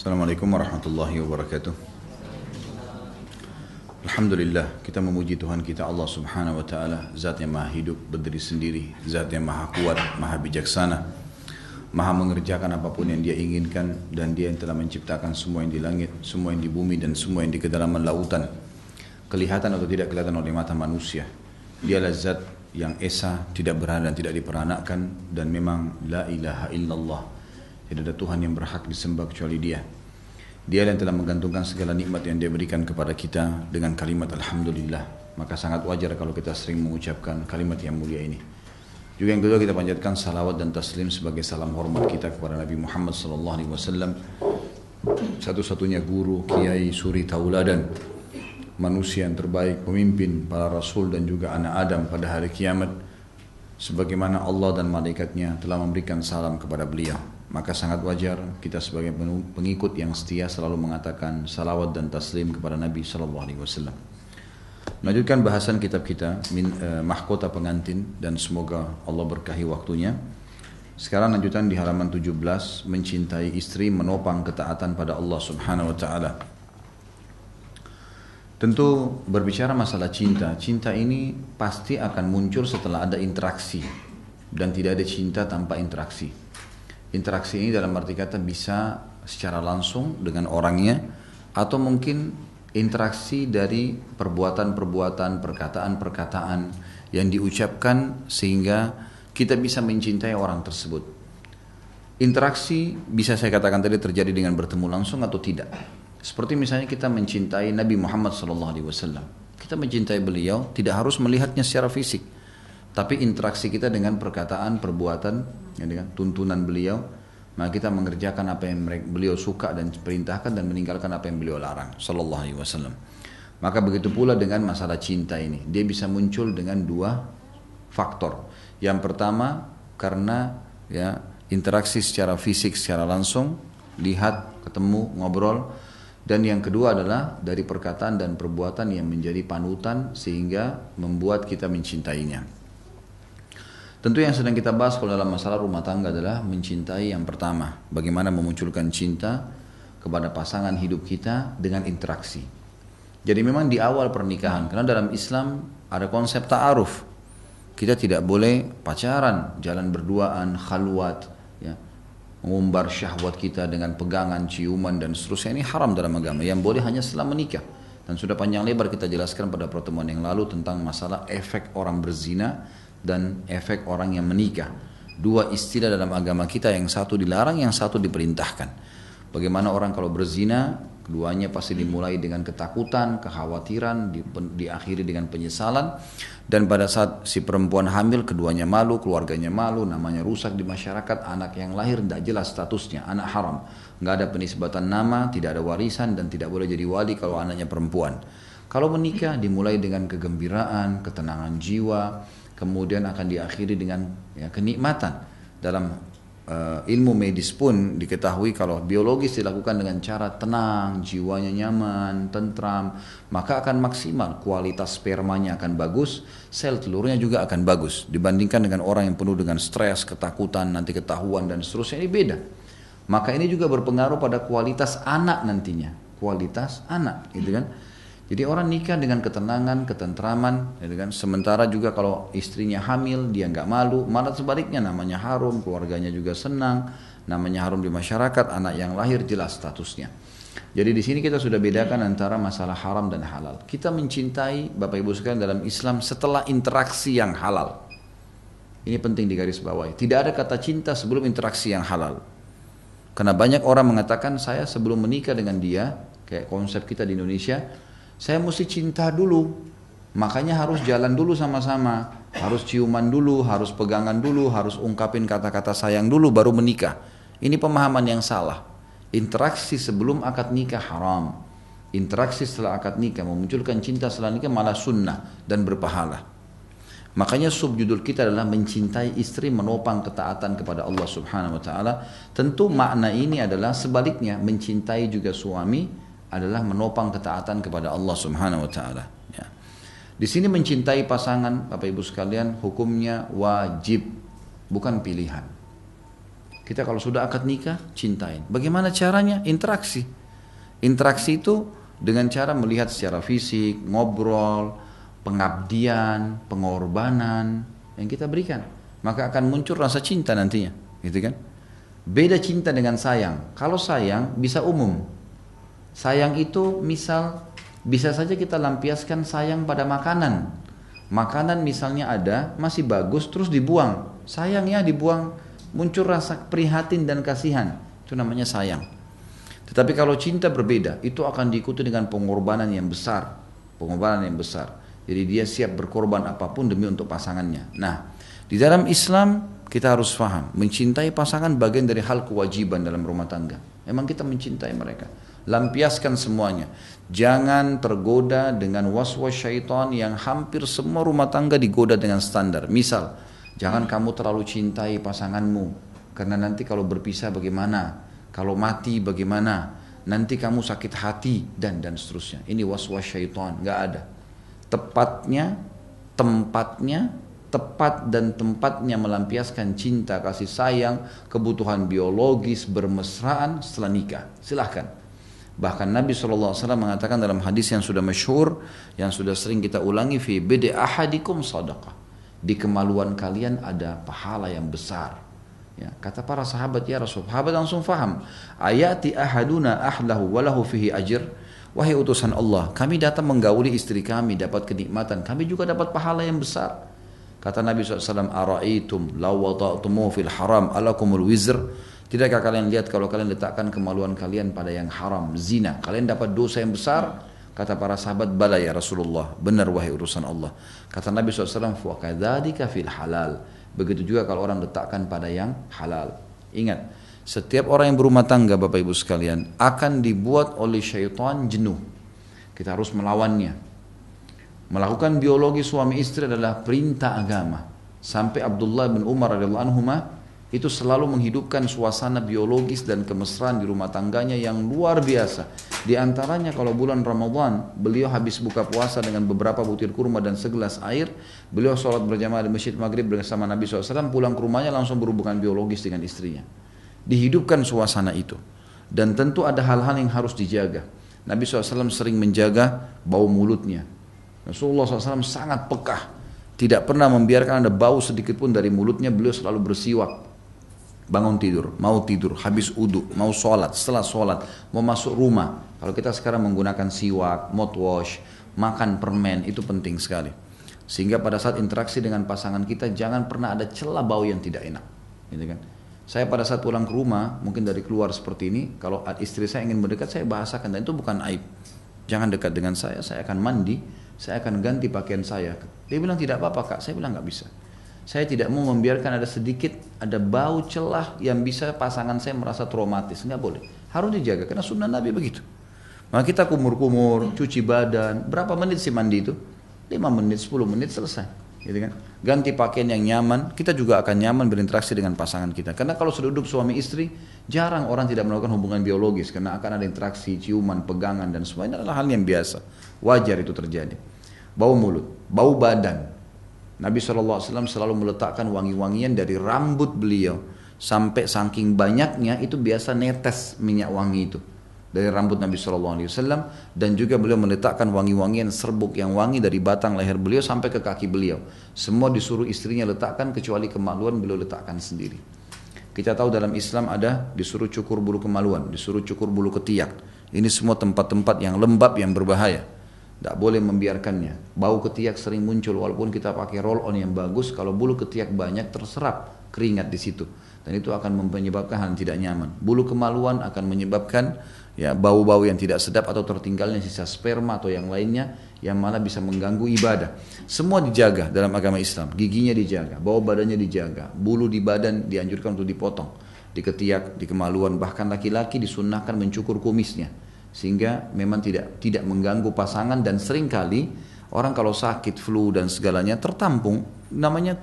Assalamualaikum warahmatullahi wabarakatuh. Alhamdulillah, kita memuji Tuhan kita Allah subhanahu wa ta'ala, Zat yang maha hidup, berdiri sendiri, Zat yang maha kuat, maha bijaksana, maha mengerjakan apapun yang dia inginkan, dan dia yang telah menciptakan semua yang di langit, semua yang di bumi, dan semua yang di kedalaman lautan, kelihatan atau tidak kelihatan oleh mata manusia. Dialah Zat yang esa, tidak berada dan tidak diperanakkan, dan memang la ilaha illallah, tidak ada Tuhan yang berhak disembah kecuali Dia. Dia yang telah menggantungkan segala nikmat yang Dia berikan kepada kita dengan kalimat Alhamdulillah. Maka sangat wajar kalau kita sering mengucapkan kalimat yang mulia ini. Juga yang kedua, kita panjatkan salawat dan taslim sebagai salam hormat kita kepada Nabi Muhammad SAW, satu-satunya guru, kiai, suri tauladan, manusia yang terbaik, pemimpin, para rasul dan juga anak Adam pada hari kiamat. Sebagaimana Allah dan malaikatnya telah memberikan salam kepada beliau, maka sangat wajar kita sebagai pengikut yang setia selalu mengatakan salawat dan taslim kepada Nabi SAW. Melanjutkan bahasan kitab kita Mahkota Pengantin, dan semoga Allah berkahi waktunya. Sekarang lanjutan di halaman 17, mencintai istri menopang ketaatan pada Allah subhanahu wa ta'ala. Tentu berbicara masalah cinta, cinta ini pasti akan muncul setelah ada interaksi, dan tidak ada cinta tanpa interaksi. Interaksi ini dalam arti kata bisa secara langsung dengan orangnya, atau mungkin interaksi dari perbuatan-perbuatan, perkataan-perkataan yang diucapkan sehingga kita bisa mencintai orang tersebut. Interaksi bisa saya katakan tadi terjadi dengan bertemu langsung atau tidak. Seperti misalnya kita mencintai Nabi Muhammad SAW. Kita mencintai beliau tidak harus melihatnya secara fisik, tapi interaksi kita dengan perkataan, perbuatan, ya, dengan tuntunan beliau, maka kita mengerjakan apa yang beliau suka dan perintahkan, dan meninggalkan apa yang beliau larang, sallallahu alaihi wasallam. Maka begitu pula dengan masalah cinta ini, dia bisa muncul dengan dua faktor. Yang pertama karena ya interaksi secara fisik, secara langsung, lihat, ketemu, ngobrol. Dan yang kedua adalah dari perkataan dan perbuatan yang menjadi panutan sehingga membuat kita mencintainya. Tentu yang sedang kita bahas kalau dalam masalah rumah tangga adalah mencintai yang pertama. Bagaimana memunculkan cinta kepada pasangan hidup kita dengan interaksi. Jadi memang di awal pernikahan, karena dalam Islam ada konsep ta'aruf. Kita tidak boleh pacaran, jalan berduaan, khalwat, ya, mengumbar syahwat kita dengan pegangan, ciuman dan seterusnya. Ini haram dalam agama. Yang boleh hanya setelah menikah. Dan sudah panjang lebar kita jelaskan pada pertemuan yang lalu tentang masalah efek orang berzina dan efek orang yang menikah. Dua istilah dalam agama kita, yang satu dilarang, yang satu diperintahkan. Bagaimana orang kalau berzina, keduanya pasti dimulai dengan ketakutan, kekhawatiran, diakhiri dengan penyesalan. Dan pada saat si perempuan hamil, keduanya malu, keluarganya malu, namanya rusak di masyarakat. Anak yang lahir tidak jelas statusnya, anak haram, nggak ada penisbatan nama, tidak ada warisan, dan tidak boleh jadi wali kalau anaknya perempuan. Kalau menikah dimulai dengan kegembiraan, ketenangan jiwa, kemudian akan diakhiri dengan ya, kenikmatan. Dalam ilmu medis pun diketahui kalau biologis dilakukan dengan cara tenang, jiwanya nyaman, tentram, maka akan maksimal, kualitas spermanya akan bagus, sel telurnya juga akan bagus, dibandingkan dengan orang yang penuh dengan stres, ketakutan, nanti ketahuan dan seterusnya. Ini beda. Maka ini juga berpengaruh pada kualitas anak nantinya, kualitas anak, gitu kan. Jadi orang nikah dengan ketenangan, ketentraman, gitu kan? Sementara juga kalau istrinya hamil, dia nggak malu, malah sebaliknya namanya harum, keluarganya juga senang, namanya harum di masyarakat, anak yang lahir jelas statusnya. Jadi di sini kita sudah bedakan antara masalah haram dan halal. Kita mencintai Bapak Ibu sekalian dalam Islam setelah interaksi yang halal. Ini penting digarisbawahi. Tidak ada kata cinta sebelum interaksi yang halal. Karena banyak orang mengatakan saya sebelum menikah dengan dia, kayak konsep kita di Indonesia, saya mesti cinta dulu, makanya harus jalan dulu sama-sama, harus ciuman dulu, harus pegangan dulu, harus ungkapin kata-kata sayang dulu baru menikah. Ini pemahaman yang salah. Interaksi sebelum akad nikah haram. Interaksi setelah akad nikah memunculkan cinta setelah nikah malah sunnah dan berpahala. Makanya subjudul kita adalah mencintai istri menopang ketaatan kepada Allah subhanahu wa ta'ala. Tentu makna ini adalah sebaliknya, mencintai juga suami adalah menopang ketaatan kepada Allah subhanahu wa ta'ala. Ya. Di sini mencintai pasangan, Bapak Ibu sekalian, hukumnya wajib, bukan pilihan. Kita kalau sudah akad nikah, cintain. Bagaimana caranya? Interaksi. Interaksi itu dengan cara melihat secara fisik, ngobrol, pengabdian, pengorbanan yang kita berikan. Maka akan muncul rasa cinta nantinya, gitu kan? Beda cinta dengan sayang. Kalau sayang bisa umum. Sayang itu misal bisa saja kita lampiaskan sayang pada makanan. Makanan misalnya ada, masih bagus terus dibuang. Sayangnya dibuang, muncul rasa prihatin dan kasihan. Itu namanya sayang. Tetapi kalau cinta berbeda, itu akan diikuti dengan pengorbanan yang besar. Pengorbanan yang besar. Jadi dia siap berkorban apapun demi untuk pasangannya. Nah, di dalam Islam kita harus paham, mencintai pasangan bagian dari hal kewajiban dalam rumah tangga. Memang kita mencintai mereka. Lampiaskan semuanya. Jangan tergoda dengan was-was syaitan yang hampir semua rumah tangga digoda dengan standar. Misal, jangan kamu terlalu cintai pasanganmu, karena nanti kalau berpisah bagaimana? Kalau mati bagaimana? Nanti kamu sakit hati dan seterusnya. Ini was-was syaitan, nggak ada. Tepatnya, tempatnya, tepat dan tempatnya melampiaskan cinta, kasih sayang, kebutuhan biologis, bermesraan setelah nikah. Silahkan. Bahkan Nabi SAW mengatakan dalam hadis yang sudah masyhur, yang sudah sering kita ulangi, fi bidi ahadikum sadaqah. Di kemaluan kalian ada pahala yang besar. Ya, kata para sahabat, ya Rasul, sahabat langsung faham. Ayati ahaduna ahlahu walahu fihi ajr. Wahai utusan Allah, kami datang menggauli istri kami, dapat kenikmatan, kami juga dapat pahala yang besar. Kata Nabi SAW, ara'aitum law wada'tumuhu fil haram alakumul wizr. Tidakkah kalian lihat kalau kalian letakkan kemaluan kalian pada yang haram, zina, kalian dapat dosa yang besar? Kata para sahabat, bala ya Rasulullah, benar wahai urusan Allah. Kata Nabi SAW, wa kadzalika fil halal. Begitu juga kalau orang letakkan pada yang halal. Ingat, setiap orang yang berumah tangga, Bapak Ibu sekalian, akan dibuat oleh syaitan jenuh. Kita harus melawannya. Melakukan biologi suami istri adalah perintah agama. Sampai Abdullah bin Umar radhiyallahu anhuma itu selalu menghidupkan suasana biologis dan kemesraan di rumah tangganya yang luar biasa. Di antaranya kalau bulan Ramadan, beliau habis buka puasa dengan beberapa butir kurma dan segelas air, beliau sholat berjamaah di Masjid Maghrib bersama Nabi SAW, pulang ke rumahnya langsung berhubungan biologis dengan istrinya. Dihidupkan suasana itu. Dan tentu ada hal-hal yang harus dijaga. Nabi SAW sering menjaga bau mulutnya. Rasulullah SAW sangat pekah. Tidak pernah membiarkan ada bau sedikit pun dari mulutnya. Beliau selalu bersiwak. Bangun tidur, mau tidur, habis wudu, mau sholat, setelah sholat, mau masuk rumah. Kalau kita sekarang menggunakan siwak, mouthwash, makan permen, itu penting sekali. Sehingga pada saat interaksi dengan pasangan kita, jangan pernah ada celah bau yang tidak enak. Gitu kan? Saya pada saat pulang ke rumah, mungkin dari keluar seperti ini, kalau istri saya ingin mendekat, saya bahasakan, dan itu bukan aib. Jangan dekat dengan saya akan mandi, saya akan ganti pakaian saya. Dia bilang tidak apa-apa kak, saya bilang nggak bisa. Saya tidak mau membiarkan ada bau celah yang bisa pasangan saya merasa traumatis. Nggak boleh, harus dijaga karena sunnah Nabi begitu. Maka kita kumur-kumur, cuci badan, berapa menit sih mandi itu? 5 menit, 10 menit selesai, gitu kan? Ganti pakaian yang nyaman, kita juga akan nyaman berinteraksi dengan pasangan kita. Karena kalau sudah hidup suami istri, jarang orang tidak melakukan hubungan biologis karena akan ada interaksi, ciuman, pegangan dan semuanya adalah hal yang biasa. Wajar itu terjadi. Bau mulut, bau badan. Nabi SAW selalu meletakkan wangi-wangian dari rambut beliau. Sampai saking banyaknya itu biasa netes minyak wangi itu. Dari rambut Nabi SAW. Dan juga beliau meletakkan wangi-wangian serbuk yang wangi dari batang leher beliau sampai ke kaki beliau. Semua disuruh istrinya letakkan kecuali kemaluan beliau letakkan sendiri. Kita tahu dalam Islam ada disuruh cukur bulu kemaluan, disuruh cukur bulu ketiak. Ini semua tempat-tempat yang lembab yang berbahaya. Tidak boleh membiarkannya. Bau ketiak sering muncul walaupun kita pakai roll on yang bagus. Kalau bulu ketiak banyak terserap keringat di situ. Dan itu akan menyebabkan hal yang tidak nyaman. Bulu kemaluan akan menyebabkan ya bau-bau yang tidak sedap atau tertinggalnya sisa sperma atau yang lainnya yang malah bisa mengganggu ibadah. Semua dijaga dalam agama Islam. Giginya dijaga, bau badannya dijaga, bulu di badan dianjurkan untuk dipotong. Di ketiak, di kemaluan, bahkan laki-laki disunnahkan mencukur kumisnya. Sehingga memang tidak mengganggu pasangan dan seringkali orang kalau sakit flu dan segalanya tertampung namanya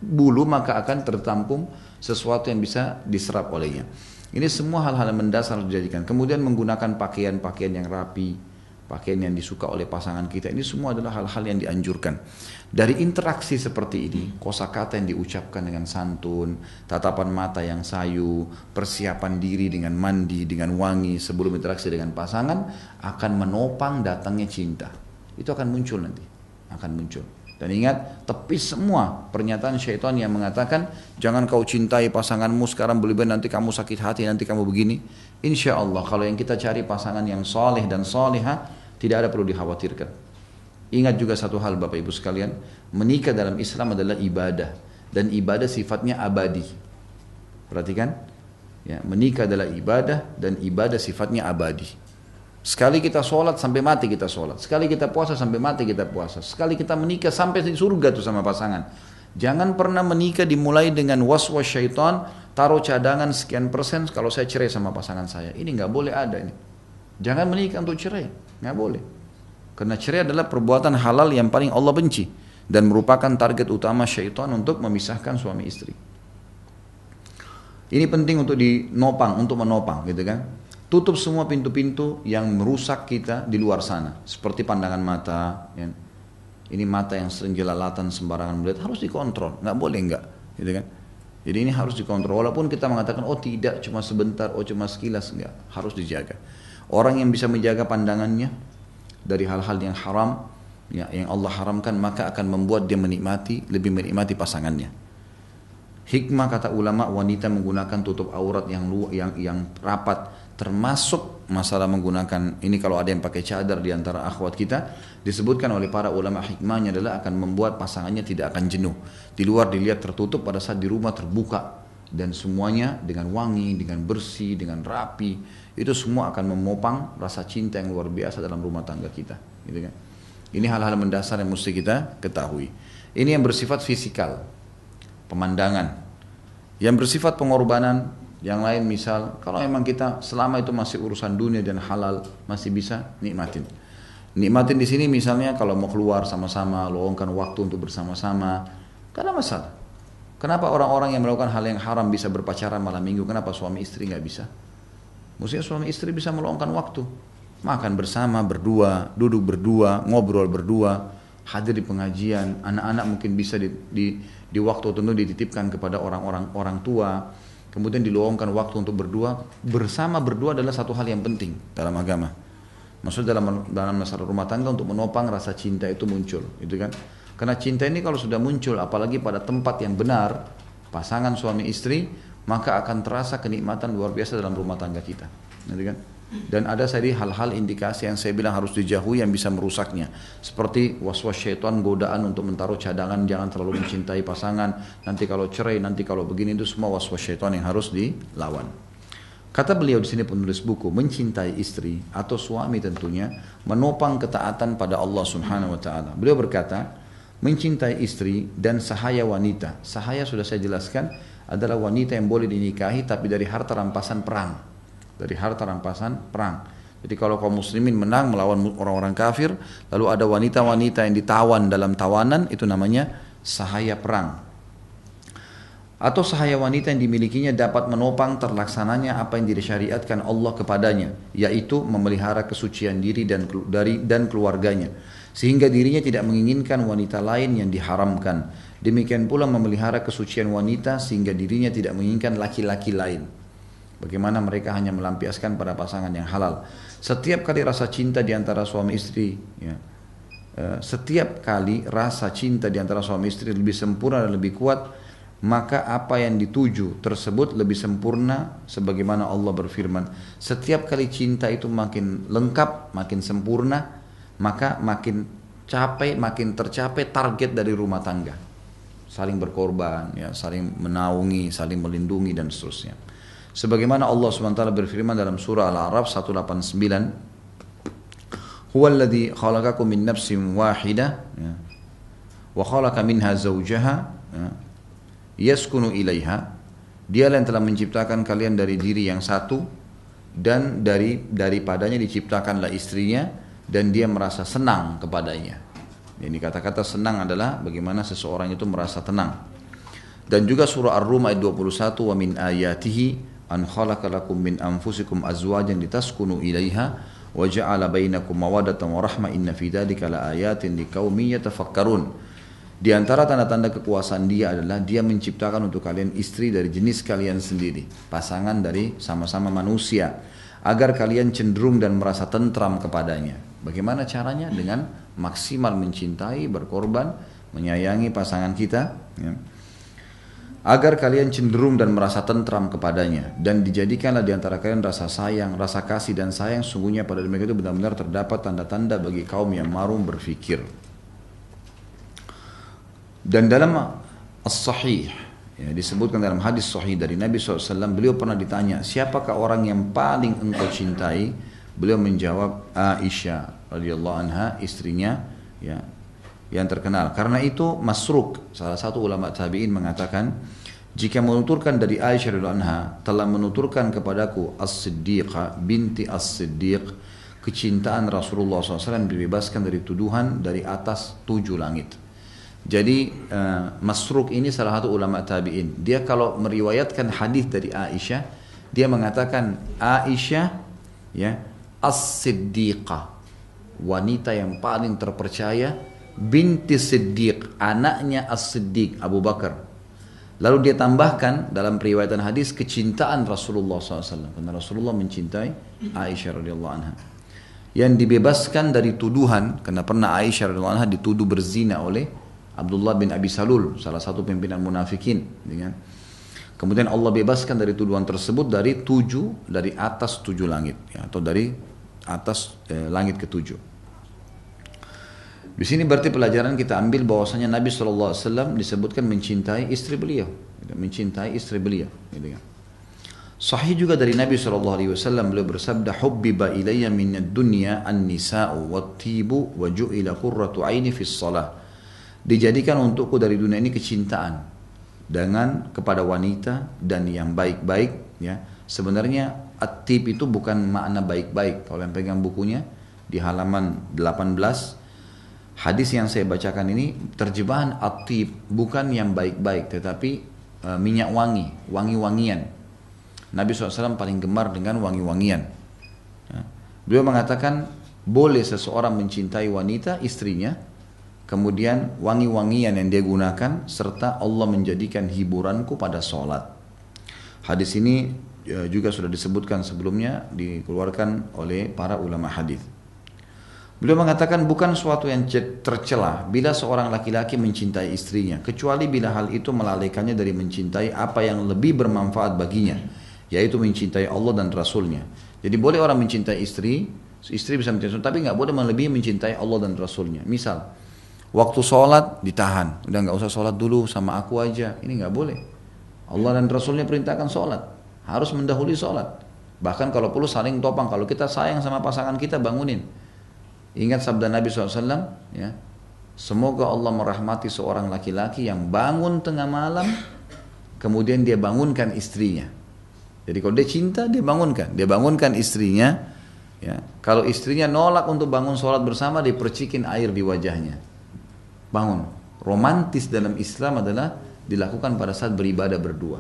bulu maka akan tertampung sesuatu yang bisa diserap olehnya. Ini semua hal-hal yang mendasar harus dijadikan. Kemudian menggunakan pakaian-pakaian yang rapi, pakaian yang disuka oleh pasangan kita, ini semua adalah hal-hal yang dianjurkan. Dari interaksi seperti ini, kosakata yang diucapkan dengan santun, tatapan mata yang sayu, persiapan diri dengan mandi, dengan wangi sebelum interaksi dengan pasangan, akan menopang datangnya cinta. Itu akan muncul nanti, akan muncul. Dan ingat, tepis semua pernyataan syaitan yang mengatakan, jangan kau cintai pasanganmu sekarang, berlebihan nanti kamu sakit hati, nanti kamu begini. Insya Allah, kalau yang kita cari pasangan yang soleh dan soleha, tidak ada perlu dikhawatirkan. Ingat juga satu hal Bapak Ibu sekalian, menikah dalam Islam adalah ibadah, dan ibadah sifatnya abadi. Perhatikan, ya, menikah adalah ibadah dan ibadah sifatnya abadi. Sekali kita sholat sampai mati kita sholat, sekali kita puasa sampai mati kita puasa, sekali kita menikah sampai di surga tuh sama pasangan. Jangan pernah menikah dimulai dengan waswas syaitan, taruh cadangan sekian persen kalau saya cerai sama pasangan saya. Ini nggak boleh ada ini. Jangan menikah untuk cerai, nggak boleh. Karena cerai adalah perbuatan halal yang paling Allah benci dan merupakan target utama syaitan untuk memisahkan suami istri. Ini penting untuk menopang gitu kan. Tutup semua pintu-pintu yang merusak kita di luar sana, seperti pandangan mata, ya. Ini mata yang sering jelalatan sembarangan melihat, harus dikontrol, nggak boleh nggak, gitu kan. Jadi ini harus dikontrol, walaupun kita mengatakan oh tidak, cuma sebentar, oh cuma sekilas, enggak, harus dijaga. Orang yang bisa menjaga pandangannya dari hal-hal yang haram, ya, yang Allah haramkan, maka akan membuat dia lebih menikmati pasangannya. Hikmah kata ulama, wanita menggunakan tutup aurat yang rapat, termasuk masalah menggunakan ini kalau ada yang pakai cadar di antara akhwat kita, disebutkan oleh para ulama hikmahnya adalah akan membuat pasangannya tidak akan jenuh. Di luar dilihat tertutup, pada saat di rumah terbuka dan semuanya dengan wangi, dengan bersih, dengan rapi. Itu semua akan memopang rasa cinta yang luar biasa dalam rumah tangga kita, gitu kan. Ini hal-hal mendasar yang mesti kita ketahui. Ini yang bersifat fisikal, pemandangan. Yang bersifat pengorbanan, yang lain misal, kalau memang kita selama itu masih urusan dunia dan halal, masih bisa nikmatin. Nikmatin di sini misalnya kalau mau keluar sama-sama, luangkan waktu untuk bersama-sama, gak ada masalah. Kenapa orang-orang yang melakukan hal yang haram bisa berpacaran malam minggu, kenapa suami istri gak bisa? Mestinya suami istri bisa meluangkan waktu, makan bersama, berdua, duduk berdua, ngobrol berdua, hadir di pengajian. Anak-anak mungkin bisa di waktu tertentu dititipkan kepada orang tua. Kemudian diluangkan waktu untuk berdua. Bersama berdua adalah satu hal yang penting dalam agama. Maksudnya dalam masalah rumah tangga untuk menopang rasa cinta itu muncul, gitu kan? Karena cinta ini kalau sudah muncul, apalagi pada tempat yang benar, pasangan suami istri, maka akan terasa kenikmatan luar biasa dalam rumah tangga kita, gitu kan? Dan ada tadi hal-hal indikasi yang saya bilang harus dijauhi yang bisa merusaknya, seperti waswas syaitan, godaan untuk menaruh cadangan, jangan terlalu mencintai pasangan, nanti kalau cerai, nanti kalau begini, itu semua waswas syaitan yang harus dilawan. Kata beliau di sini penulis buku, mencintai istri atau suami tentunya menopang ketaatan pada Allah Subhanahu wa taala. Beliau berkata, mencintai istri dan sahaya wanita. Sahaya sudah saya jelaskan, adalah wanita yang boleh dinikahi tapi dari harta rampasan perang. Dari harta rampasan perang. Jadi kalau kaum muslimin menang melawan orang-orang kafir, lalu ada wanita-wanita yang ditawan dalam tawanan, itu namanya sahaya perang. Atau sahaya wanita yang dimilikinya dapat menopang terlaksananya apa yang disyariatkan Allah kepadanya, yaitu memelihara kesucian diri dan keluarganya, sehingga dirinya tidak menginginkan wanita lain yang diharamkan. Demikian pula memelihara kesucian wanita sehingga dirinya tidak menginginkan laki-laki lain. Bagaimana mereka hanya melampiaskan pada pasangan yang halal. Setiap kali rasa cinta di antara suami istri, ya, setiap kali rasa cinta di antara suami istri lebih sempurna dan lebih kuat, maka apa yang dituju tersebut lebih sempurna, sebagaimana Allah berfirman, setiap kali cinta itu makin lengkap, makin sempurna, maka makin tercapai target dari rumah tangga. Saling berkorban, ya, saling menaungi, saling melindungi dan seterusnya. Sebagaimana Allah SWT berfirman dalam surah Al-A'raf 189, Huwallazi khalaqakum min nafsin wahidah, ya, wa khalaqa minha zawjaha, ya, yaskunu ilaiha. Dialah yang telah menciptakan kalian dari diri yang satu, dan daripadanya diciptakanlah istrinya, dan dia merasa senang kepadanya. Ini kata-kata senang adalah bagaimana seseorang itu merasa tenang. Dan juga surah Ar-Rum ayat 21, wa min ayatihi an khalaqa lakum min anfusikum azwajan litaskunu ilaiha wa ja'ala bainakum mawaddatan wa rahmah inna fi dzalika laayatin liqaumin yatafakkarun. Di antara tanda-tanda kekuasaan dia adalah dia menciptakan untuk kalian istri dari jenis kalian sendiri, pasangan dari sama-sama manusia, agar kalian cenderung dan merasa tentram kepadanya. Bagaimana caranya? Dengan maksimal mencintai, berkorban, menyayangi pasangan kita, ya. Agar kalian cenderung dan merasa tentram kepadanya, dan dijadikanlah di antara kalian rasa sayang, rasa kasih dan sayang. Sungguhnya pada mereka itu benar-benar terdapat tanda-tanda bagi kaum yang marum berfikir. Dan dalam As-Sahih, ya, disebutkan dalam hadis sahih dari Nabi SAW, beliau pernah ditanya, siapakah orang yang paling engkau cintai? Beliau menjawab, Aisyah radhiyallahu anha, istrinya, ya, yang terkenal. Karena itu Masruq, salah satu ulama tabi'in, mengatakan, jika menuturkan dari Aisyah radhiyallahu anha telah menuturkan kepadaku As-Siddiqah binti As-Siddiq, kecintaan Rasulullah SAW dibebaskan dari tuduhan dari atas 7 langit. Jadi Masruq ini salah satu ulama tabi'in. Dia kalau meriwayatkan hadis dari Aisyah, dia mengatakan Aisyah, ya, As-Siddiqah, wanita yang paling terpercaya, binti Siddiq, anaknya As-Siddiq, Abu Bakar. Lalu dia tambahkan dalam periwayatan hadis kecintaan Rasulullah SAW, karena Rasulullah mencintai Aisyah radhiyallahu anha, yang dibebaskan dari tuduhan, karena pernah Aisyah radhiyallahu anha dituduh berzina oleh Abdullah bin Abi Salul, salah satu pimpinan munafikin. Kemudian Allah bebaskan dari tuduhan tersebut dari atas 7 langit, ya, atau dari atas langit ke-7. Di sini berarti pelajaran kita ambil bahwasanya Nabi SAW disebutkan mencintai istri beliau, mencintai istri beliau. Sahih juga dari Nabi SAW, beliau bersabda, hubbiba ilayya minad dunya an-nisa'u wat-tibu wa ju'ila qurratu aini fis shalah. Dijadikan untukku dari dunia ini kecintaan dengan kepada wanita dan yang baik-baik, ya. Sebenarnya at-tib itu bukan makna baik-baik. Kalau yang pegang bukunya di halaman 18, hadis yang saya bacakan ini terjemahan at-tib bukan yang baik-baik, tetapi minyak wangi, wangi-wangian. Nabi SAW paling gemar dengan wangi-wangian, ya. Beliau mengatakan boleh seseorang mencintai wanita istrinya, kemudian wangi-wangian yang dia gunakan, serta Allah menjadikan hiburanku pada sholat. Hadis ini juga sudah disebutkan sebelumnya, dikeluarkan oleh para ulama hadis. Beliau mengatakan bukan suatu yang tercela bila seorang laki-laki mencintai istrinya, kecuali bila hal itu melalaikannya dari mencintai apa yang lebih bermanfaat baginya, yaitu mencintai Allah dan Rasulnya. Jadi boleh orang mencintai istri bisa mencintai, tapi nggak boleh melebihi mencintai Allah dan Rasulnya. Misal, waktu sholat ditahan, udah nggak usah sholat dulu, sama aku aja. Ini nggak boleh. Allah dan Rasulnya perintahkan sholat, harus mendahului sholat. Bahkan kalau perlu saling topang. Kalau kita sayang sama pasangan kita, bangunin. Ingat sabda Nabi SAW, ya, semoga Allah merahmati seorang laki-laki yang bangun tengah malam, kemudian dia bangunkan istrinya. Jadi kalau dia cinta, dia bangunkan istrinya. Ya. Kalau istrinya nolak untuk bangun sholat bersama, dia percikin air di wajahnya. Bangun. Romantis dalam Islam adalah dilakukan pada saat beribadah berdua.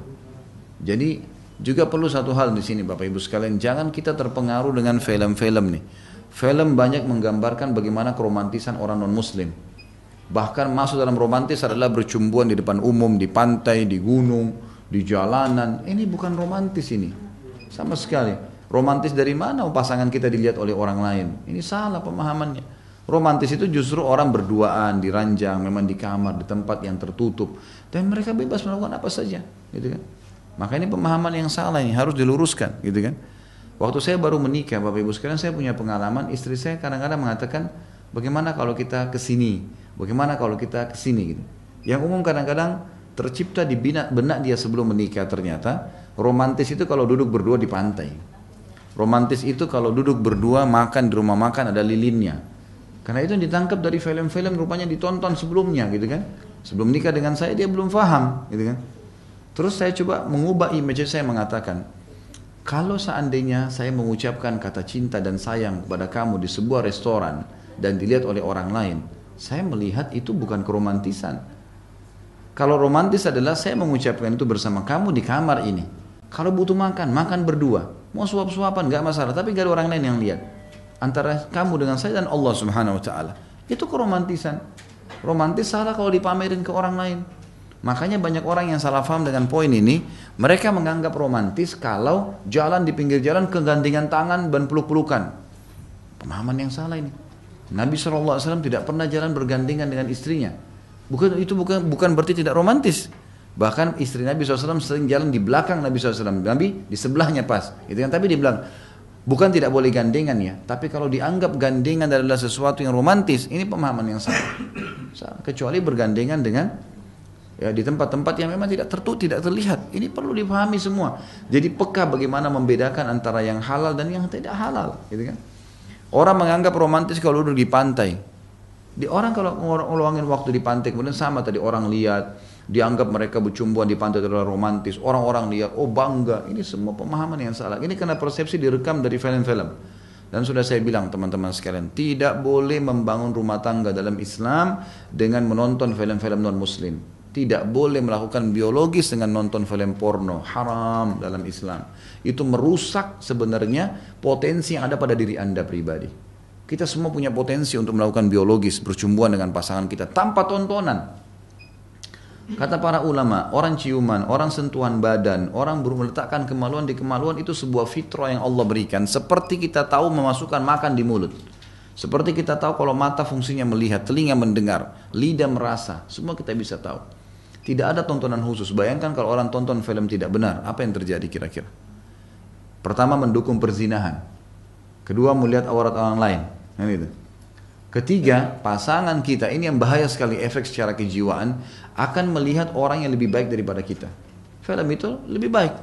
Jadi juga perlu satu hal di sini Bapak Ibu sekalian, jangan kita terpengaruh dengan film-film nih. Film banyak menggambarkan bagaimana keromantisan orang non-muslim. Bahkan masuk dalam romantis adalah bercumbuan di depan umum, di pantai, di gunung, di jalanan. Ini bukan romantis ini, sama sekali. Romantis dari mana pasangan kita dilihat oleh orang lain? Ini salah pemahamannya. Romantis itu justru orang berduaan di ranjang, memang di kamar, di tempat yang tertutup, dan mereka bebas melakukan apa saja, gitu kan? Maka ini pemahaman yang salah, ini harus diluruskan, gitu kan? Waktu saya baru menikah, Bapak Ibu sekalian, saya punya pengalaman, istri saya kadang-kadang mengatakan, bagaimana kalau kita kesini, bagaimana kalau kita kesini, gitu. Yang umum kadang-kadang tercipta di benak dia sebelum menikah, ternyata romantis itu kalau duduk berdua di pantai. Romantis itu kalau duduk berdua makan di rumah makan ada lilinnya. Karena itu ditangkap dari film-film, rupanya ditonton sebelumnya, gitu kan. Sebelum nikah dengan saya dia belum paham, gitu kan. Terus saya coba mengubah image saya, mengatakan, kalau seandainya saya mengucapkan kata cinta dan sayang kepada kamu di sebuah restoran dan dilihat oleh orang lain, saya melihat itu bukan keromantisan. Kalau romantis adalah saya mengucapkan itu bersama kamu di kamar ini. Kalau butuh makan, makan berdua. Mau suap-suapan gak masalah, tapi gak ada orang lain yang lihat. antara kamu dengan saya dan Allah Subhanahu wa taala. Itu keromantisan. Romantis salah kalau dipamerin ke orang lain. Makanya banyak orang yang salah paham dengan poin ini. Mereka menganggap romantis kalau jalan di pinggir jalan kegandengan tangan dan peluk-pelukan. Pemahaman yang salah ini. Nabi SAW tidak pernah jalan bergandengan dengan istrinya. Bukan berarti tidak romantis. Bahkan istri Nabi SAW sering jalan di belakang Nabi SAW. Nabi di sebelahnya pas. Gitu kan? Tapi dia bilang, bukan tidak boleh gandengan ya. Tapi kalau dianggap gandengan adalah sesuatu yang romantis, ini pemahaman yang salah. Kecuali bergandengan dengan ya di tempat-tempat yang memang tidak terlihat. Ini perlu dipahami semua. Jadi peka bagaimana membedakan antara yang halal dan yang tidak halal, gitu kan? Orang menganggap romantis kalau duduk di pantai. Orang kalau ngeluangin waktu di pantai, kemudian sama tadi orang lihat, dianggap mereka bercumbuan di pantai adalah romantis. Orang-orang lihat, oh bangga. Ini semua pemahaman yang salah. Ini karena persepsi direkam dari film-film. Dan sudah saya bilang teman-teman sekalian, tidak boleh membangun rumah tangga dalam Islam dengan menonton film-film non-muslim. Tidak boleh melakukan biologis dengan nonton film porno. Haram dalam Islam. Itu merusak sebenarnya potensi yang ada pada diri Anda pribadi. Kita semua punya potensi untuk melakukan biologis, bercumbuan dengan pasangan kita tanpa tontonan. Kata para ulama, orang ciuman, orang sentuhan badan, orang meletakkan kemaluan di kemaluan itu sebuah fitrah yang Allah berikan. Seperti kita tahu memasukkan makan di mulut. Seperti kita tahu kalau mata fungsinya melihat, telinga mendengar, lidah merasa, semua kita bisa tahu. Tidak ada tontonan khusus. Bayangkan kalau orang tonton film tidak benar, apa yang terjadi kira-kira? Pertama, mendukung perzinahan. Kedua, melihat aurat orang lain. Nah, itu. Ketiga, pasangan kita ini yang bahaya sekali efek secara kejiwaan akan melihat orang yang lebih baik daripada kita. Film itu lebih baik.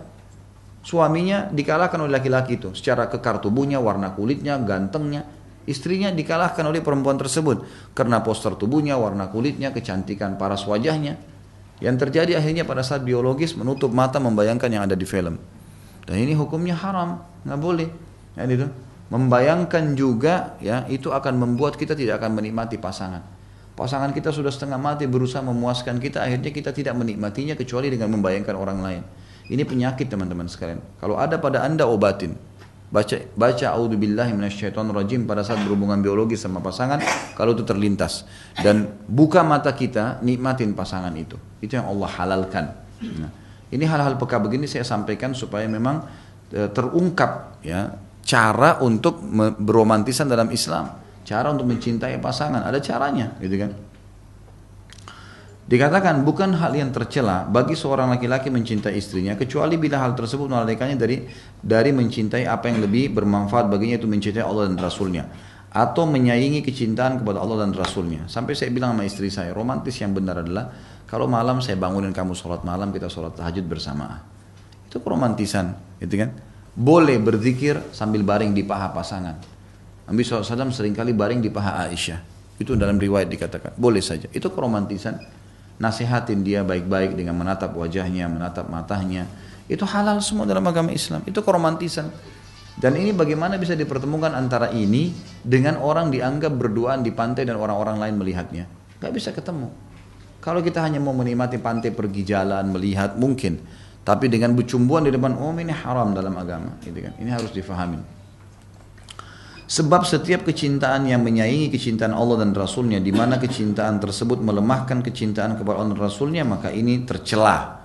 Suaminya dikalahkan oleh laki-laki itu secara kekar tubuhnya, warna kulitnya, gantengnya. Istrinya dikalahkan oleh perempuan tersebut karena poster tubuhnya, warna kulitnya, kecantikan paras wajahnya. Yang terjadi akhirnya pada saat biologis menutup mata membayangkan yang ada di film. Dan ini hukumnya haram, nggak boleh. Ya, itu. Membayangkan juga ya itu akan membuat kita tidak akan menikmati pasangan. Pasangan kita sudah setengah mati berusaha memuaskan kita, akhirnya kita tidak menikmatinya kecuali dengan membayangkan orang lain. Ini penyakit teman-teman sekalian. Kalau ada pada Anda obatin. Baca a'udzubillahi minasyaitonirrajim pada saat berhubungan biologis sama pasangan kalau itu terlintas dan buka mata kita nikmatin pasangan itu. Itu yang Allah halalkan. Nah, ini hal-hal peka begini saya sampaikan supaya memang terungkap ya cara untuk beromantisan dalam Islam, cara untuk mencintai pasangan, ada caranya, gitu kan? Dikatakan bukan hal yang tercela bagi seorang laki-laki mencintai istrinya kecuali bila hal tersebut melalaikannya dari mencintai apa yang lebih bermanfaat baginya, itu mencintai Allah dan Rasulnya, atau menyaingi kecintaan kepada Allah dan Rasulnya. Sampai saya bilang sama istri saya, romantis yang benar adalah kalau malam saya bangunin kamu sholat malam, kita sholat tahajud bersamaan. Itu keromantisan, gitu kan? Boleh berzikir sambil baring di paha pasangan. Nabi SAW seringkali baring di paha Aisyah. Itu dalam riwayat dikatakan. Boleh saja. Itu keromantisan. Nasihatin dia baik-baik dengan menatap wajahnya, menatap matanya. Itu halal semua dalam agama Islam. Itu keromantisan. Dan ini bagaimana bisa dipertemukan antara ini dengan orang dianggap berduaan di pantai dan orang-orang lain melihatnya. Gak bisa ketemu. Kalau kita hanya mau menikmati pantai, pergi jalan, melihat, mungkin. Tapi dengan bercumbuan di depan umum ini haram dalam agama, gitu kan? Ini harus difahami. Sebab setiap kecintaan yang menyaingi kecintaan Allah dan Rasulnya, di mana kecintaan tersebut melemahkan kecintaan kepada Allah dan Rasulnya, maka ini tercela,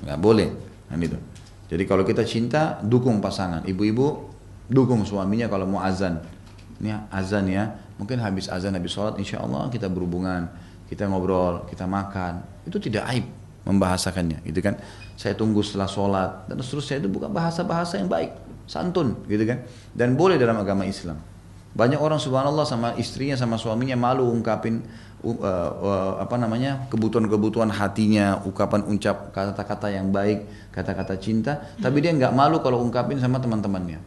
nggak boleh. Kan itu. Jadi kalau kita cinta, dukung pasangan. Ibu-ibu dukung suaminya kalau mau azan. Ini azan ya, mungkin habis azan, habis sholat, insya Allah kita berhubungan, kita ngobrol, kita makan. Itu tidak aib membahasakannya, gitu kan? Saya tunggu setelah sholat dan seterusnya, itu bukan bahasa-bahasa yang baik, santun, gitu kan? Dan boleh dalam agama Islam. Banyak orang subhanallah sama istrinya sama suaminya malu ungkapin kebutuhan-kebutuhan hatinya, ucap kata-kata yang baik, kata-kata cinta, tapi dia nggak malu kalau ungkapin sama teman-temannya,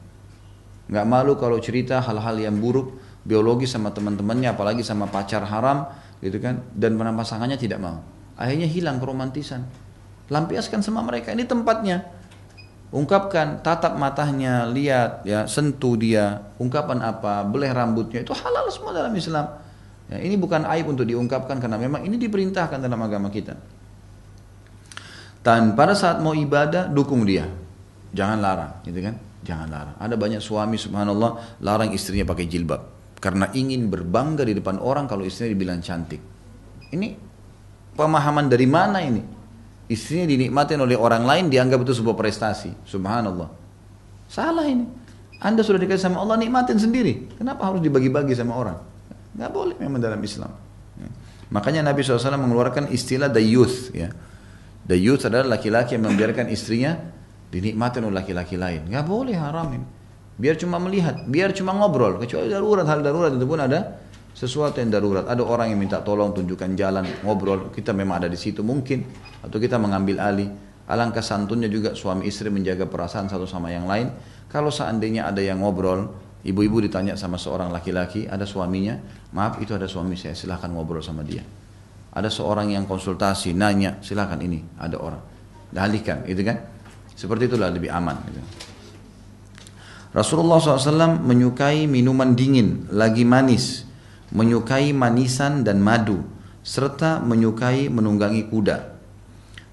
nggak malu kalau cerita hal-hal yang buruk biologis sama teman-temannya, apalagi sama pacar haram, gitu kan? Dan pasangannya tidak mau. Akhirnya hilang keromantisan. Lampiaskan sama mereka, ini tempatnya. Ungkapkan, tatap matanya, lihat, ya, sentuh dia. Ungkapan apa, beleh rambutnya, itu halal semua dalam Islam. Ya, ini bukan aib untuk diungkapkan karena memang ini diperintahkan dalam agama kita. Dan pada saat mau ibadah, dukung dia, jangan larang, gitu kan? Jangan larang. Ada banyak suami subhanallah larang istrinya pakai jilbab karena ingin berbangga di depan orang kalau istrinya dibilang cantik. Ini pemahaman dari mana ini? Istrinya dinikmatin oleh orang lain dianggap itu sebuah prestasi. Subhanallah. Salah ini. Anda sudah dikasih sama Allah, nikmatin sendiri. Kenapa harus dibagi-bagi sama orang? Nggak boleh memang dalam Islam. Makanya Nabi SAW mengeluarkan istilah dayuth. Ya. Dayuth adalah laki-laki yang membiarkan istrinya dinikmatin oleh laki-laki lain. Nggak boleh, haram ini. Biar cuma melihat, biar cuma ngobrol. Kecuali darurat, hal darurat itu pun ada sesuatu yang darurat. Ada orang yang minta tolong, tunjukkan jalan, ngobrol. Kita memang ada di situ mungkin. Atau kita mengambil alih. Alangkah santunnya juga suami istri menjaga perasaan satu sama yang lain. Kalau seandainya ada yang ngobrol, ibu-ibu ditanya sama seorang laki-laki, ada suaminya, maaf itu ada suami saya, silahkan ngobrol sama dia. Ada seorang yang konsultasi, nanya, silahkan ini, ada orang. Alihkan, itu kan? Seperti itulah lebih aman. Gitu. Rasulullah SAW menyukai minuman dingin, lagi manis, menyukai manisan dan madu, serta menyukai menunggangi kuda.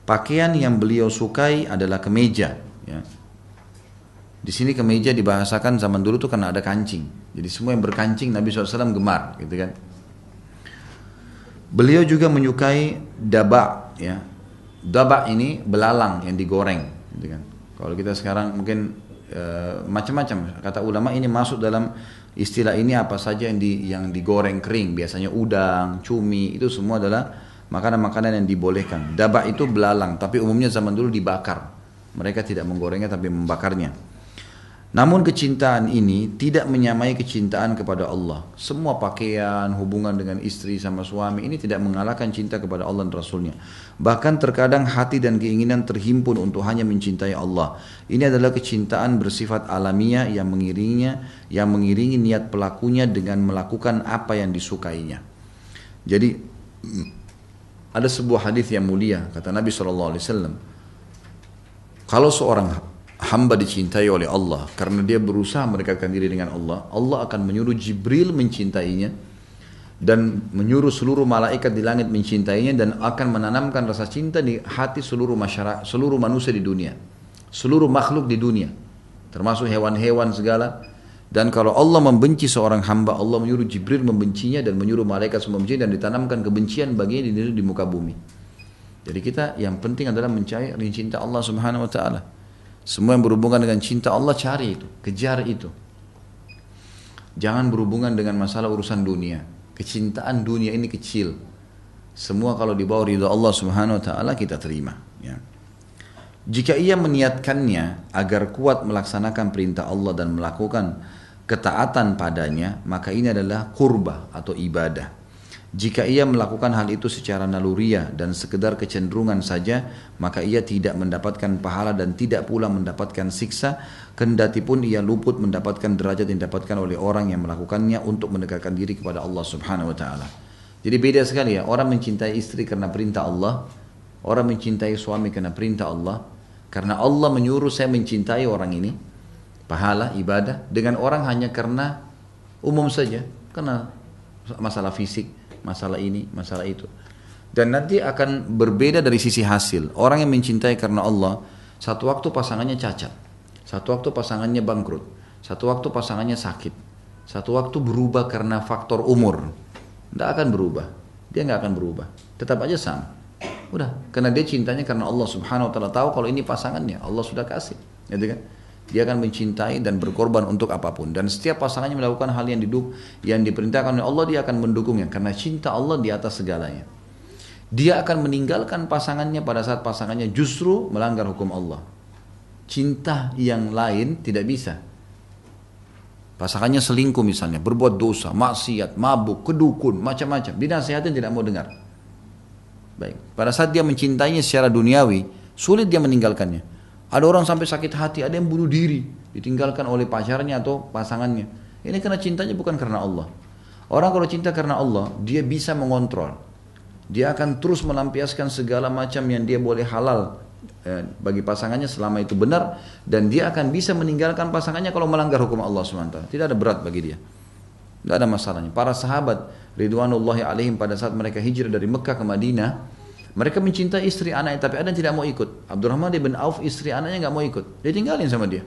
Pakaian yang beliau sukai adalah kemeja. Ya. Di sini kemeja dibahasakan zaman dulu tuh karena ada kancing. Jadi semua yang berkancing Nabi SAW gemar, gitu kan. Beliau juga menyukai daba, ya. Daba ini belalang yang digoreng, gitu kan. Kalau kita sekarang mungkin macam-macam kata ulama ini masuk dalam istilah ini apa saja yang digoreng kering, biasanya udang, cumi, itu semua adalah makanan-makanan yang dibolehkan. Daba itu belalang, tapi umumnya zaman dulu dibakar. Mereka tidak menggorengnya tapi membakarnya. Namun kecintaan ini tidak menyamai kecintaan kepada Allah. Semua pakaian, hubungan dengan istri sama suami ini tidak mengalahkan cinta kepada Allah dan Rasulnya. Bahkan terkadang hati dan keinginan terhimpun untuk hanya mencintai Allah. Ini adalah kecintaan bersifat alamiah yang mengiringi niat pelakunya dengan melakukan apa yang disukainya. Jadi ada sebuah hadis yang mulia, kata Nabi SAW, kalau seorang hamba dicintai oleh Allah karena dia berusaha mendekatkan diri dengan Allah, Allah akan menyuruh Jibril mencintainya dan menyuruh seluruh malaikat di langit mencintainya dan akan menanamkan rasa cinta di hati seluruh masyarakat, seluruh manusia di dunia, seluruh makhluk di dunia, termasuk hewan-hewan segala. Dan kalau Allah membenci seorang hamba, Allah menyuruh Jibril membencinya dan menyuruh malaikat semua membencinya dan ditanamkan kebencian baginya di muka bumi. Jadi kita yang penting adalah mencari cinta Allah Subhanahu Wa Taala. Semua yang berhubungan dengan cinta Allah cari itu, kejar itu. Jangan berhubungan dengan masalah urusan dunia. Kecintaan dunia ini kecil. Semua kalau di bawah ridha Allah Subhanahu Wa Taala kita terima. Ya. Jika ia meniatkannya agar kuat melaksanakan perintah Allah dan melakukan ketaatan padanya, maka ini adalah qurbah atau ibadah. Jika ia melakukan hal itu secara naluriah dan sekedar kecenderungan saja, maka ia tidak mendapatkan pahala dan tidak pula mendapatkan siksa, kendati pun ia luput mendapatkan derajat yang didapatkan oleh orang yang melakukannya untuk mendekatkan diri kepada Allah Subhanahu Wa Taala. Jadi beda sekali ya, orang mencintai istri karena perintah Allah, orang mencintai suami karena perintah Allah. Karena Allah menyuruh saya mencintai orang ini, pahala, ibadah, dengan orang hanya karena umum saja, karena masalah fisik, masalah ini, masalah itu. Dan nanti akan berbeda dari sisi hasil. Orang yang mencintai karena Allah, satu waktu pasangannya cacat, satu waktu pasangannya bangkrut, satu waktu pasangannya sakit, satu waktu berubah karena faktor umur. Tidak akan berubah, dia nggak akan berubah, tetap aja sama. Udah, karena dia cintanya karena Allah Subhanahu Wa Taala, tahu kalau ini pasangannya, Allah sudah kasih, gitu kan? Dia akan mencintai dan berkorban untuk apapun. Dan setiap pasangannya melakukan hal yang diperintahkan oleh Allah, dia akan mendukungnya karena cinta Allah di atas segalanya. Dia akan meninggalkan pasangannya pada saat pasangannya justru melanggar hukum Allah. Cinta yang lain tidak bisa. Pasangannya selingkuh misalnya, berbuat dosa, maksiat, mabuk, kedukun, macam-macam. Dinasihatin tidak mau dengar. Baik, pada saat dia mencintainya secara duniawi, sulit dia meninggalkannya. Ada orang sampai sakit hati, ada yang bunuh diri, ditinggalkan oleh pacarnya atau pasangannya. Ini karena cintanya bukan karena Allah. Orang kalau cinta karena Allah, dia bisa mengontrol. Dia akan terus melampiaskan segala macam yang dia boleh halal bagi pasangannya selama itu benar. Dan dia akan bisa meninggalkan pasangannya kalau melanggar hukum Allah SWT. Tidak ada berat bagi dia. Tidak ada masalahnya. Para sahabat Ridwanullahi alaihim pada saat mereka hijrah dari Mekah ke Madinah, mereka mencintai istri anaknya, tapi ada yang tidak mau ikut. Abdurrahman bin Auf istri anaknya nggak mau ikut, dia tinggalin sama dia.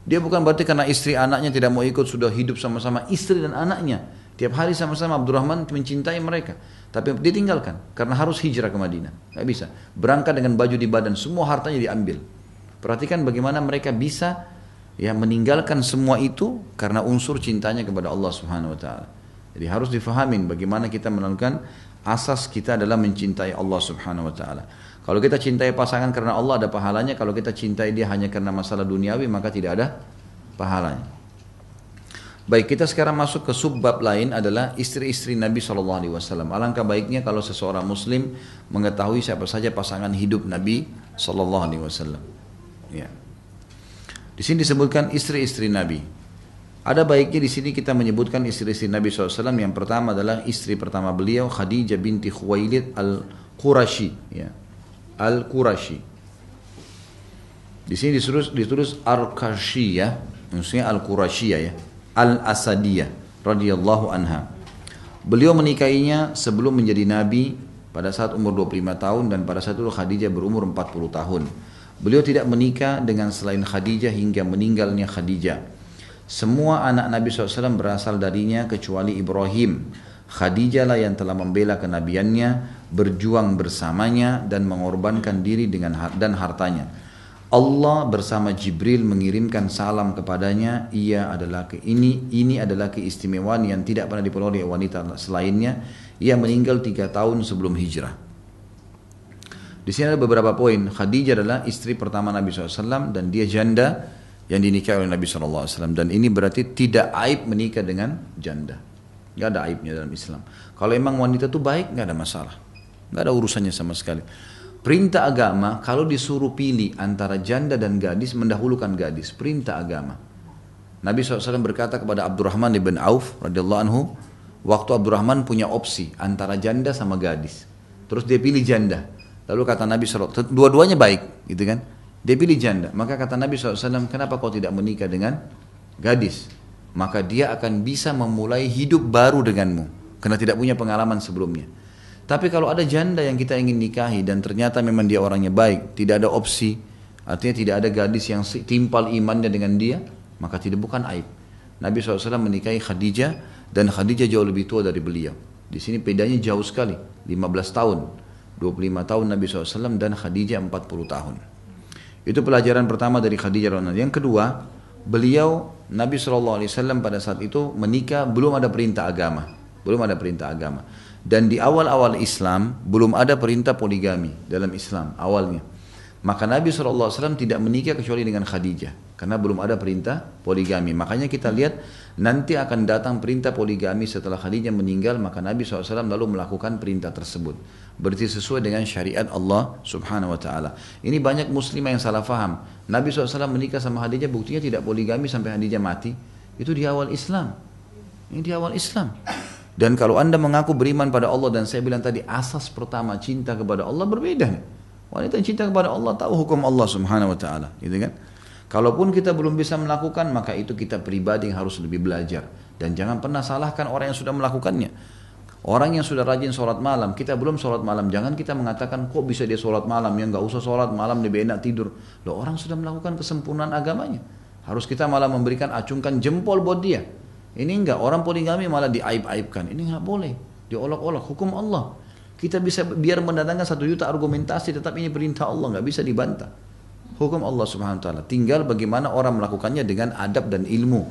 Dia bukan berarti karena istri anaknya tidak mau ikut, sudah hidup sama-sama istri dan anaknya. Tiap hari sama-sama Abdurrahman mencintai mereka. Tapi ditinggalkan karena harus hijrah ke Madinah. Gak bisa. Berangkat dengan baju di badan, semua hartanya diambil. Perhatikan bagaimana mereka bisa ya meninggalkan semua itu karena unsur cintanya kepada Allah Subhanahu wa taala. Jadi harus difahamin bagaimana kita melakukan asas kita adalah mencintai Allah Subhanahu wa taala. Kalau kita cintai pasangan karena Allah ada pahalanya, kalau kita cintai dia hanya karena masalah duniawi maka tidak ada pahalanya. Baik, kita sekarang masuk ke subbab lain adalah istri-istri Nabi SAW. Alangkah baiknya kalau seseorang Muslim mengetahui siapa saja pasangan hidup Nabi SAW. Ya. Di sini disebutkan istri-istri Nabi. Ada baiknya di sini kita menyebutkan istri-istri Nabi SAW. Yang pertama adalah istri pertama beliau Khadijah binti Khuwailid al-Qurashi. Ya. Al-Qurashi. Di sini ditulis Al-Qarshiyah, maksudnya Al-Qurashiyah ya. Al-Asadiyah radhiyallahu anha. Beliau menikahinya sebelum menjadi nabi pada saat umur 25 tahun dan pada saat itu Khadijah berumur 40 tahun. Beliau tidak menikah dengan selain Khadijah hingga meninggalnya Khadijah. Semua anak Nabi SAW berasal darinya kecuali Ibrahim. Khadijah lah yang telah membela kenabiannya, berjuang bersamanya dan mengorbankan diri dan hartanya. Allah bersama Jibril mengirimkan salam kepadanya. Ini adalah keistimewaan yang tidak pernah diperoleh wanita selainnya. Ia meninggal 3 tahun sebelum hijrah. Di sini ada beberapa poin. Khadijah adalah istri pertama Nabi SAW dan dia janda yang dinikahi oleh Nabi SAW. Dan ini berarti tidak aib menikah dengan janda. Gak ada aibnya dalam Islam. Kalau emang wanita itu baik, gak ada masalah. Gak ada urusannya sama sekali. Perintah agama, kalau disuruh pilih antara janda dan gadis, mendahulukan gadis. Perintah agama. Nabi SAW berkata kepada Abdurrahman ibn Auf radhiyallahu anhu, waktu Abdurrahman punya opsi antara janda sama gadis. Terus dia pilih janda. Lalu kata Nabi SAW, dua-duanya baik, gitu kan? Dia pilih janda. Maka kata Nabi SAW, kenapa kau tidak menikah dengan gadis? Maka dia akan bisa memulai hidup baru denganmu karena tidak punya pengalaman sebelumnya. Tapi kalau ada janda yang kita ingin nikahi dan ternyata memang dia orangnya baik, tidak ada opsi, artinya tidak ada gadis yang timpal imannya dengan dia, maka bukan aib. Nabi SAW menikahi Khadijah dan Khadijah jauh lebih tua dari beliau. Di sini bedanya jauh sekali, 15 tahun, 25 tahun Nabi SAW dan Khadijah 40 tahun. Itu pelajaran pertama dari Khadijah. Yang kedua, beliau Nabi SAW pada saat itu menikah belum ada perintah agama. Dan di awal-awal Islam belum ada perintah poligami dalam Islam awalnya. Maka Nabi SAW tidak menikah kecuali dengan Khadijah karena belum ada perintah poligami. Makanya kita lihat nanti akan datang perintah poligami setelah Khadijah meninggal, maka Nabi SAW lalu melakukan perintah tersebut. Berarti sesuai dengan syariat Allah Subhanahu Wa Taala. Ini banyak muslimah yang salah faham. Nabi SAW menikah sama Khadijah buktinya tidak poligami sampai Khadijah mati. Itu di awal Islam. Ini di awal Islam. Dan kalau anda mengaku beriman pada Allah dan saya bilang tadi asas pertama cinta kepada Allah berbeda. Wanita yang cinta kepada Allah tahu hukum Allah Subhanahu Wa Taala, gitu kan? Kalaupun kita belum bisa melakukan, maka itu kita pribadi yang harus lebih belajar. Dan jangan pernah salahkan orang yang sudah melakukannya. Orang yang sudah rajin sholat malam, kita belum sholat malam, jangan kita mengatakan kok bisa dia sholat malam, ya nggak usah sholat malam lebih enak tidur. Loh, orang sudah melakukan kesempurnaan agamanya. Harus kita malah memberikan acungkan jempol buat dia. Ini enggak, orang poligami malah diaib-aibkan. Ini nggak boleh, diolok-olok, hukum Allah. Kita bisa biar mendatangkan 1 juta argumentasi, tetap ini perintah Allah, nggak bisa dibantah. Hukum Allah Subhanahu Wa Taala. Tinggal bagaimana orang melakukannya dengan adab dan ilmu,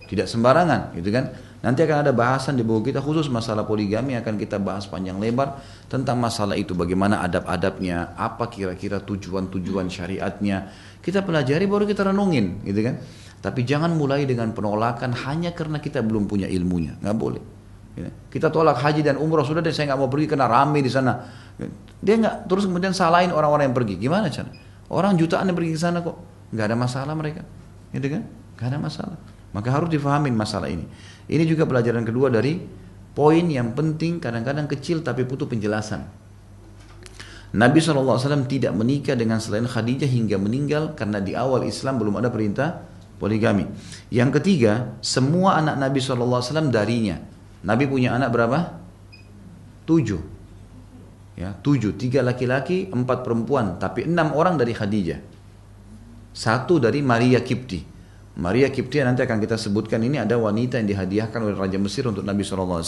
tidak sembarangan, gitu kan? Nanti akan ada bahasan di buku kita khusus masalah poligami, akan kita bahas panjang lebar tentang masalah itu, bagaimana adab-adabnya, apa kira-kira tujuan-tujuan syariatnya. Kita pelajari baru kita renungin, gitu kan? Tapi jangan mulai dengan penolakan hanya karena kita belum punya ilmunya, nggak boleh. Kita tolak haji dan umrah sudah deh, saya nggak mau pergi karena rame di sana. Dia nggak, terus kemudian salahin orang-orang yang pergi, gimana cara? Orang jutaan yang pergi ke sana kok, nggak ada masalah mereka, gitu kan? Nggak ada masalah. Maka harus difahamin masalah ini. Ini juga pelajaran kedua dari poin yang penting, kadang-kadang kecil tapi butuh penjelasan. Nabi SAW tidak menikah dengan selain Khadijah hingga meninggal karena di awal Islam belum ada perintah poligami. Yang ketiga, semua anak Nabi SAW darinya. Nabi punya anak berapa? 7. Ya, 7, 3 laki-laki, 4 perempuan, tapi 6 orang dari Khadijah. 1 dari Maria Kipti. Maria Kiptia nanti akan kita sebutkan, ini ada wanita yang dihadiahkan oleh Raja Mesir untuk Nabi SAW.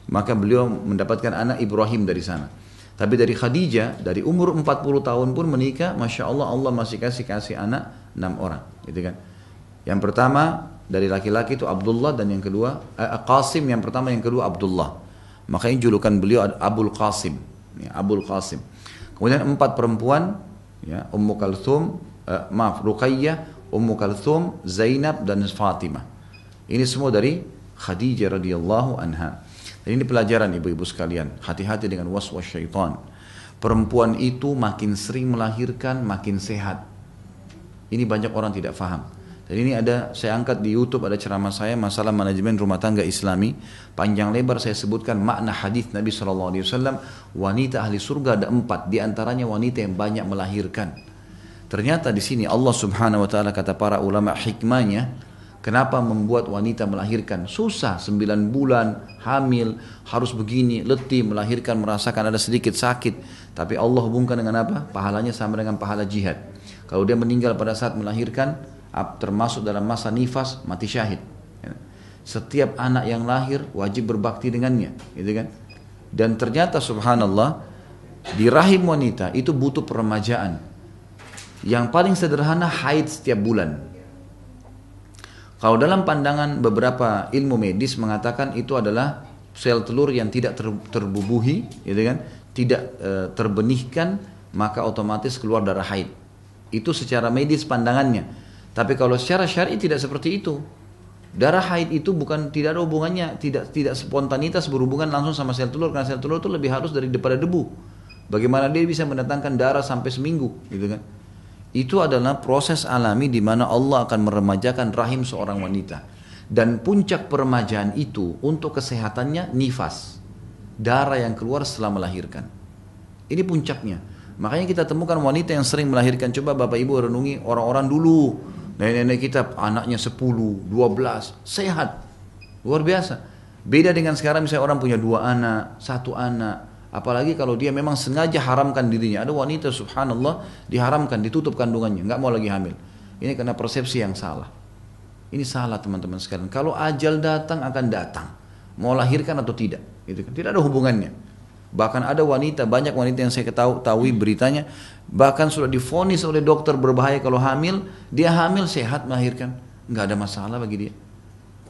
Maka beliau mendapatkan anak Ibrahim dari sana. Tapi dari Khadijah, dari umur 40 tahun pun menikah, Masya Allah, Allah masih kasih anak 6 orang. Gitu kan. Yang pertama dari laki-laki itu Abdullah, dan yang kedua Qasim, yang pertama, yang kedua Abdullah. Makanya julukan beliau Abul Qasim. Ya, Abul Qasim. Kemudian 4 perempuan, ya, Ruqayyah, Ummu Kalthum, Zainab, dan Fatimah. Ini semua dari Khadijah radhiyallahu anha. Dan ini pelajaran ibu-ibu sekalian, hati-hati dengan waswas syaitan. Perempuan itu makin sering melahirkan, makin sehat. Ini banyak orang tidak faham. Dan ini ada, saya angkat di YouTube, ada ceramah saya masalah manajemen rumah tangga Islami. Panjang lebar saya sebutkan makna hadis Nabi SAW. Wanita ahli surga ada 4, di antaranya wanita yang banyak melahirkan. Ternyata di sini Allah Subhanahu wa taala, kata para ulama hikmahnya, kenapa membuat wanita melahirkan? Susah, 9 bulan hamil, harus begini, letih melahirkan, merasakan ada sedikit sakit. Tapi Allah hubungkan dengan apa? Pahalanya sama dengan pahala jihad. Kalau dia meninggal pada saat melahirkan, termasuk dalam masa nifas, mati syahid. Setiap anak yang lahir wajib berbakti dengannya, gitu kan? Dan ternyata subhanallah, di rahim wanita itu butuh peremajaan. Yang paling sederhana haid setiap bulan. Kalau dalam pandangan beberapa ilmu medis mengatakan itu adalah sel telur yang tidak terbubuhi, gitu kan? Tidak terbenihkan, maka otomatis keluar darah haid. Itu secara medis pandangannya. Tapi kalau secara syar'i tidak seperti itu. Darah haid itu tidak ada hubungannya, tidak spontanitas berhubungan langsung sama sel telur, karena sel telur itu lebih halus daripada debu. Bagaimana dia bisa mendatangkan darah sampai seminggu, gitu kan? Itu adalah proses alami di mana Allah akan meremajakan rahim seorang wanita. Dan puncak peremajaan itu untuk kesehatannya nifas. Darah yang keluar setelah melahirkan. Ini puncaknya. Makanya kita temukan wanita yang sering melahirkan. Coba Bapak Ibu renungi orang-orang dulu. Nenek-nenek kita anaknya 10, 12, sehat. Luar biasa. Beda dengan sekarang misalnya orang punya 2 anak, 1 anak. Apalagi kalau dia memang sengaja haramkan dirinya. Ada wanita subhanallah diharamkan, ditutup kandungannya, nggak mau lagi hamil. Ini karena persepsi yang salah. Ini salah teman-teman sekalian. Kalau ajal datang akan datang, mau lahirkan atau tidak, gitu kan? Tidak ada hubungannya. Bahkan ada wanita, banyak wanita yang saya ketahui beritanya, bahkan sudah divonis oleh dokter berbahaya kalau hamil, dia hamil sehat melahirkan, nggak ada masalah bagi dia.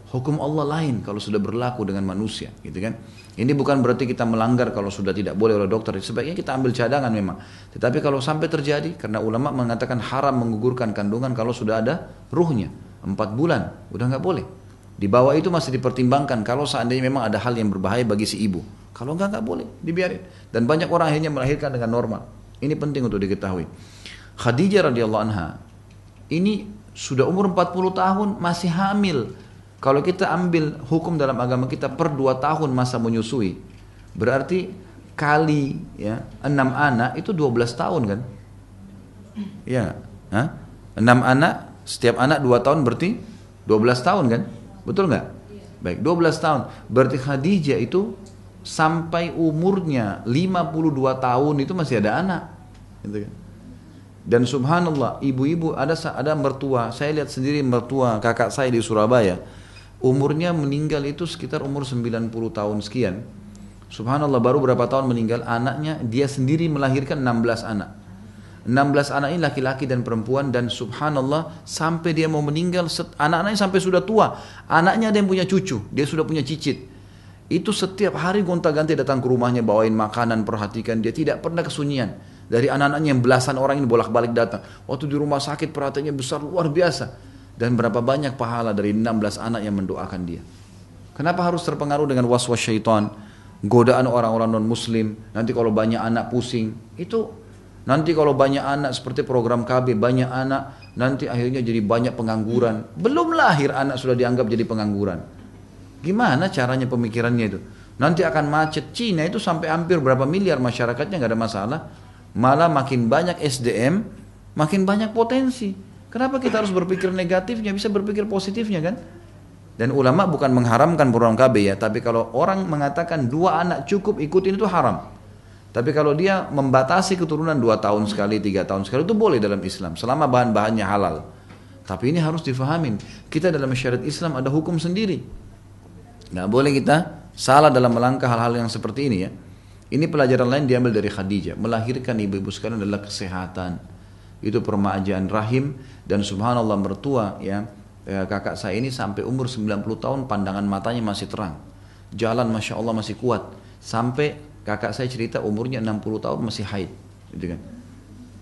Hukum Allah lain kalau sudah berlaku dengan manusia, gitu kan? Ini bukan berarti kita melanggar kalau sudah tidak boleh oleh dokter. Sebaiknya kita ambil cadangan memang. Tetapi kalau sampai terjadi, karena ulama mengatakan haram menggugurkan kandungan kalau sudah ada ruhnya 4 bulan, udah nggak boleh. Di bawah itu masih dipertimbangkan kalau seandainya memang ada hal yang berbahaya bagi si ibu. Kalau nggak boleh, dibiarin. Dan banyak orang akhirnya melahirkan dengan normal. Ini penting untuk diketahui. Khadijah radhiyallahu anha ini sudah umur 40 tahun masih hamil. Kalau kita ambil hukum dalam agama kita per 2 tahun masa menyusui, berarti kali ya 6 anak itu 12 tahun kan? Ya, 6 anak, setiap anak 2 tahun berarti 12 tahun kan? Betul nggak? Baik, 12 tahun. Berarti Khadijah itu sampai umurnya 52 tahun itu masih ada anak. Gitu kan? Dan subhanallah, ibu-ibu ada mertua, saya lihat sendiri mertua kakak saya di Surabaya. Umurnya meninggal itu sekitar umur 90 tahun sekian. Subhanallah, baru berapa tahun meninggal, anaknya dia sendiri melahirkan 16 anak. 16 anak ini laki-laki dan perempuan, dan subhanallah sampai dia mau meninggal, anak-anaknya sampai sudah tua. Anaknya ada yang punya cucu, dia sudah punya cicit. Itu setiap hari gonta-ganti datang ke rumahnya, bawain makanan, perhatikan dia, tidak pernah kesunyian. Dari anak-anaknya yang belasan orang ini bolak-balik datang. Waktu di rumah sakit perhatiannya besar, luar biasa. Dan berapa banyak pahala dari 16 anak yang mendoakan dia. Kenapa harus terpengaruh dengan waswas syaitan, godaan orang-orang non-muslim? Nanti kalau banyak anak pusing, itu nanti kalau banyak anak seperti program KB, banyak anak, nanti akhirnya jadi banyak pengangguran. Belum lahir anak sudah dianggap jadi pengangguran. Gimana caranya pemikirannya itu? Nanti akan macet. Cina itu sampai hampir berapa miliar masyarakatnya, nggak ada masalah. Malah makin banyak SDM, makin banyak potensi. Kenapa kita harus berpikir negatifnya, bisa berpikir positifnya kan? Dan ulama bukan mengharamkan program KB ya, tapi kalau orang mengatakan 2 anak cukup ikutin itu haram. Tapi kalau dia membatasi keturunan 2 tahun sekali, 3 tahun sekali itu boleh dalam Islam, selama bahan-bahannya halal. Tapi ini harus difahamin. Kita dalam syariat Islam ada hukum sendiri. Nggak boleh kita salah dalam melangkah hal-hal yang seperti ini ya. Ini pelajaran lain diambil dari Khadijah. Melahirkan ibu-ibu sekalian adalah kesehatan. Itu permajaan rahim. Dan subhanallah mertua ya, kakak saya ini sampai umur 90 tahun pandangan matanya masih terang. Jalan Masya Allah masih kuat. Sampai kakak saya cerita umurnya 60 tahun masih haid. Gitu kan.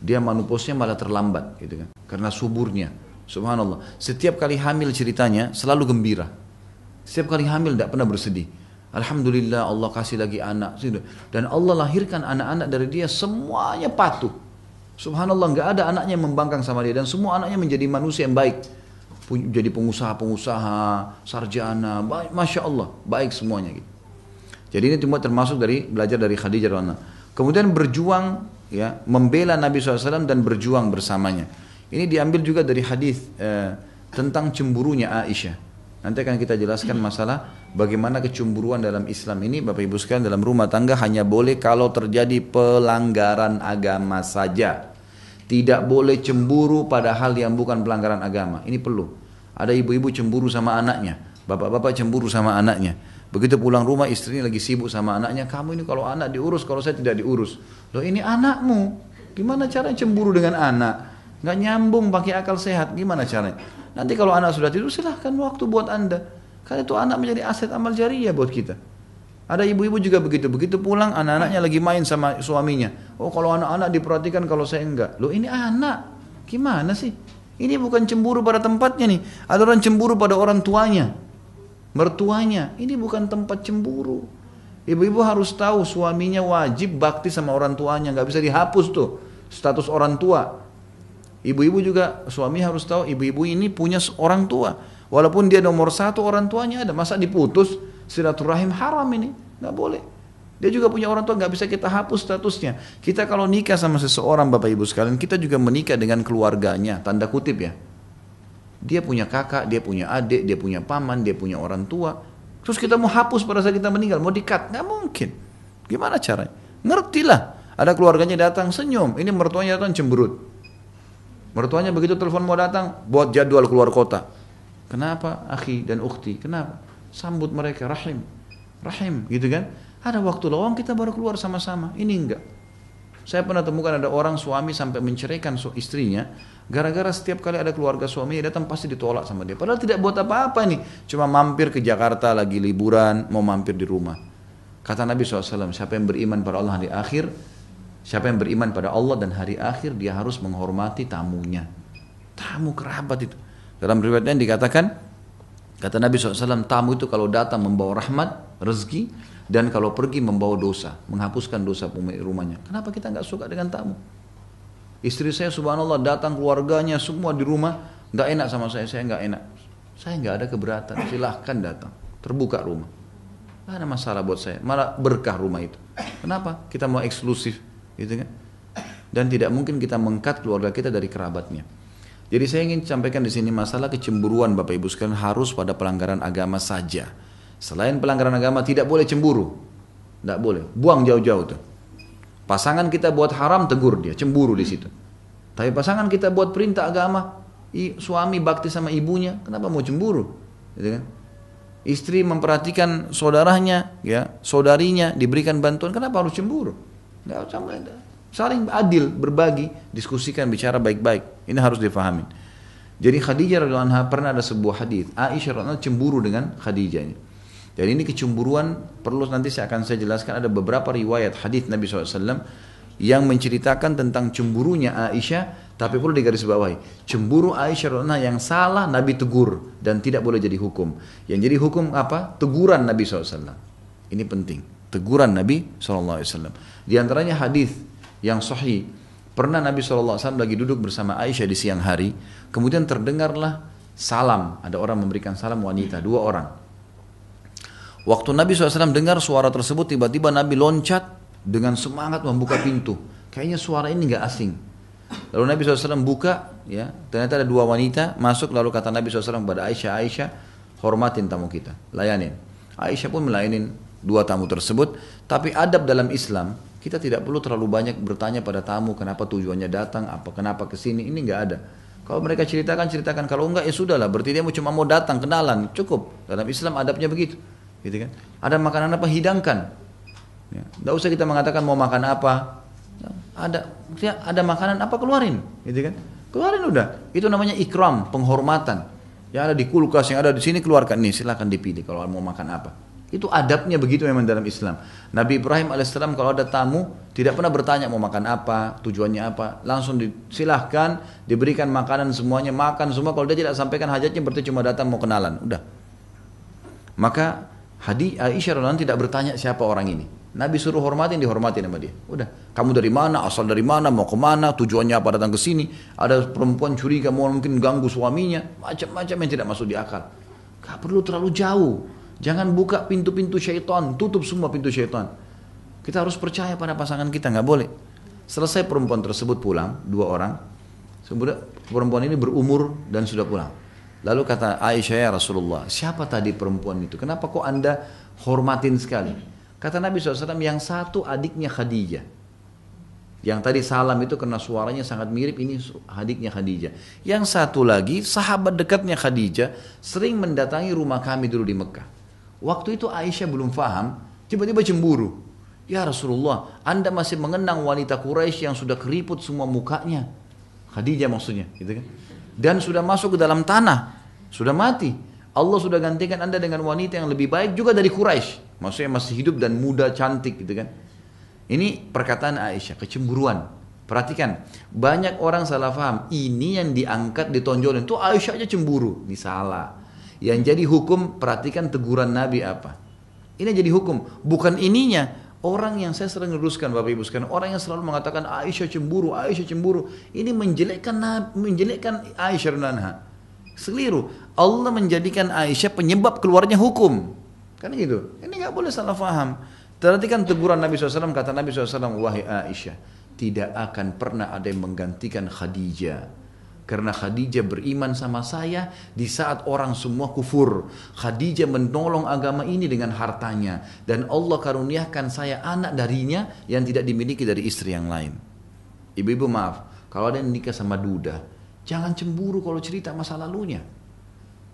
Dia menopausnya malah terlambat. Gitu kan. Karena suburnya. Subhanallah. Setiap kali hamil ceritanya selalu gembira. Setiap kali hamil tidak pernah bersedih. Alhamdulillah Allah kasih lagi anak. Dan Allah lahirkan anak-anak dari dia semuanya patuh. Subhanallah, nggak ada anaknya yang membangkang sama dia. Dan semua anaknya menjadi manusia yang baik. Jadi pengusaha-pengusaha, sarjana, baik, Masya Allah, baik semuanya gitu. Jadi ini termasuk dari belajar dari Khadijah radhiyallahu anha. Kemudian berjuang ya, membela Nabi SAW dan berjuang bersamanya. Ini diambil juga dari hadis tentang cemburunya Aisyah. Nanti akan kita jelaskan masalah bagaimana kecemburuan dalam Islam ini. Bapak Ibu sekalian, dalam rumah tangga hanya boleh kalau terjadi pelanggaran agama saja. Tidak boleh cemburu pada hal yang bukan pelanggaran agama. Ini perlu. Ada ibu-ibu cemburu sama anaknya, bapak-bapak cemburu sama anaknya. Begitu pulang rumah istrinya lagi sibuk sama anaknya. Kamu ini kalau anak diurus, kalau saya tidak diurus. Loh ini anakmu. Gimana caranya cemburu dengan anak? Nggak nyambung pakai akal sehat. Gimana caranya? Nanti kalau anak sudah tidur silahkan waktu buat anda. Karena itu anak menjadi aset amal jariyah buat kita. Ada ibu-ibu juga begitu. Begitu pulang anak-anaknya lagi main sama suaminya. Oh kalau anak-anak diperhatikan kalau saya enggak. Loh ini anak. Gimana sih? Ini bukan cemburu pada tempatnya nih. Ada orang cemburu pada orang tuanya. Mertuanya. Ini bukan tempat cemburu. Ibu-ibu harus tahu suaminya wajib bakti sama orang tuanya. Nggak bisa dihapus tuh status orang tua. Ibu-ibu juga suami harus tahu ibu-ibu ini punya orang tua. Walaupun dia nomor satu orang tuanya ada. Masa diputus? Silaturahim haram ini. Nggak boleh. Dia juga punya orang tua, nggak bisa kita hapus statusnya. Kita kalau nikah sama seseorang Bapak Ibu sekalian, kita juga menikah dengan keluarganya. Tanda kutip ya. Dia punya kakak, dia punya adik, dia punya paman, dia punya orang tua. Terus kita mau hapus pada saat kita meninggal, mau di-cut? Nggak mungkin. Gimana caranya? Ngertilah. Ada keluarganya datang senyum. Ini mertuanya datang cemberut. Mertuanya begitu telepon mau datang, buat jadwal keluar kota. Kenapa akhi dan ukhti? Kenapa? Sambut mereka, rahim. Rahim, gitu kan? Ada waktu lowong kita baru keluar sama-sama. Ini enggak. Saya pernah temukan ada orang suami sampai menceraikan istrinya. Gara-gara setiap kali ada keluarga suaminya datang pasti ditolak sama dia. Padahal tidak buat apa-apa nih. Cuma mampir ke Jakarta lagi liburan, mau mampir di rumah. Kata Nabi SAW, siapa yang beriman pada Allah di akhir, siapa yang beriman pada Allah dan hari akhir, dia harus menghormati tamunya. Tamu kerabat itu. Dalam riwayatnya dikatakan, kata Nabi SAW, tamu itu kalau datang membawa rahmat, rezeki, dan kalau pergi membawa dosa, menghapuskan dosa rumahnya. Kenapa kita nggak suka dengan tamu? Istri saya subhanallah datang keluarganya semua di rumah, nggak enak sama saya nggak enak. Saya nggak ada keberatan, silahkan datang, terbuka rumah. Nggak ada masalah buat saya, malah berkah rumah itu. Kenapa? Kita mau eksklusif. Gitu kan? Dan tidak mungkin kita mengkat keluarga kita dari kerabatnya. Jadi saya ingin sampaikan di sini masalah kecemburuan Bapak Ibu sekalian harus pada pelanggaran agama saja. Selain pelanggaran agama tidak boleh cemburu. Tidak boleh. Buang jauh-jauh tuh. Pasangan kita buat haram tegur dia, cemburu di situ. Tapi pasangan kita buat perintah agama, suami bakti sama ibunya, kenapa mau cemburu? Gitu kan? Istri memperhatikan saudaranya, ya, saudarinya diberikan bantuan, kenapa harus cemburu? Nggak, saling adil, berbagi, diskusikan, bicara baik-baik. Ini harus difahami. Jadi Khadijah radhiyallahu anha pernah ada sebuah hadis, Aisyah radhiyallahu anha cemburu dengan Khadijah ini. Dan ini kecemburuan perlu nanti saya jelaskan, ada beberapa riwayat hadis Nabi SAW yang menceritakan tentang cemburunya Aisyah, tapi perlu digarisbawahi. Cemburu Aisyah radhiyallahu anha yang salah Nabi tegur dan tidak boleh jadi hukum. Yang jadi hukum apa? Teguran Nabi SAW. Ini penting. Teguran Nabi SAW. Di antaranya hadis yang sahih, pernah Nabi SAW lagi duduk bersama Aisyah di siang hari, kemudian terdengarlah salam, ada orang memberikan salam wanita, 2 orang. Waktu Nabi SAW dengar suara tersebut, tiba-tiba Nabi loncat dengan semangat membuka pintu. Kayaknya suara ini nggak asing. Lalu Nabi SAW buka, ya, ternyata ada 2 wanita masuk, lalu kata Nabi SAW kepada Aisyah, Aisyah, hormatin tamu kita, layanin. Aisyah pun melayanin 2 tamu tersebut. Tapi adab dalam Islam, kita tidak perlu terlalu banyak bertanya pada tamu kenapa tujuannya datang, kenapa kesini, ini nggak ada. Kalau mereka ceritakan, ceritakan. Kalau enggak ya sudahlah, berarti dia cuma mau datang, kenalan, cukup. Dalam Islam adabnya begitu. Gitu kan? Ada makanan apa, hidangkan. Ya. Nggak usah kita mengatakan mau makan apa. Ada makanan apa, keluarin. Gitu kan? Keluarin udah. Itu namanya ikram, penghormatan. Yang ada di kulkas, yang ada di sini keluarkan. Nih silakan dipilih kalau mau makan apa. Itu adabnya begitu memang dalam Islam. Nabi Ibrahim alaihissalam kalau ada tamu tidak pernah bertanya mau makan apa, tujuannya apa, langsung silahkan diberikan makanan semuanya, makan semua. Kalau dia tidak sampaikan hajatnya berarti cuma datang mau kenalan, udah. Maka Aisyah radhiyallahu anha tidak bertanya siapa orang ini. Nabi suruh hormatin, dihormatin sama dia. Udah, kamu dari mana, asal dari mana, mau kemana, tujuannya apa datang ke sini. Ada perempuan curiga mau mungkin ganggu suaminya, macam-macam yang tidak masuk di akal. Gak perlu terlalu jauh. Jangan buka pintu-pintu syaitan, tutup semua pintu syaitan. Kita harus percaya pada pasangan kita, nggak boleh. Selesai perempuan tersebut pulang, 2 orang. Sebenarnya perempuan ini berumur dan sudah pulang. Lalu kata Aisyah, ya Rasulullah, siapa tadi perempuan itu? Kenapa kok anda hormatin sekali? Kata Nabi SAW, yang satu adiknya Khadijah. Yang tadi salam itu karena suaranya sangat mirip, ini adiknya Khadijah. Yang satu lagi, sahabat dekatnya Khadijah, sering mendatangi rumah kami dulu di Mekah. Waktu itu Aisyah belum paham, tiba-tiba cemburu. Ya Rasulullah, anda masih mengenang wanita Quraisy yang sudah keriput semua mukanya. Khadijah maksudnya, gitu kan? Dan sudah masuk ke dalam tanah, sudah mati. Allah sudah gantikan anda dengan wanita yang lebih baik juga dari Quraisy. Maksudnya masih hidup dan muda, cantik, gitu kan? Ini perkataan Aisyah, kecemburuan. Perhatikan, banyak orang salah paham. Ini yang diangkat, ditonjolin. Itu Aisyah aja cemburu. Ini salah. Yang jadi hukum, perhatikan teguran Nabi apa. Ini jadi hukum. Bukan ininya. Orang yang saya sering luruskan Bapak Ibu sekalian. Orang yang selalu mengatakan Aisyah cemburu, Aisyah cemburu. Ini menjelekkan Aisyah radhiyallahu. Keliru. Allah menjadikan Aisyah penyebab keluarnya hukum. Kan gitu. Ini gak boleh salah paham. Perhatikan teguran Nabi SAW, kata Nabi SAW, wahai Aisyah, tidak akan pernah ada yang menggantikan Khadijah. Karena Khadijah beriman sama saya di saat orang semua kufur. Khadijah menolong agama ini dengan hartanya. Dan Allah karuniakan saya anak darinya yang tidak dimiliki dari istri yang lain. Ibu-ibu maaf, kalau ada yang nikah sama duda, jangan cemburu kalau cerita masa lalunya.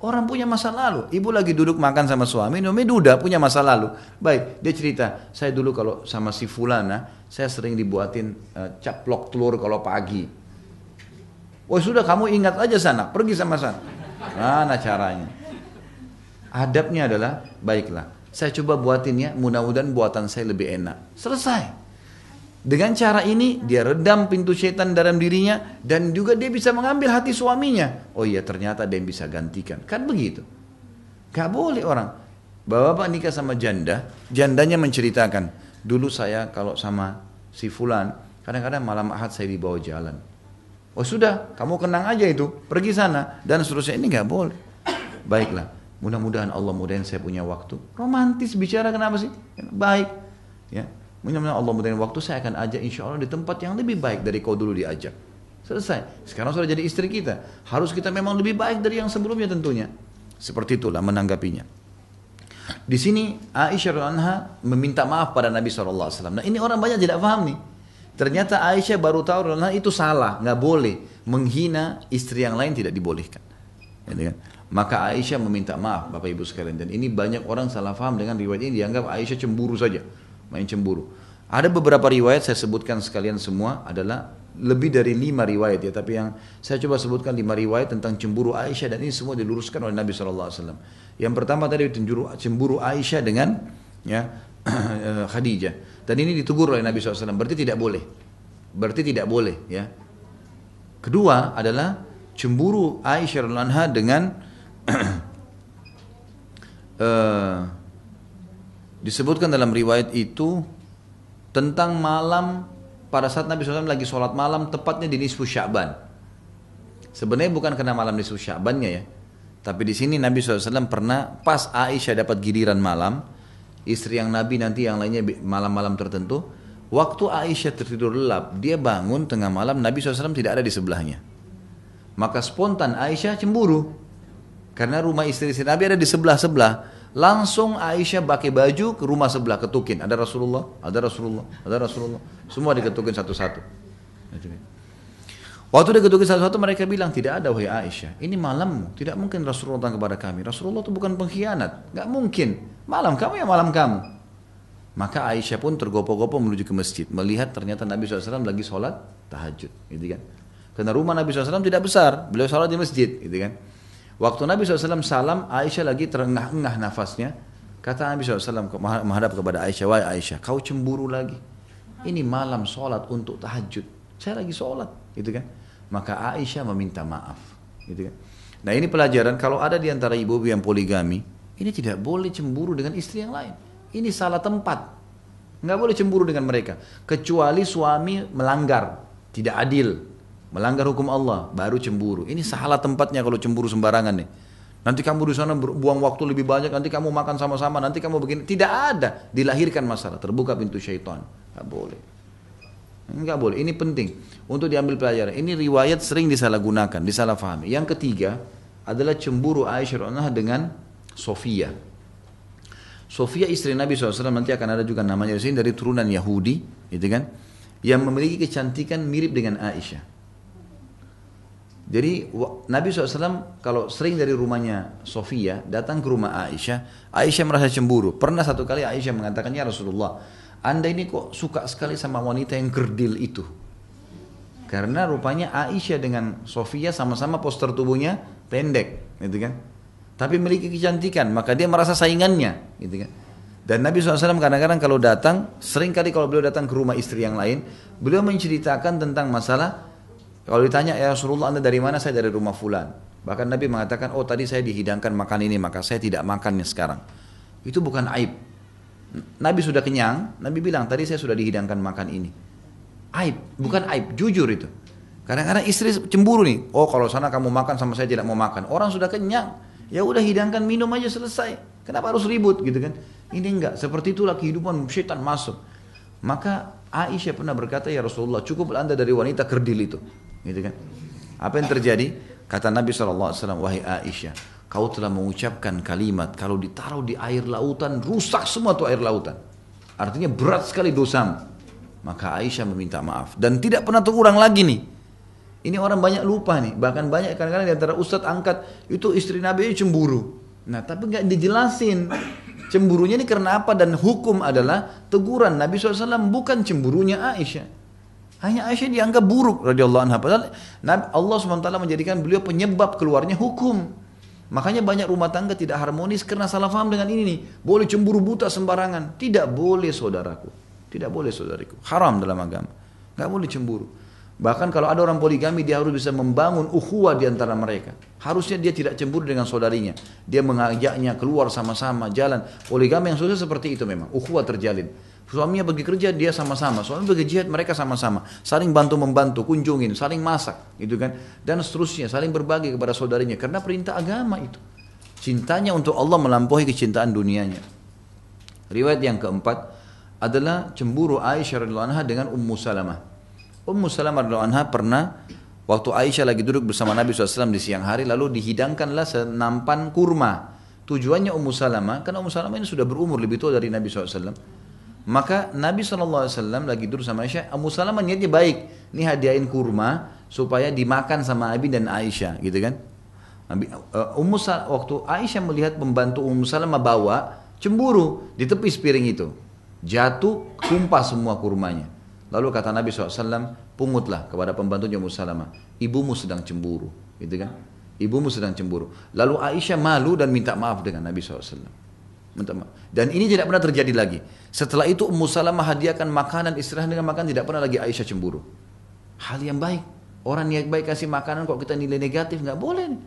Orang punya masa lalu. Ibu lagi duduk makan sama suami, namanya duda punya masa lalu. Baik, dia cerita, saya dulu kalau sama si fulana, saya sering dibuatin caplok telur kalau pagi. Oh sudah, kamu ingat aja sana, pergi sama sana. Mana caranya? Adabnya adalah, baiklah, saya coba buatin ya, mudah-mudahan buatan saya lebih enak. Selesai. Dengan cara ini dia redam pintu setan dalam dirinya dan juga dia bisa mengambil hati suaminya. Oh iya, ternyata dia bisa gantikan. Kan begitu. Gak boleh orang. Bapak-bapak nikah sama janda, jandanya menceritakan, dulu saya kalau sama si fulan, kadang-kadang malam Ahad saya dibawa jalan. Oh sudah, kamu kenang aja itu, pergi sana dan seterusnya. Ini gak boleh. Baiklah, mudah-mudahan Allah mudahin saya punya waktu. Romantis bicara, kenapa sih? Baik. Ya. Mudah-mudahan Allah mudahin waktu saya akan ajak insya Allah di tempat yang lebih baik dari kau dulu diajak. Selesai. Sekarang sudah jadi istri kita. Harus kita memang lebih baik dari yang sebelumnya tentunya. Seperti itulah menanggapinya. Di sini Aisyah radhiyallahu anha meminta maaf pada Nabi SAW. Nah ini orang banyak tidak paham nih. Ternyata Aisyah baru tahu radhiyallahu anha itu salah. Nggak boleh. Menghina istri yang lain tidak dibolehkan. Ya, maka Aisyah meminta maaf Bapak Ibu sekalian. Dan ini banyak orang salah paham dengan riwayat ini. Dianggap Aisyah cemburu saja. Main cemburu. Ada beberapa riwayat saya sebutkan sekalian semua adalah lebih dari 5 riwayat ya, tapi yang saya coba sebutkan 5 riwayat tentang cemburu Aisyah dan ini semua diluruskan oleh Nabi SAW. Yang pertama tadi cemburu Aisyah dengan ya Khadijah dan ini ditegur oleh Nabi SAW. Berarti tidak boleh. Berarti tidak boleh ya. Kedua adalah cemburu Aisyah radhiyallahu anha dengan disebutkan dalam riwayat itu tentang malam pada saat Nabi SAW lagi sholat malam tepatnya di nisfu Sya'ban. Sebenarnya bukan karena malam nisfu Sya'bannya ya, tapi di sini Nabi SAW pernah pas Aisyah dapat giliran malam, istri yang Nabi nanti yang lainnya malam-malam tertentu, waktu Aisyah tertidur lelap, dia bangun tengah malam, Nabi SAW tidak ada di sebelahnya. Maka spontan Aisyah cemburu karena rumah istri-istri Nabi ada di sebelah-sebelah. Langsung Aisyah pakai baju ke rumah sebelah, ketukin. Ada Rasulullah, ada Rasulullah, ada Rasulullah. Semua diketukin satu-satu. Waktu dia ketuk satu-satu mereka bilang, tidak ada wahai Aisyah, ini malammu, tidak mungkin Rasulullah datang kepada kami. Rasulullah itu bukan pengkhianat, nggak mungkin. Malam kamu ya malam kamu. Maka Aisyah pun tergopoh-gopoh menuju ke masjid, melihat ternyata Nabi SAW lagi sholat tahajud, gitu kan? Karena rumah Nabi SAW tidak besar, beliau sholat di masjid, gitu kan? Waktu Nabi SAW salam, Aisyah lagi terengah-engah nafasnya. Kata Nabi SAW menghadap kepada Aisyah, wahai Aisyah, kau cemburu lagi? Ini malam sholat untuk tahajud, saya lagi sholat, gitu kan? Maka Aisyah meminta maaf, gitu kan? Nah ini pelajaran kalau ada di antara ibu-ibu yang poligami, ini tidak boleh cemburu dengan istri yang lain. Ini salah tempat, nggak boleh cemburu dengan mereka. Kecuali suami melanggar, tidak adil, melanggar hukum Allah, baru cemburu. Ini salah tempatnya kalau cemburu sembarangan nih. Nanti kamu di sana buang waktu lebih banyak, nanti kamu makan sama-sama, nanti kamu begini. Tidak ada, dilahirkan masalah, terbuka pintu syaitan. Nggak boleh. Enggak boleh, ini penting untuk diambil pelajaran. Ini riwayat sering disalahgunakan, disalahfahami. Yang ketiga adalah cemburu Aisyah radhiyallahu anha dengan Sofia. Sofia istri Nabi SAW, nanti akan ada juga namanya di sini, dari turunan Yahudi, gitu kan? Yang memiliki kecantikan mirip dengan Aisyah. Jadi Nabi SAW kalau sering dari rumahnya Sofia datang ke rumah Aisyah, Aisyah merasa cemburu. Pernah satu kali Aisyah mengatakan, ya Rasulullah, Anda ini kok suka sekali sama wanita yang kerdil itu? Karena rupanya Aisyah dengan Sofia sama-sama postur tubuhnya pendek, gitu kan? Tapi memiliki kecantikan, maka dia merasa saingannya, gitu kan? Dan Nabi SAW kadang-kadang kalau datang, sering kali kalau beliau datang ke rumah istri yang lain, beliau menceritakan tentang masalah. Kalau ditanya, ya Rasulullah Anda dari mana? Saya dari rumah fulan. Bahkan Nabi mengatakan, oh tadi saya dihidangkan makan ini, maka saya tidak makannya sekarang. Itu bukan aib. Nabi sudah kenyang, Nabi bilang tadi saya sudah dihidangkan makan ini. Aib, bukan aib, jujur itu. Kadang-kadang istri cemburu nih, oh kalau sana kamu makan sama saya tidak mau makan. Orang sudah kenyang, ya udah hidangkan minum aja selesai. Kenapa harus ribut gitu kan? Ini enggak, seperti itulah kehidupan syaitan masuk. Maka Aisyah pernah berkata, ya Rasulullah cukup Anda dari wanita kerdil itu, gitu kan? Apa yang terjadi? Kata Nabi SAW, wahai Aisyah, kau telah mengucapkan kalimat kalau ditaruh di air lautan rusak semua tuh air lautan. Artinya berat sekali dosamu. Maka Aisyah meminta maaf dan tidak pernah terulang lagi nih. Ini orang banyak lupa nih. Bahkan banyak kadang-kadang di antara ustadz angkat itu istri Nabi cemburu. Nah tapi nggak dijelasin cemburunya ini karena apa, dan hukum adalah teguran Nabi SAW bukan cemburunya Aisyah. Hanya Aisyah dianggap buruk radhiyallahu anha. Padahal Allah SWT menjadikan beliau penyebab keluarnya hukum. Makanya banyak rumah tangga tidak harmonis karena salah paham dengan ini nih. Boleh cemburu buta sembarangan. Tidak boleh saudaraku. Tidak boleh saudariku. Haram dalam agama. Gak boleh cemburu. Bahkan kalau ada orang poligami, dia harus bisa membangun ukhuwah di antara mereka. Harusnya dia tidak cemburu dengan saudarinya. Dia mengajaknya keluar sama-sama jalan. Poligami yang sukses seperti itu memang. Ukhuwah terjalin. Suaminya pergi kerja, dia sama-sama. Suami pergi jihad, mereka sama-sama. Saling bantu-membantu, kunjungin, saling masak, gitu kan. Dan seterusnya, saling berbagi kepada saudarinya. Karena perintah agama itu. Cintanya untuk Allah melampaui kecintaan dunianya. Riwayat yang keempat adalah cemburu Aisyah radhiyallahu anha dengan Ummu Salamah. Ummu Salamah radhiyallahu anha pernah, waktu Aisyah lagi duduk bersama Nabi SAW di siang hari, lalu dihidangkanlah senampan kurma. Tujuannya Ummu Salamah, karena Ummu Salamah ini sudah berumur lebih tua dari Nabi SAW. Maka Nabi SAW lagi duduk sama Aisyah, Ummu Salamah niatnya baik, ini hadiahin kurma supaya dimakan sama Abi dan Aisyah, gitu kan? Waktu Aisyah melihat pembantu Ummu Salamah bawa, cemburu, di tepi piring itu, jatuh, tumpah semua kurmanya. Lalu kata Nabi SAW, pungutlah kepada pembantunya Ummu Salamah, ibumu sedang cemburu, gitu kan? Ibumu sedang cemburu. Lalu Aisyah malu dan minta maaf dengan Nabi SAW. Dan ini tidak pernah terjadi lagi. Setelah itu Ummu Salamah hadiahkan makanan, istirahat dengan makan, tidak pernah lagi Aisyah cemburu. Hal yang baik. Orang niat baik kasih makanan kok kita nilai negatif, nggak boleh nih.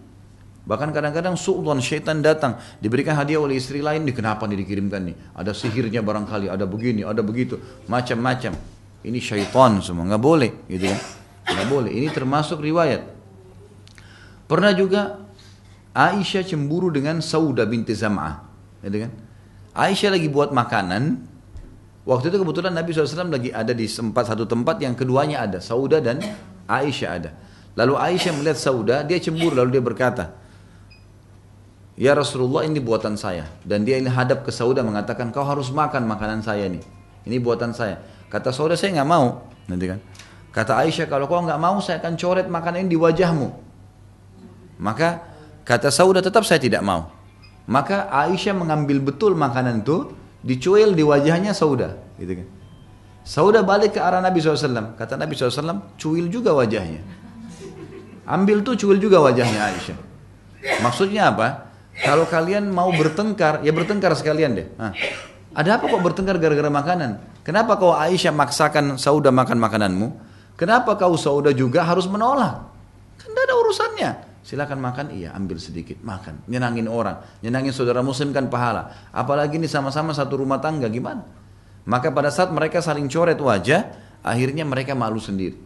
Bahkan kadang-kadang su'udhan, syaitan datang, diberikan hadiah oleh istri lain, kenapa nih dikirimkan nih? Ada sihirnya barangkali, ada begini, ada begitu, macam-macam. Ini syaitan semua, nggak boleh, gitu kan? Nggak boleh. Ini termasuk riwayat. Pernah juga Aisyah cemburu dengan Saudah binti Zam'ah. Gitu kan? Aisyah lagi buat makanan. Waktu itu kebetulan Nabi SAW lagi ada di satu tempat yang keduanya ada, Saudah dan Aisyah ada. Lalu Aisyah melihat Saudah, dia cemburu, lalu dia berkata, ya Rasulullah, ini buatan saya. Dan dia hadap ke Saudah mengatakan, kau harus makan makanan saya nih. Ini buatan saya. Kata Saudah, saya nggak mau. Nanti kan. Kata Aisyah, kalau kau nggak mau saya akan coret makanan ini di wajahmu. Maka kata Saudah, tetap saya tidak mau. Maka Aisyah mengambil betul makanan itu, dicuil di wajahnya Saudah, gitu kan. Saudah balik ke arah Nabi SAW. Kata Nabi SAW, cuil juga wajahnya. Ambil tuh, cuil juga wajahnya Aisyah. Maksudnya apa? Kalau kalian mau bertengkar, ya bertengkar sekalian deh. Ada apa kok bertengkar gara-gara makanan? Kenapa kau Aisyah maksakan Saudah makan makananmu? Kenapa kau Saudah juga harus menolak? Kan tidak ada urusannya. Silakan makan, iya ambil sedikit, makan. Nyenangin orang, nyenangin saudara muslim kan pahala. Apalagi ini sama-sama satu rumah tangga, gimana? Maka pada saat mereka saling coret wajah, akhirnya mereka malu sendiri.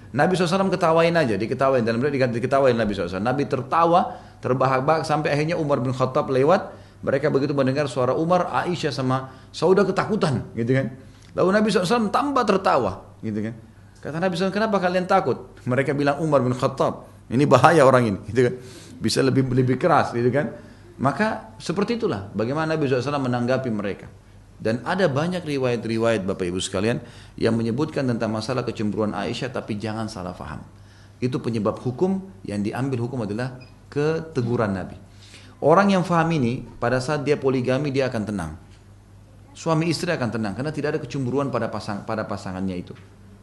Nabi SAW ketawain aja, diketawain. Dalam diketawain Nabi SAW. Nabi tertawa, terbahak-bahak sampai akhirnya Umar bin Khattab lewat. Mereka begitu mendengar suara Umar, Aisyah sama Saudah ketakutan, gitu kan. Lalu Nabi SAW tambah tertawa, gitu kan. Kata Nabi SAW, kenapa kalian takut? Mereka bilang Umar bin Khattab, ini bahaya orang ini, gitu kan. Bisa lebih keras, gitu kan. Maka seperti itulah bagaimana Nabi SAW menanggapi mereka. Dan ada banyak riwayat-riwayat Bapak Ibu sekalian yang menyebutkan tentang masalah kecemburuan Aisyah, tapi jangan salah faham. Itu penyebab hukum, yang diambil hukum adalah keteguran Nabi. Orang yang faham ini, pada saat dia poligami dia akan tenang. Suami istri akan tenang, karena tidak ada kecemburuan pada pasangannya itu.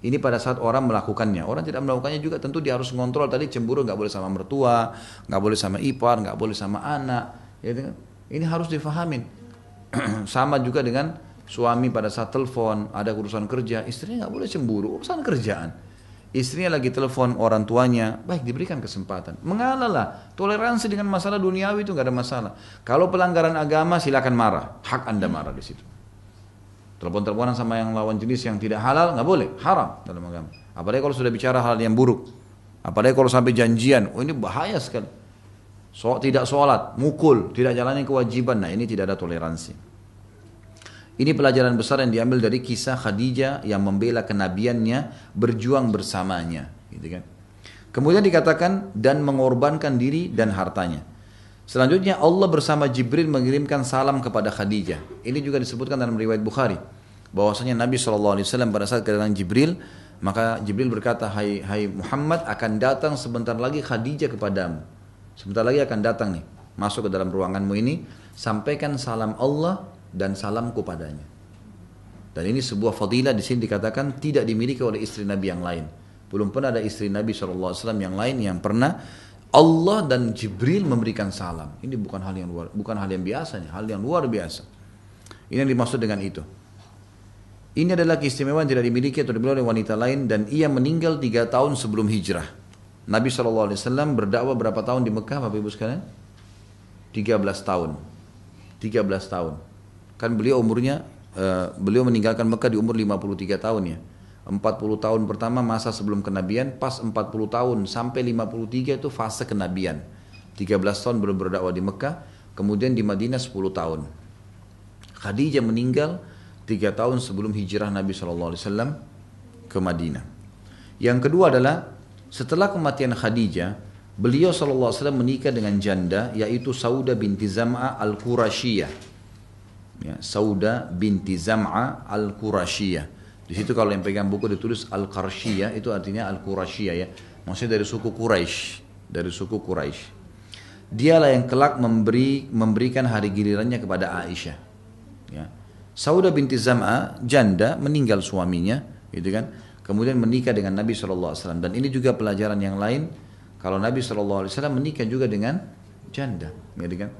Ini pada saat orang melakukannya. Orang tidak melakukannya juga tentu dia harus mengontrol tadi, cemburu nggak boleh sama mertua, nggak boleh sama ipar, nggak boleh sama anak. Ya, ini harus difahamin. Sama juga dengan suami pada saat telepon, ada urusan kerja, istrinya nggak boleh cemburu, urusan kerjaan. Istrinya lagi telepon orang tuanya, baik diberikan kesempatan. Mengalah lah, toleransi dengan masalah duniawi itu nggak ada masalah. Kalau pelanggaran agama silakan marah, hak anda marah di situ. Telepon-teleponan sama yang lawan jenis yang tidak halal nggak boleh, haram dalam agama. Apalagi kalau sudah bicara hal yang buruk, apalagi kalau sampai janjian, oh ini bahaya sekali. Tidak sholat, mukul, tidak jalani kewajiban, nah ini tidak ada toleransi. Ini pelajaran besar yang diambil dari kisah Khadijah yang membela kenabiannya, berjuang bersamanya, gitu kan. Kemudian dikatakan dan mengorbankan diri dan hartanya. Selanjutnya Allah bersama Jibril mengirimkan salam kepada Khadijah. Ini juga disebutkan dalam riwayat Bukhari, bahwasanya Nabi SAW pada saat kedatangan Jibril, maka Jibril berkata, hai Muhammad, akan datang sebentar lagi Khadijah kepadamu. Sebentar lagi akan datang nih, masuk ke dalam ruanganmu ini, sampaikan salam Allah dan salamku padanya. Dan ini sebuah fadilah di sini dikatakan tidak dimiliki oleh istri Nabi yang lain. Belum pernah ada istri Nabi SAW yang lain yang pernah Allah dan Jibril memberikan salam. Ini bukan hal yang biasa, hal yang luar biasa. Ini yang dimaksud dengan itu. Ini adalah keistimewaan yang tidak dimiliki atau dimiliki oleh wanita lain, dan ia meninggal 3 tahun sebelum hijrah. Nabi SAW berdakwah berapa tahun di Mekah Bapak Ibu sekalian? 13 tahun. 13 tahun. Kan beliau umurnya, beliau meninggalkan Mekah di umur 53 tahun ya. 40 tahun pertama masa sebelum kenabian, pas 40 tahun sampai 53 itu fase kenabian. 13 tahun belum berdakwah di Mekah, kemudian di Madinah 10 tahun. Khadijah meninggal 3 tahun sebelum hijrah Nabi SAW ke Madinah. Yang kedua adalah setelah kematian Khadijah, beliau SAW menikah dengan janda, yaitu Saudah binti Zam'ah al-Qurasyiyah. Ya, Saudah binti Zam'ah al-Qurasyiyah. Di situ kalau yang pegang buku ditulis al-Qarsyiyah, itu artinya al-Qurasyiyah ya. Maksudnya dari suku Quraisy, dari suku Quraisy. Dialah yang kelak memberikan hari gilirannya kepada Aisyah. Ya. Saudah binti Zam'ah janda, meninggal suaminya, gitu kan? Kemudian menikah dengan Nabi SAW. Dan ini juga pelajaran yang lain. Kalau Nabi SAW menikah juga dengan janda. Gitu kan?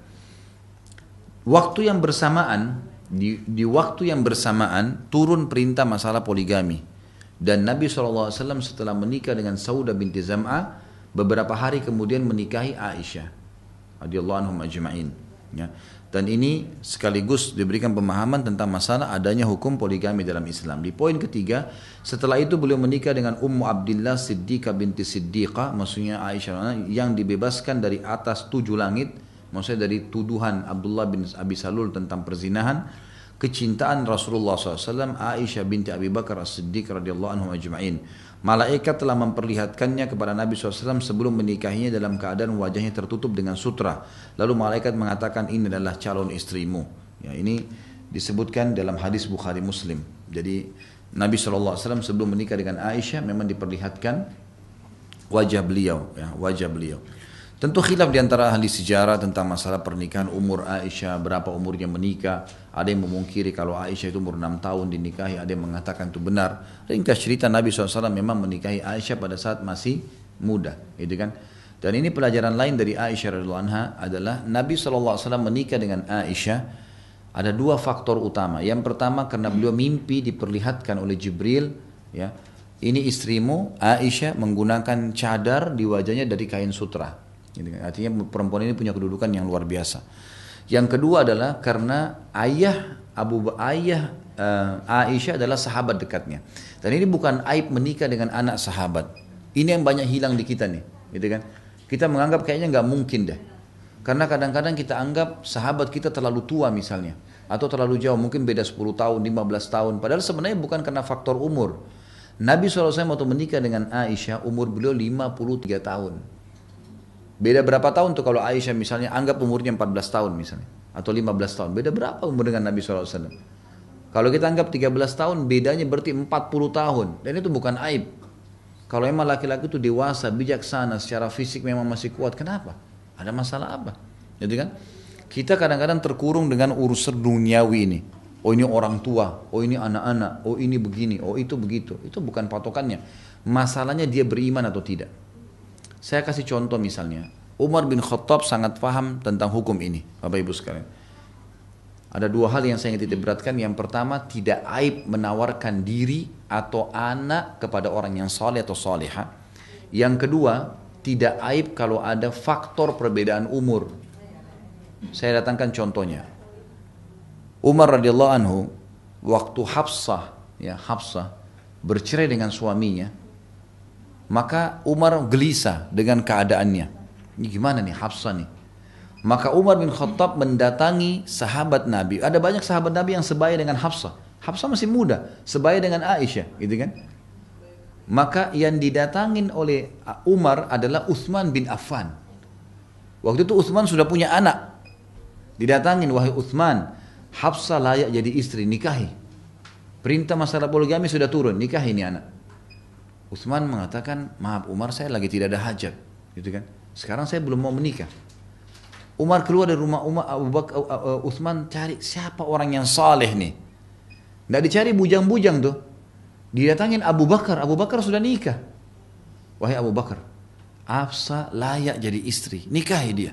Waktu yang bersamaan, di waktu yang bersamaan turun perintah masalah poligami. Dan Nabi SAW setelah menikah dengan Saudah binti Zam'ah, beberapa hari kemudian menikahi Aisyah radhiyallahu anhum ajma'in. Ya. Dan ini sekaligus diberikan pemahaman tentang masalah adanya hukum poligami dalam Islam. Di poin ketiga, setelah itu beliau menikah dengan Ummu Abdillah Siddiqah binti Siddiqah, maksudnya Aisyah, yang dibebaskan dari atas 7 langit, maksudnya dari tuduhan Abdullah bin Abi Salul tentang perzinahan, kecintaan Rasulullah SAW, Aisyah binti Abi Bakar As-Siddiq radhiyallahu anhum ajma'in. Malaikat telah memperlihatkannya kepada Nabi SAW sebelum menikahinya dalam keadaan wajahnya tertutup dengan sutra. Lalu malaikat mengatakan, ini adalah calon istrimu. Ya, ini disebutkan dalam hadis Bukhari Muslim. Jadi Nabi SAW sebelum menikah dengan Aisyah memang diperlihatkan wajah beliau, ya, wajah beliau. Tentu khilaf di antara ahli sejarah tentang masalah pernikahan umur Aisyah, berapa umurnya menikah. Ada yang memungkiri kalau Aisyah itu umur 6 tahun dinikahi, ada yang mengatakan itu benar. Ringkas cerita Nabi SAW memang menikahi Aisyah pada saat masih muda, gitu kan. Dan ini pelajaran lain dari Aisyah radhiyallahu anha adalah Nabi SAW menikah dengan Aisyah ada dua faktor utama. Yang pertama karena beliau mimpi diperlihatkan oleh Jibril, ya, ini istrimu Aisyah menggunakan cadar di wajahnya dari kain sutra. Artinya perempuan ini punya kedudukan yang luar biasa. Yang kedua adalah karena ayah Aisyah adalah sahabat dekatnya. Dan ini bukan aib menikah dengan anak sahabat. Ini yang banyak hilang di kita nih, gitu kan? Kita menganggap kayaknya nggak mungkin deh. Karena kadang-kadang kita anggap sahabat kita terlalu tua misalnya, atau terlalu jauh, mungkin beda 10 tahun, 15 tahun. Padahal sebenarnya bukan karena faktor umur. Nabi SAW waktu menikah dengan Aisyah, umur beliau 53 tahun. Beda berapa tahun tuh kalau Aisyah misalnya anggap umurnya 14 tahun misalnya, atau 15 tahun. Beda berapa umur dengan Nabi SAW? Kalau kita anggap 13 tahun, bedanya berarti 40 tahun. Dan itu bukan aib. Kalau memang laki-laki itu dewasa, bijaksana, secara fisik memang masih kuat, kenapa? Ada masalah apa? Jadi kan? Kita kadang-kadang terkurung dengan urusan duniawi ini. Oh ini orang tua, oh ini anak-anak, oh ini begini, oh itu begitu. Itu bukan patokannya. Masalahnya dia beriman atau tidak. Saya kasih contoh misalnya, Umar bin Khattab sangat paham tentang hukum ini, Bapak Ibu sekalian. Ada dua hal yang saya ingin titik beratkan. Yang pertama, tidak aib menawarkan diri atau anak kepada orang yang saleh atau saleha. Yang kedua, tidak aib kalau ada faktor perbedaan umur. Saya datangkan contohnya. Umar radhiyallahu anhu waktu Hafsah bercerai dengan suaminya, maka Umar gelisah dengan keadaannya. Ini gimana nih Hafsah nih? Maka Umar bin Khattab mendatangi sahabat Nabi. Ada banyak sahabat Nabi yang sebaya dengan Hafsah. Hafsah masih muda, sebaya dengan Aisyah, gitu kan? Maka yang didatangin oleh Umar adalah Utsman bin Affan. Waktu itu Utsman sudah punya anak. Didatangin, wahai Utsman, Hafsah layak jadi istri, nikahi. Perintah masalah poligami sudah turun, nikahi ini anak. Utsman mengatakan, maaf Umar, saya lagi tidak ada hajat, gitu kan? Sekarang saya belum mau menikah. Umar keluar dari rumah Utsman cari siapa orang yang saleh nih. Nggak dicari bujang-bujang tuh. Didatangin Abu Bakar sudah nikah. Wahai Abu Bakar, Hafsah layak jadi istri, nikahi dia.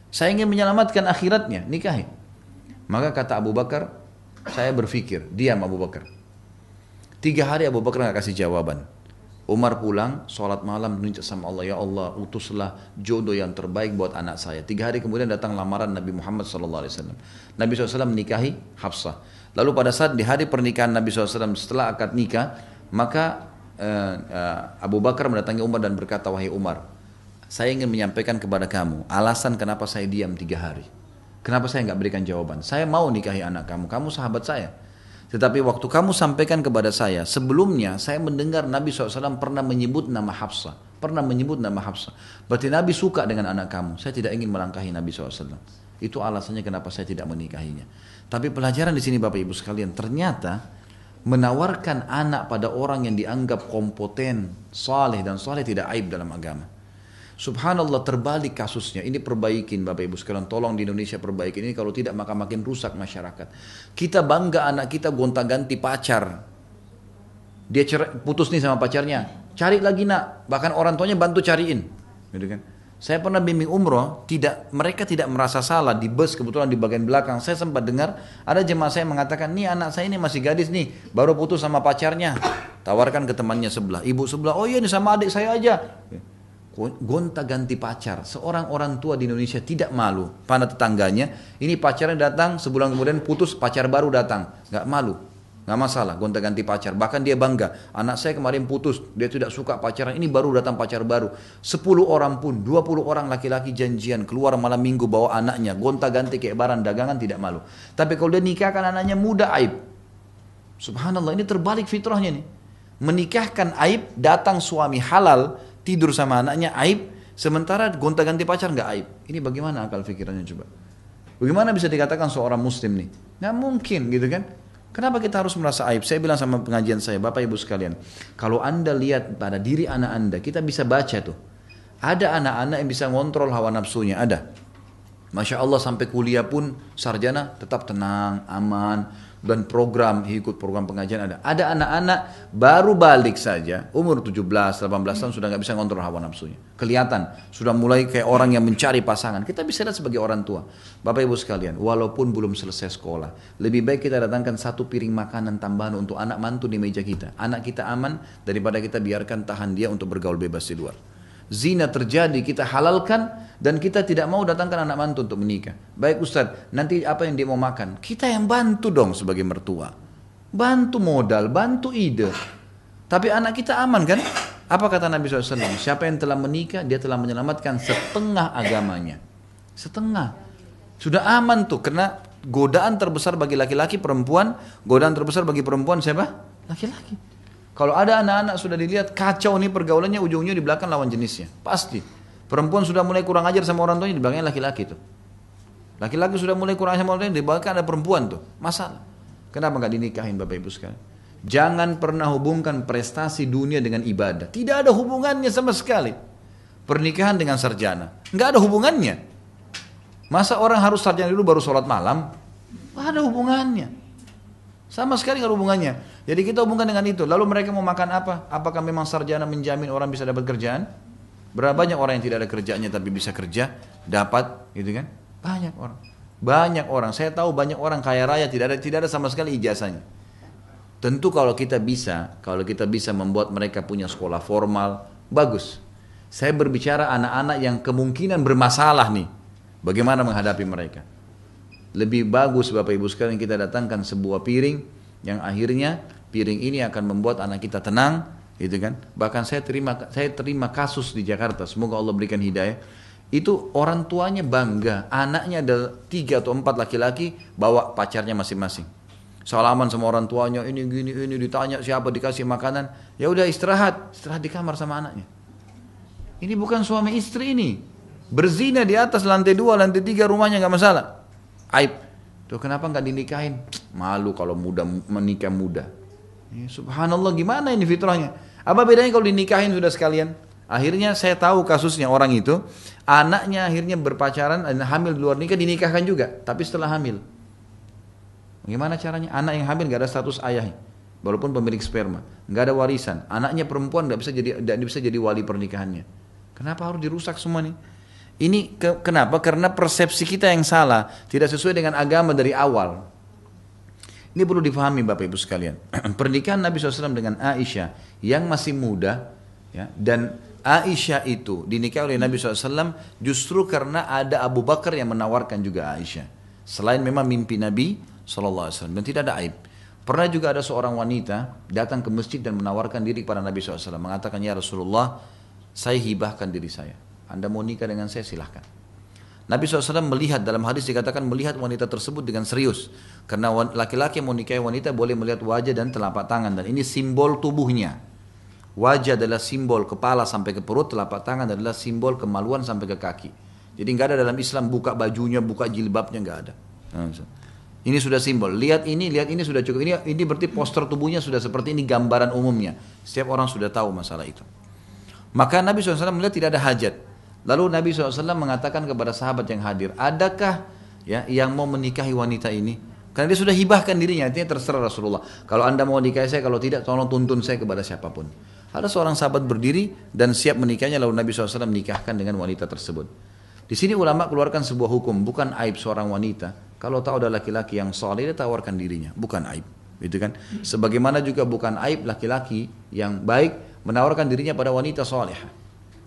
Saya ingin menyelamatkan akhiratnya, nikahi. Maka kata Abu Bakar, saya berpikir, diam Abu Bakar. 3 hari Abu Bakar nggak kasih jawaban. Umar pulang, sholat malam, minta sama Allah, ya Allah, utuslah jodoh yang terbaik buat anak saya. 3 hari kemudian datang lamaran Nabi Muhammad SAW. Nabi SAW menikahi Hafsah. Lalu pada saat di hari pernikahan Nabi SAW setelah akad nikah, maka Abu Bakar mendatangi Umar dan berkata, wahai Umar, saya ingin menyampaikan kepada kamu alasan kenapa saya diam 3 hari. Kenapa saya nggak berikan jawaban? Saya mau nikahi anak kamu sahabat saya. Tetapi waktu kamu sampaikan kepada saya, sebelumnya saya mendengar Nabi SAW pernah menyebut nama Hafsah. Berarti Nabi suka dengan anak kamu. Saya tidak ingin melangkahi Nabi SAW. Itu alasannya kenapa saya tidak menikahinya. Tapi pelajaran di sini Bapak Ibu sekalian, ternyata menawarkan anak pada orang yang dianggap kompeten, saleh dan saleh tidak aib dalam agama. Subhanallah, terbalik kasusnya. Ini perbaikin Bapak Ibu sekalian, tolong di Indonesia perbaikin ini, kalau tidak maka makin rusak masyarakat. Kita bangga anak kita gonta-ganti pacar. Dia putus nih sama pacarnya, cari lagi nak, bahkan orang tuanya bantu cariin, gitu kan. Saya pernah bimbing umroh, mereka tidak merasa salah di bus, kebetulan di bagian belakang. Saya sempat dengar ada jemaah saya mengatakan, nih anak saya ini masih gadis nih, baru putus sama pacarnya. Tawarkan ke temannya sebelah, ibu sebelah, oh iya ini sama adik saya aja. Gonta-ganti pacar. Seorang orang tua di Indonesia tidak malu pada tetangganya, ini pacarnya datang, sebulan kemudian putus, pacar baru datang, nggak malu, nggak masalah gonta-ganti pacar. Bahkan dia bangga, anak saya kemarin putus, dia tidak suka pacaran, ini baru datang pacar baru. 10 orang pun, 20 orang laki-laki janjian keluar malam minggu bawa anaknya, gonta-ganti kayak barang dagangan, tidak malu. Tapi kalau dia nikahkan anaknya muda, aib. Subhanallah, ini terbalik fitrahnya nih. Menikahkan aib, datang suami halal tidur sama anaknya aib, sementara gonta-ganti pacar nggak aib. Ini bagaimana akal pikirannya coba? Bagaimana bisa dikatakan seorang muslim nih? Nggak mungkin gitu kan? Kenapa kita harus merasa aib? Saya bilang sama pengajian saya, Bapak Ibu sekalian, kalau Anda lihat pada diri anak Anda, kita bisa baca tuh. Ada anak-anak yang bisa ngontrol hawa nafsunya, ada. Masya Allah sampai kuliah pun sarjana tetap tenang, aman. Dan ikut program pengajian ada. Ada anak-anak baru balik saja, umur 17, 18 tahun sudah nggak bisa ngontrol hawa nafsunya. Kelihatan, sudah mulai kayak orang yang mencari pasangan. Kita bisa lihat sebagai orang tua. Bapak Ibu sekalian, walaupun belum selesai sekolah, lebih baik kita datangkan satu piring makanan tambahan untuk anak mantu di meja kita. Anak kita aman daripada kita biarkan tahan dia untuk bergaul bebas di luar. Zina terjadi, kita halalkan dan kita tidak mau datangkan anak mantu untuk menikah. Baik Ustaz, nanti apa yang dia mau makan? Kita yang bantu dong sebagai mertua. Bantu modal, bantu ide. Tapi anak kita aman kan? Apa kata Nabi SAW? Siapa yang telah menikah, dia telah menyelamatkan setengah agamanya. Setengah. Sudah aman tuh, karena godaan terbesar bagi laki-laki perempuan, godaan terbesar bagi perempuan siapa? Laki-laki. Kalau ada anak-anak sudah dilihat kacau nih pergaulannya, ujung-ujungnya di belakang lawan jenisnya. Pasti. Perempuan sudah mulai kurang ajar sama orang tuanya, di belakangnya laki-laki tuh. Laki-laki sudah mulai kurang ajar sama orang tuanya, di belakang ada perempuan tuh. Masalah. Kenapa nggak dinikahin Bapak Ibu sekalian? Jangan pernah hubungkan prestasi dunia dengan ibadah. Tidak ada hubungannya sama sekali. Pernikahan dengan sarjana. Nggak ada hubungannya. Masa orang harus sarjana dulu baru sholat malam? Nggak ada hubungannya. Sama sekali nggak ada hubungannya. Jadi kita hubungkan dengan itu. Lalu mereka mau makan apa? Apakah memang sarjana menjamin orang bisa dapat kerjaan? Berapa banyak orang yang tidak ada kerjaannya tapi bisa kerja, dapat, gitu kan? Banyak orang. Banyak orang. Saya tahu banyak orang kaya raya tidak ada sama sekali ijazahnya. Tentu kalau kita bisa membuat mereka punya sekolah formal, bagus. Saya berbicara anak-anak yang kemungkinan bermasalah nih. Bagaimana menghadapi mereka? Lebih bagus Bapak Ibu sekalian kita datangkan sebuah piring yang akhirnya piring ini akan membuat anak kita tenang, gitu kan? Bahkan saya terima kasus di Jakarta, semoga Allah berikan hidayah. Itu orang tuanya bangga, anaknya ada 3 atau 4 laki-laki, bawa pacarnya masing-masing. Salaman sama orang tuanya, ini gini, ini ditanya siapa, dikasih makanan, ya udah istirahat di kamar sama anaknya. Ini bukan suami istri ini, berzina di atas lantai 2, lantai 3 rumahnya nggak masalah. Aib. Tuh kenapa nggak dinikahin? Malu kalau menikah muda. Ya, subhanallah, gimana ini fitrahnya? Apa bedanya kalau dinikahin sudah sekalian? Akhirnya saya tahu kasusnya orang itu, anaknya akhirnya berpacaran, hamil di luar nikah, dinikahkan juga, tapi setelah hamil. Gimana caranya? Anak yang hamil nggak ada status ayahnya, walaupun pemilik sperma, nggak ada warisan. Anaknya perempuan nggak bisa jadi wali pernikahannya. Kenapa harus dirusak semua nih? Ini kenapa? Karena persepsi kita yang salah, tidak sesuai dengan agama dari awal. Ini perlu difahami Bapak Ibu sekalian. Pernikahan Nabi SAW dengan Aisyah yang masih muda, ya, dan Aisyah itu dinikahi oleh Nabi SAW justru karena ada Abu Bakar yang menawarkan juga Aisyah. Selain memang mimpi Nabi SAW, dan tidak ada aib. Pernah juga ada seorang wanita datang ke masjid dan menawarkan diri kepada Nabi SAW, mengatakan, ya Rasulullah, saya hibahkan diri saya. Anda mau nikah dengan saya silahkan. Nabi SAW melihat, dalam hadis dikatakan melihat wanita tersebut dengan serius. Karena laki-laki yang mau nikahi wanita boleh melihat wajah dan telapak tangan. Dan ini simbol tubuhnya. Wajah adalah simbol kepala sampai ke perut, telapak tangan adalah simbol kemaluan sampai ke kaki. Jadi nggak ada dalam Islam buka bajunya, buka jilbabnya, nggak ada. Ini sudah simbol. Lihat ini sudah cukup. Ini berarti poster tubuhnya sudah seperti ini, gambaran umumnya. Setiap orang sudah tahu masalah itu. Maka Nabi SAW melihat tidak ada hajat. Lalu Nabi SAW mengatakan kepada sahabat yang hadir, adakah ya yang mau menikahi wanita ini? Karena dia sudah hibahkan dirinya, artinya terserah Rasulullah. Kalau anda mau nikahi saya, kalau tidak tolong tuntun saya kepada siapapun. Ada seorang sahabat berdiri dan siap menikahnya, lalu Nabi SAW menikahkan dengan wanita tersebut. Di sini ulama keluarkan sebuah hukum, bukan aib seorang wanita. Kalau tahu ada laki-laki yang saleh, dia tawarkan dirinya, bukan aib. Gitu kan? Sebagaimana juga bukan aib laki-laki yang baik menawarkan dirinya pada wanita salehah.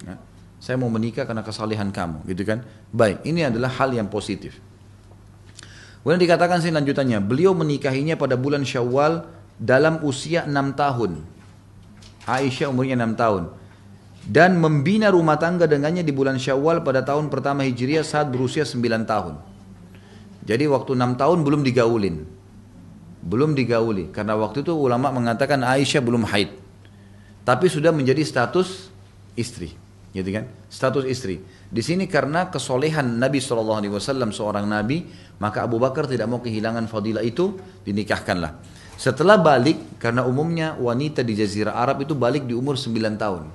Ya. Saya mau menikah karena kesalehan kamu, gitu kan? Baik, ini adalah hal yang positif. Kemudian dikatakan sih lanjutannya, beliau menikahinya pada bulan Syawal dalam usia 6 tahun. Aisyah umurnya 6 tahun. Dan membina rumah tangga dengannya di bulan Syawal pada tahun pertama Hijriah saat berusia 9 tahun. Jadi waktu 6 tahun belum digaulin. Belum digauli. Karena waktu itu ulama mengatakan Aisyah belum haid. Tapi sudah menjadi status istri. gitu kan? Status istri. Di sini karena kesolehan Nabi SAW seorang nabi, maka Abu Bakar tidak mau kehilangan fadilah itu, dinikahkanlah. Setelah balik, karena umumnya wanita di Jazirah Arab itu balik di umur 9 tahun.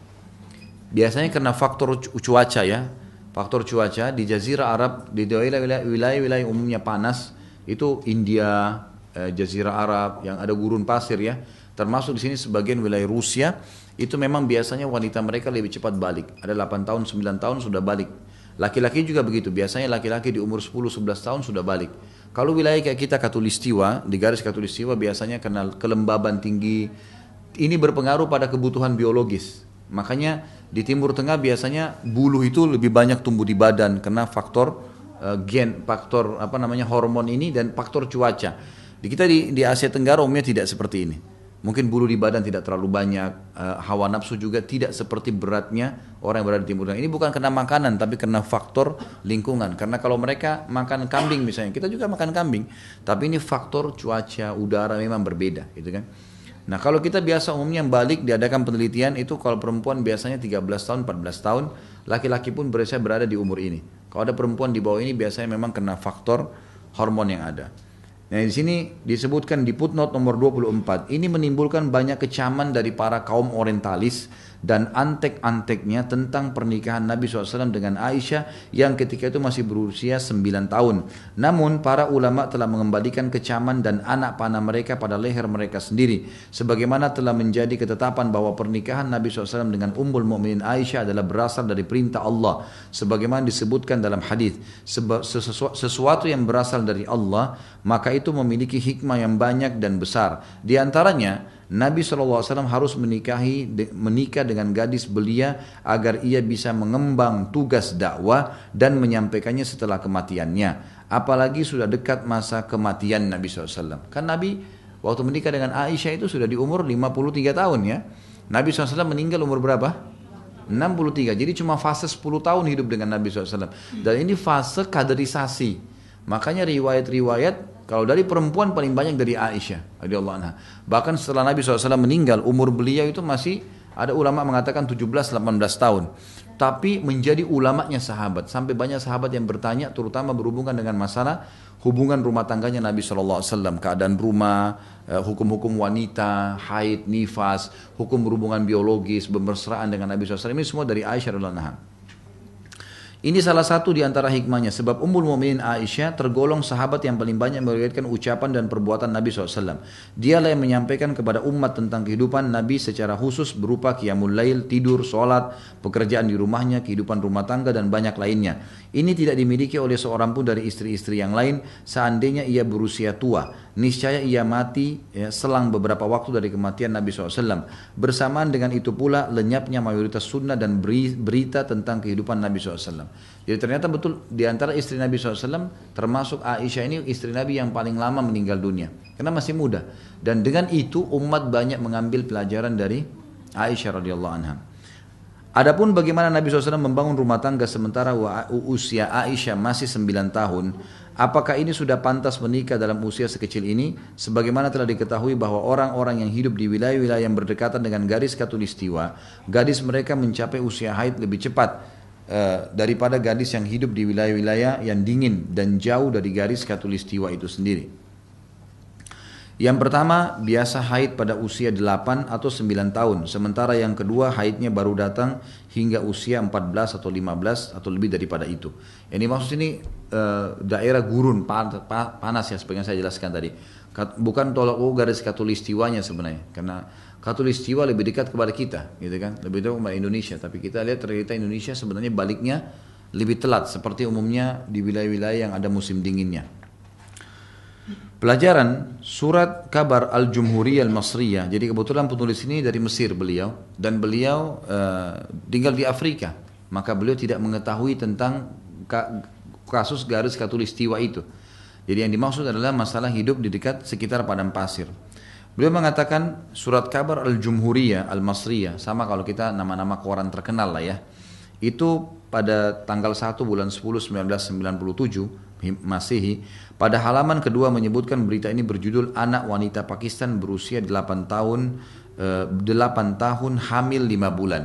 Biasanya karena faktor cuaca ya, faktor cuaca di Jazirah Arab, di wilayah-wilayah umumnya panas, itu India, Jazirah Arab yang ada gurun pasir ya, termasuk di sini sebagian wilayah Rusia, itu memang biasanya wanita mereka lebih cepat balik. Ada 8 tahun, 9 tahun sudah balik. Laki-laki juga begitu, biasanya laki-laki di umur 10, 11 tahun sudah balik. Kalau wilayah kayak kita Katulistiwa, di garis Katulistiwa biasanya karena kelembaban tinggi, ini berpengaruh pada kebutuhan biologis. Makanya di Timur Tengah biasanya buluh itu lebih banyak tumbuh di badan karena faktor gen, faktor hormon ini dan faktor cuaca. Di kita di Asia Tenggara umumnya tidak seperti ini. Mungkin bulu di badan tidak terlalu banyak, hawa nafsu juga tidak seperti beratnya orang yang berada di Timur Tengah. Ini bukan karena makanan, tapi karena faktor lingkungan. Karena kalau mereka makan kambing misalnya, kita juga makan kambing. Tapi ini faktor cuaca, udara memang berbeda, gitu kan. Nah kalau kita biasa umumnya yang balik, diadakan penelitian itu kalau perempuan biasanya 13 tahun, 14 tahun, laki-laki pun biasanya berada di umur ini. Kalau ada perempuan di bawah ini biasanya memang kena faktor hormon yang ada. Nah di sini disebutkan di footnote nomor 24, ini menimbulkan banyak kecaman dari para kaum orientalis dan antek-anteknya tentang pernikahan Nabi SAW dengan Aisyah yang ketika itu masih berusia 9 tahun. Namun para ulama telah mengembalikan kecaman dan anak panah mereka pada leher mereka sendiri. Sebagaimana telah menjadi ketetapan bahwa pernikahan Nabi SAW dengan Ummul Mukminin Aisyah adalah berasal dari perintah Allah. Sebagaimana disebutkan dalam hadis, sesuatu yang berasal dari Allah, maka itu memiliki hikmah yang banyak dan besar. Di antaranya, Nabi SAW harus menikah dengan gadis belia agar ia bisa mengemban tugas dakwah dan menyampaikannya setelah kematiannya. Apalagi sudah dekat masa kematian Nabi SAW. Kan Nabi waktu menikah dengan Aisyah itu sudah di umur 53 tahun ya. Nabi SAW meninggal umur berapa? 63. Jadi cuma fase 10 tahun hidup dengan Nabi SAW. Dan ini fase kaderisasi. Makanya riwayat-riwayat kalau dari perempuan paling banyak dari Aisyah radhiyallahu anha. Bahkan setelah Nabi SAW meninggal, umur beliau itu masih ada ulama mengatakan 17-18 tahun. Tapi menjadi ulamanya sahabat. Sampai banyak sahabat yang bertanya, terutama berhubungan dengan masalah hubungan rumah tangganya Nabi SAW. Keadaan rumah, hukum-hukum wanita, haid, nifas, hukum berhubungan biologis, bermesraan dengan Nabi SAW. Ini semua dari Aisyah radhiyallahu anha. Ini salah satu di antara hikmahnya, sebab Ummul Mukminin Aisyah tergolong sahabat yang paling banyak meriwayatkan ucapan dan perbuatan Nabi SAW. Dialah yang menyampaikan kepada umat tentang kehidupan Nabi secara khusus berupa qiyamul lail, tidur, sholat, pekerjaan di rumahnya, kehidupan rumah tangga dan banyak lainnya. Ini tidak dimiliki oleh seorang pun dari istri-istri yang lain seandainya ia berusia tua. Niscaya ia mati selang beberapa waktu dari kematian Nabi SAW. Bersamaan dengan itu pula lenyapnya mayoritas sunnah dan berita tentang kehidupan Nabi SAW. Jadi ternyata betul di antara istri Nabi SAW termasuk Aisyah ini istri Nabi yang paling lama meninggal dunia. Karena masih muda. Dan dengan itu umat banyak mengambil pelajaran dari Aisyah radhiyallahu anha. Adapun bagaimana Nabi SAW membangun rumah tangga sementara usia Aisyah masih 9 tahun, apakah ini sudah pantas menikah dalam usia sekecil ini? Sebagaimana telah diketahui bahwa orang-orang yang hidup di wilayah-wilayah yang berdekatan dengan garis khatulistiwa, gadis mereka mencapai usia haid lebih cepat daripada gadis yang hidup di wilayah-wilayah yang dingin dan jauh dari garis khatulistiwa itu sendiri. Yang pertama biasa haid pada usia 8 atau 9 tahun, sementara yang kedua haidnya baru datang hingga usia 14 atau 15 atau lebih daripada itu. Yang dimaksud ini daerah gurun panas ya, seperti yang saya jelaskan tadi. Bukan tolak ukur garis khatulistiwanya sebenarnya, karena khatulistiwa lebih dekat kepada kita, gitu kan, lebih dekat kepada Indonesia. Tapi kita lihat ternyata Indonesia sebenarnya baliknya lebih telat, seperti umumnya di wilayah-wilayah yang ada musim dinginnya. Pelajaran surat kabar Al-Jumhuriyah Al-Masriyah. Jadi kebetulan penulis ini dari Mesir beliau, dan beliau tinggal di Afrika. Maka beliau tidak mengetahui tentang kasus garis khatulistiwa itu. Jadi yang dimaksud adalah masalah hidup di dekat sekitar padang pasir. Beliau mengatakan surat kabar Al-Jumhuriyah Al-Masriyah, sama kalau kita nama-nama koran terkenal lah ya. Itu pada tanggal 1 bulan 10 1997 Masehi, pada halaman kedua menyebutkan berita ini berjudul anak wanita Pakistan berusia 8 tahun hamil 5 bulan.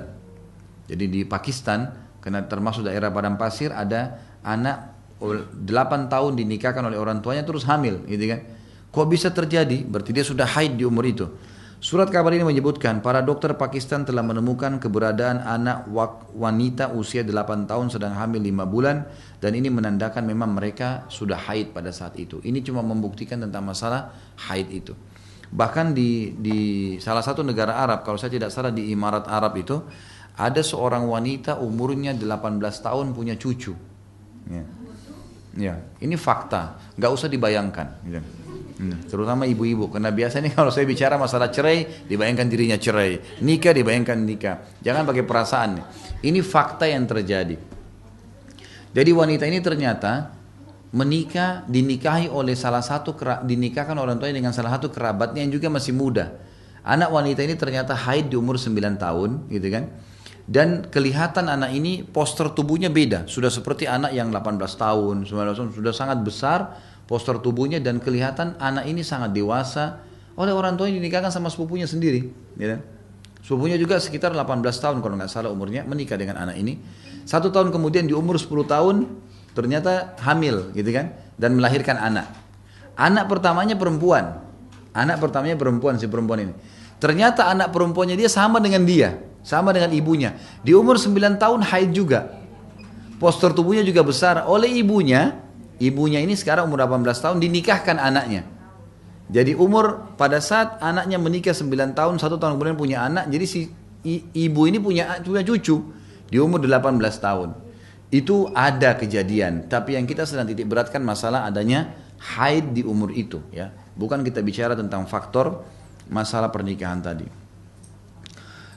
Jadi di Pakistan, karena termasuk daerah padang pasir, ada anak 8 tahun dinikahkan oleh orang tuanya terus hamil, gitu kan? Kok bisa terjadi? Berarti dia sudah haid di umur itu. Surat kabar ini menyebutkan para dokter Pakistan telah menemukan keberadaan anak wanita usia 8 tahun sedang hamil 5 bulan dan ini menandakan memang mereka sudah haid pada saat itu. Ini cuma membuktikan tentang masalah haid itu. Bahkan di salah satu negara Arab, kalau saya tidak salah di Emirat Arab itu, ada seorang wanita umurnya 18 tahun punya cucu. Ya, ya, ini fakta, nggak usah dibayangkan. Gitu. Terutama ibu-ibu, karena biasanya kalau saya bicara masalah cerai, dibayangkan dirinya cerai, nikah dibayangkan nikah. Jangan pakai perasaan. Ini fakta yang terjadi. Jadi wanita ini ternyata menikah, dinikahi oleh dinikahkan orang tuanya dengan salah satu kerabatnya yang juga masih muda. Anak wanita ini ternyata haid di umur 9 tahun, gitu kan? Dan kelihatan anak ini postur tubuhnya beda, sudah seperti anak yang 18 tahun, 19 tahun, sudah sangat besar postur tubuhnya dan kelihatan anak ini sangat dewasa oleh orang tuanya dinikahkan sama sepupunya sendiri, ya kan? Sepupunya juga sekitar 18 tahun kalau nggak salah umurnya, menikah dengan anak ini. 1 tahun kemudian di umur 10 tahun ternyata hamil, gitu kan? Dan melahirkan anak. Anak pertamanya perempuan. Anak pertamanya perempuan, si perempuan ini. Ternyata anak perempuannya dia sama dengan dia, sama dengan ibunya. Di umur 9 tahun haid juga. Postur tubuhnya juga besar oleh ibunya. Ibunya ini sekarang umur 18 tahun dinikahkan anaknya. Jadi umur pada saat anaknya menikah 9 tahun, 1 tahun kemudian punya anak. Jadi si ibu ini punya cucu di umur 18 tahun. Itu ada kejadian. Tapi yang kita sedang titik beratkan masalah adanya haid di umur itu. Ya. Bukan kita bicara tentang faktor masalah pernikahan tadi.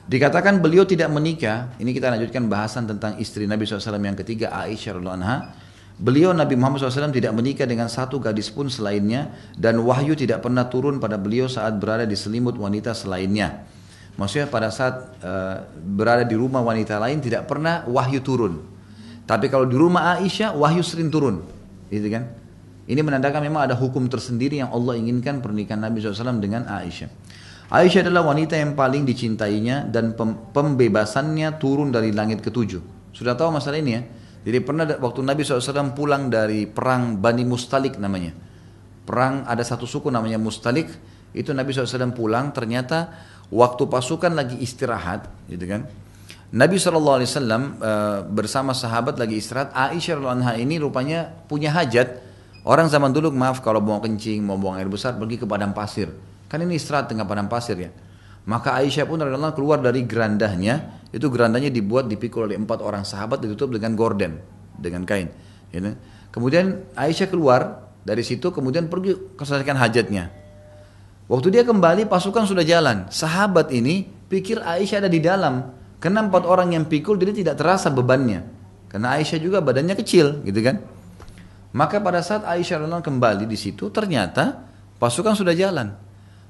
Dikatakan beliau tidak menikah. Ini kita lanjutkan bahasan tentang istri Nabi SAW yang ketiga, Aisyah radhiyallahu anha. Beliau Nabi Muhammad SAW tidak menikah dengan satu gadis pun selainnya dan wahyu tidak pernah turun pada beliau saat berada di selimut wanita selainnya. Maksudnya pada saat berada di rumah wanita lain tidak pernah wahyu turun. Tapi kalau di rumah Aisyah wahyu sering turun, gitu kan? Ini menandakan memang ada hukum tersendiri yang Allah inginkan pernikahan Nabi SAW dengan Aisyah. Aisyah adalah wanita yang paling dicintainya dan pembebasannya turun dari langit ketujuh. Sudah tahu masalah ini ya? Jadi pernah waktu Nabi SAW pulang dari perang Bani Mustalik namanya. Perang ada satu suku namanya Mustalik. Itu Nabi SAW pulang ternyata waktu pasukan lagi istirahat, gitu kan. Nabi SAW bersama sahabat lagi istirahat. Aisyah radhiyallahu anha ini rupanya punya hajat. Orang zaman dulu maaf kalau mau kencing, mau buang air besar pergi ke padang pasir. Kan ini istirahat tengah padang pasir ya. Maka Aisyah pun radhiyallahu anha keluar dari gerandahnya. Itu gerandanya dipikul oleh 4 orang sahabat, ditutup dengan gorden, dengan kain. Gitu. Kemudian Aisyah keluar dari situ, kemudian pergi selesaikan hajatnya. Waktu dia kembali, pasukan sudah jalan. Sahabat ini pikir Aisyah ada di dalam. Karena 4 orang yang pikul, jadi tidak terasa bebannya. Karena Aisyah juga badannya kecil, gitu kan. Maka pada saat Aisyah kembali di situ, ternyata pasukan sudah jalan.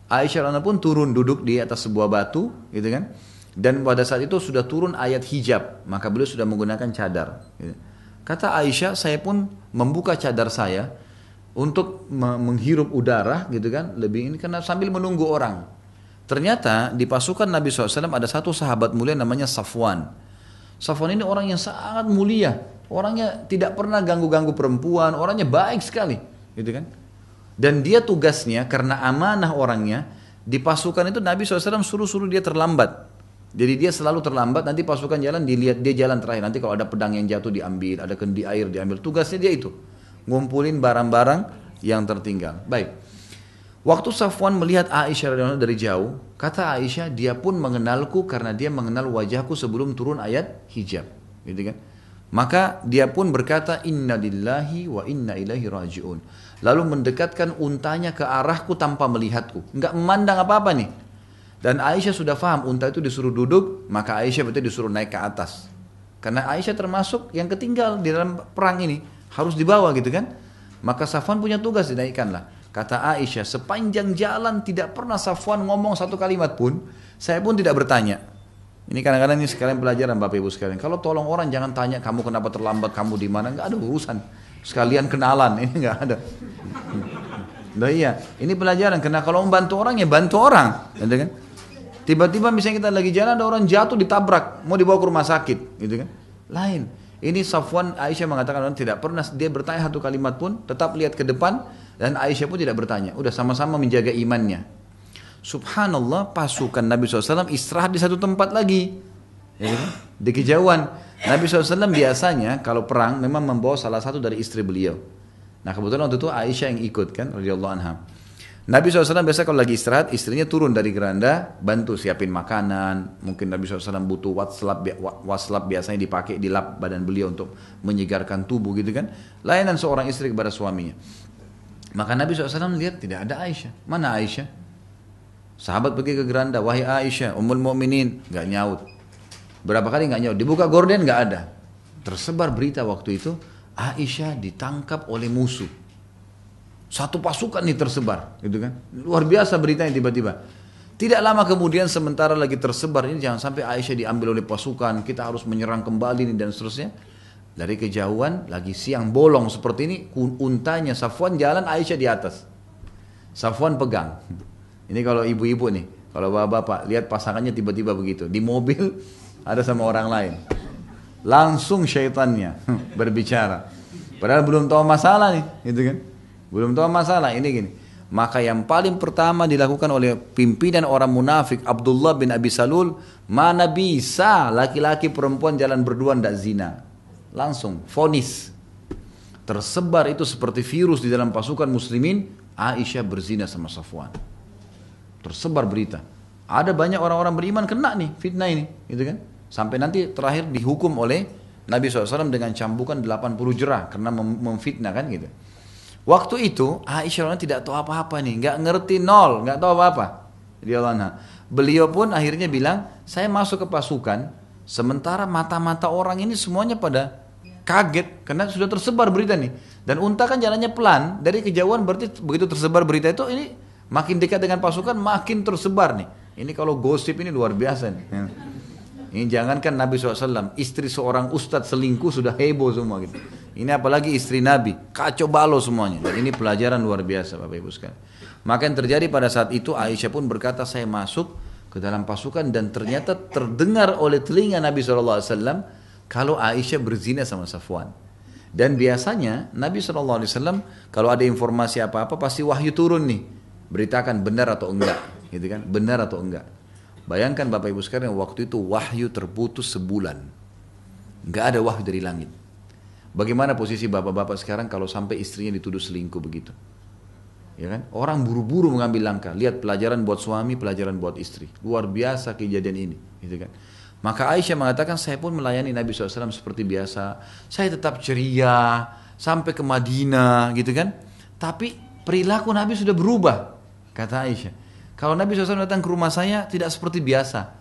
Aisyah pun turun duduk di atas sebuah batu, gitu kan. Dan pada saat itu sudah turun ayat hijab, maka beliau sudah menggunakan cadar. Kata Aisyah, saya pun membuka cadar saya untuk menghirup udara, gitu kan, lebih ini karena sambil menunggu orang. Ternyata di pasukan Nabi SAW ada satu sahabat mulia namanya Safwan. Safwan ini orang yang sangat mulia, orangnya tidak pernah ganggu-ganggu perempuan, orangnya baik sekali, gitu kan. Dan dia tugasnya karena amanah orangnya di pasukan itu Nabi SAW suruh dia terlambat. Jadi dia selalu terlambat, nanti pasukan jalan dilihat dia jalan terakhir. Nanti kalau ada pedang yang jatuh diambil, ada kendi air diambil. Tugasnya dia itu, ngumpulin barang-barang yang tertinggal. Baik. Waktu Safwan melihat Aisyah radhiyallahu anha dari jauh, kata Aisyah, dia pun mengenalku karena dia mengenal wajahku sebelum turun ayat hijab. Gitu kan? Maka dia pun berkata, Inna lillahi wa inna ilaihi raji'un. Lalu mendekatkan untanya ke arahku tanpa melihatku. Enggak memandang apa-apa nih. Dan Aisyah sudah paham unta itu disuruh duduk, maka Aisyah betul disuruh naik ke atas. Karena Aisyah termasuk yang ketinggal di dalam perang ini, harus dibawa gitu kan. Maka Safwan punya tugas, dinaikkanlah. Kata Aisyah, sepanjang jalan tidak pernah Safwan ngomong satu kalimat pun, saya pun tidak bertanya. Ini kadang-kadang ini sekalian pelajaran Bapak Ibu sekalian. Kalau tolong orang jangan tanya kamu kenapa terlambat, kamu di mana, nggak ada urusan. Sekalian kenalan, ini nggak ada. Nah iya, ini pelajaran. Karena kalau membantu orang ya bantu orang, gitu kan? Tiba-tiba misalnya kita lagi jalan ada orang jatuh ditabrak, mau dibawa ke rumah sakit, gitu kan? Lain. Ini Safwan, Aisyah mengatakan tidak pernah dia bertanya satu kalimat pun, tetap lihat ke depan dan Aisyah pun tidak bertanya. Udah sama-sama menjaga imannya. Subhanallah, pasukan Nabi SAW istirahat di satu tempat lagi, ya kan? Di kejauhan. Nabi SAW biasanya kalau perang memang membawa salah satu dari istri beliau. Nah kebetulan waktu itu Aisyah yang ikut kan, radhiyallahu anha. Nabi SAW biasa kalau lagi istirahat, istrinya turun dari geranda, bantu siapin makanan. Mungkin Nabi SAW butuh waslap biasanya dipakai di lap badan beliau untuk menyegarkan tubuh gitu kan. Layanan seorang istri kepada suaminya. Maka Nabi SAW lihat tidak ada Aisyah. Mana Aisyah? Sahabat pergi ke geranda, wahai Aisyah, Ummul Mukminin, nggak nyaut. Berapa kali nggak nyaut? Dibuka gorden nggak ada. Tersebar berita waktu itu, Aisyah ditangkap oleh musuh. Satu pasukan nih tersebar, gitu kan? Luar biasa beritanya tiba-tiba. Tidak lama kemudian sementara lagi tersebar ini jangan sampai Aisyah diambil oleh pasukan, kita harus menyerang kembali nih dan seterusnya. Dari kejauhan lagi siang bolong seperti ini, untanya Safwan jalan, Aisyah di atas. Safwan pegang. Ini kalau ibu-ibu nih, kalau bapak-bapak lihat pasangannya tiba-tiba begitu di mobil ada sama orang lain. Langsung syaitannya berbicara. Padahal belum tahu masalah nih, gitu kan? Belum tahu masalah ini gini. Maka yang paling pertama dilakukan oleh pimpinan orang munafik Abdullah bin Abi Salul, mana bisa laki-laki perempuan jalan berdua ndak zina. Langsung vonis. Tersebar itu seperti virus di dalam pasukan muslimin, Aisyah berzina sama Safwan. Tersebar berita. Ada banyak orang-orang beriman kena nih fitnah ini, gitu kan? Sampai nanti terakhir dihukum oleh Nabi SAW dengan cambukan 80 jerah karena memfitnah kan gitu. Waktu itu Aisyah tidak tahu apa-apa nih, nggak ngerti nol, nggak tahu apa-apa. Beliau pun akhirnya bilang, saya masuk ke pasukan, sementara mata-mata orang ini semuanya pada kaget karena sudah tersebar berita nih. Dan unta kan jalannya pelan, dari kejauhan berarti begitu tersebar berita itu ini makin dekat dengan pasukan makin tersebar nih. Ini kalau gosip ini luar biasa nih. Ini jangankan Nabi SAW, istri seorang ustadz selingkuh sudah heboh semua gitu. Ini apalagi istri Nabi, kacau balau semuanya. Dan ini pelajaran luar biasa Bapak Ibu sekalian. Maka yang terjadi pada saat itu Aisyah pun berkata, saya masuk ke dalam pasukan dan ternyata terdengar oleh telinga Nabi SAW kalau Aisyah berzina sama Safwan. Dan biasanya Nabi SAW kalau ada informasi apa-apa pasti wahyu turun nih. Beritakan benar atau enggak, gitu kan? Benar atau enggak. Bayangkan Bapak Ibu sekalian waktu itu wahyu terputus sebulan. Enggak ada wahyu dari langit. Bagaimana posisi bapak-bapak sekarang kalau sampai istrinya dituduh selingkuh begitu? Ya kan? Orang buru-buru mengambil langkah. Lihat pelajaran buat suami, pelajaran buat istri. Luar biasa kejadian ini, gitu kan? Maka Aisyah mengatakan saya pun melayani Nabi SAW seperti biasa. Saya tetap ceria sampai ke Madinah, gitu kan? Tapi perilaku Nabi sudah berubah, kata Aisyah. Kalau Nabi SAW datang ke rumah saya tidak seperti biasa.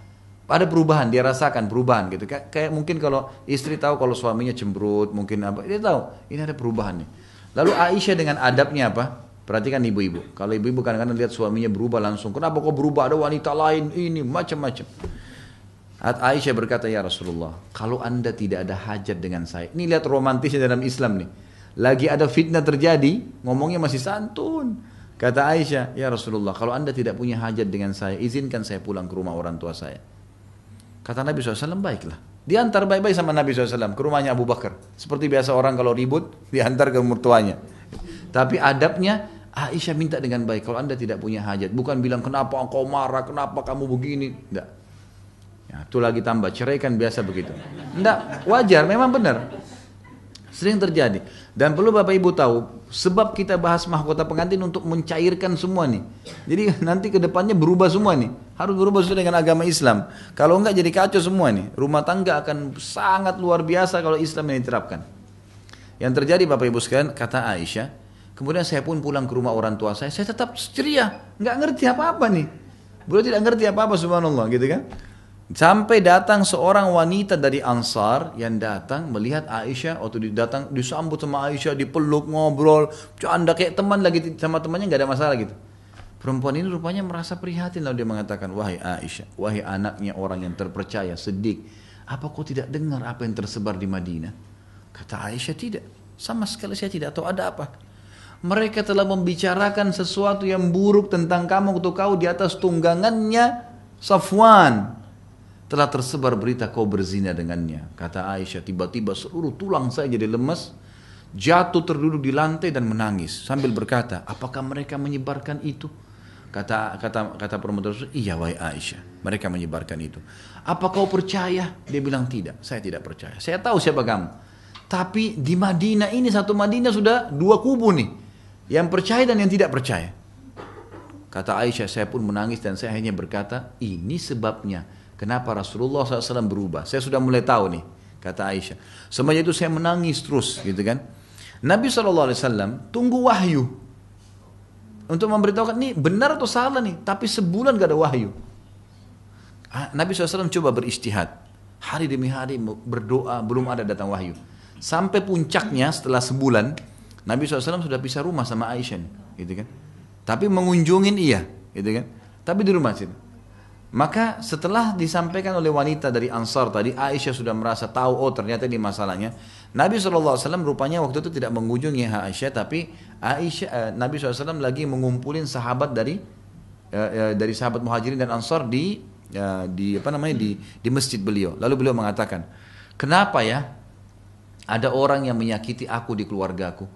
Ada perubahan, dia rasakan perubahan gitu. Kayak mungkin kalau istri tahu kalau suaminya cemberut, mungkin apa, dia tahu ini ada perubahan nih. Lalu Aisyah dengan adabnya apa? Perhatikan ibu-ibu. Kalau ibu-ibu kadang-kadang lihat suaminya berubah langsung. Kenapa kok berubah? Ada wanita lain ini macam-macam. Aisyah berkata, ya Rasulullah, kalau anda tidak ada hajat dengan saya. Ini lihat romantisnya dalam Islam nih. Lagi ada fitnah terjadi, ngomongnya masih santun. Kata Aisyah, ya Rasulullah, kalau anda tidak punya hajat dengan saya, izinkan saya pulang ke rumah orang tua saya. Kata Nabi SAW, baiklah. Diantar baik-baik sama Nabi SAW ke rumahnya Abu Bakar. Seperti biasa orang kalau ribut, diantar ke mertuanya. Tapi adabnya, Aisyah minta dengan baik, kalau anda tidak punya hajat. Bukan bilang, kenapa engkau marah, kenapa kamu begini. Tidak. Ya, itu lagi tambah, cerai kan biasa begitu. Tidak, wajar, memang benar. Sering terjadi. Dan perlu Bapak Ibu tahu, sebab kita bahas mahkota pengantin untuk mencairkan semua nih. Jadi nanti ke depannya berubah semua nih. Harus berubah sesuai dengan agama Islam. Kalau enggak jadi kacau semua nih. Rumah tangga akan sangat luar biasa kalau Islam yang diterapkan. Yang terjadi Bapak Ibu sekalian, kata Aisyah, kemudian saya pun pulang ke rumah orang tua saya tetap ceria. Enggak ngerti apa-apa nih. Beliau tidak ngerti apa-apa subhanallah gitu kan. Sampai datang seorang wanita dari Ansar yang datang melihat Aisyah, waktu datang disambut sama Aisyah, dipeluk, ngobrol, canda kayak teman lagi sama temannya, nggak ada masalah gitu. Perempuan ini rupanya merasa prihatin, lalu dia mengatakan, wahai Aisyah, wahai anaknya orang yang terpercaya, Siddiq, apa kau tidak dengar apa yang tersebar di Madinah? Kata Aisyah, tidak, sama sekali saya tidak tahu ada apa. Mereka telah membicarakan sesuatu yang buruk tentang kamu untuk kau di atas tunggangannya Safwan, telah tersebar berita kau berzina dengannya. Kata Aisyah, tiba-tiba seluruh tulang saya jadi lemas, jatuh terduduk di lantai dan menangis sambil berkata, apakah mereka menyebarkan itu? Kata perempuan tersebut, iya wahai Aisyah, mereka menyebarkan itu. Apa kau percaya? Dia bilang tidak, saya tidak percaya. Saya tahu siapa kamu. Tapi di Madinah ini, satu Madinah sudah dua kubu nih, yang percaya dan yang tidak percaya. Kata Aisyah, saya pun menangis dan saya hanya berkata, ini sebabnya kenapa Rasulullah SAW berubah. Saya sudah mulai tahu nih, kata Aisyah. Semenjak itu saya menangis terus, gitu kan. Nabi SAW tunggu wahyu untuk memberitahukan ini benar atau salah nih, tapi sebulan gak ada wahyu. Nabi SAW coba beristihad, hari demi hari berdoa, belum ada datang wahyu. Sampai puncaknya setelah sebulan, Nabi SAW sudah pisah rumah sama Aisyah, gitu kan. Tapi mengunjungin iya, gitu kan. Tapi di rumah situ. Maka setelah disampaikan oleh wanita dari Ansar tadi, Aisyah sudah merasa tahu, oh ternyata ini masalahnya. Nabi SAW rupanya waktu itu tidak mengunjungi Aisyah, tapi Nabi SAW lagi mengumpulin sahabat dari sahabat Muhajirin dan Ansar di masjid beliau. Lalu beliau mengatakan, kenapa ya ada orang yang menyakiti aku di keluargaku,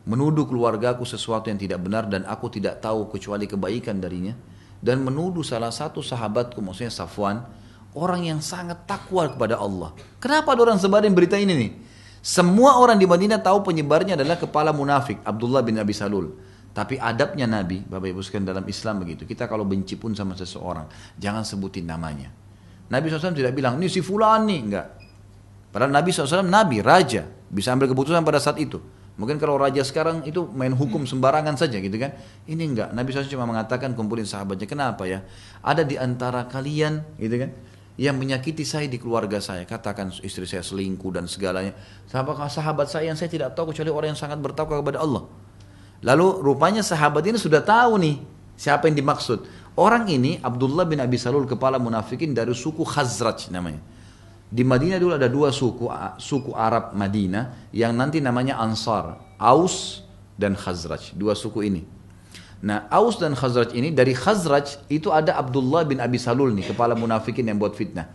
menuduh keluargaku sesuatu yang tidak benar dan aku tidak tahu kecuali kebaikan darinya, dan menuduh salah satu sahabatku, maksudnya Safwan, orang yang sangat takwa kepada Allah. Kenapa ada orang sebarin berita ini nih? Semua orang di Madinah tahu penyebarnya adalah kepala munafik Abdullah bin Abi Salul. Tapi adabnya Nabi, Bapak Ibu sekalian, dalam Islam begitu. Kita kalau benci pun sama seseorang, jangan sebutin namanya. Nabi SAW tidak bilang, ini si fulan nih, enggak. Padahal Nabi SAW Nabi, raja, bisa ambil keputusan pada saat itu. Mungkin kalau raja sekarang itu main hukum sembarangan saja gitu kan. Ini enggak, Nabi SAW cuma mengatakan kumpulin sahabatnya. Kenapa ya? Ada di antara kalian gitu kan, yang menyakiti saya di keluarga saya. Katakan istri saya selingkuh dan segalanya. Sahabat saya yang saya tidak tahu kecuali orang yang sangat bertakwa kepada Allah. Lalu rupanya sahabat ini sudah tahu nih siapa yang dimaksud. Orang ini Abdullah bin Abi Salul, kepala munafikin dari suku Khazraj namanya. Di Madinah dulu ada dua suku Arab Madinah yang nanti namanya Ansar, Aus dan Khazraj, dua suku ini. Nah, Aus dan Khazraj ini, dari Khazraj itu ada Abdullah bin Abi Salul nih, kepala munafikin yang buat fitnah.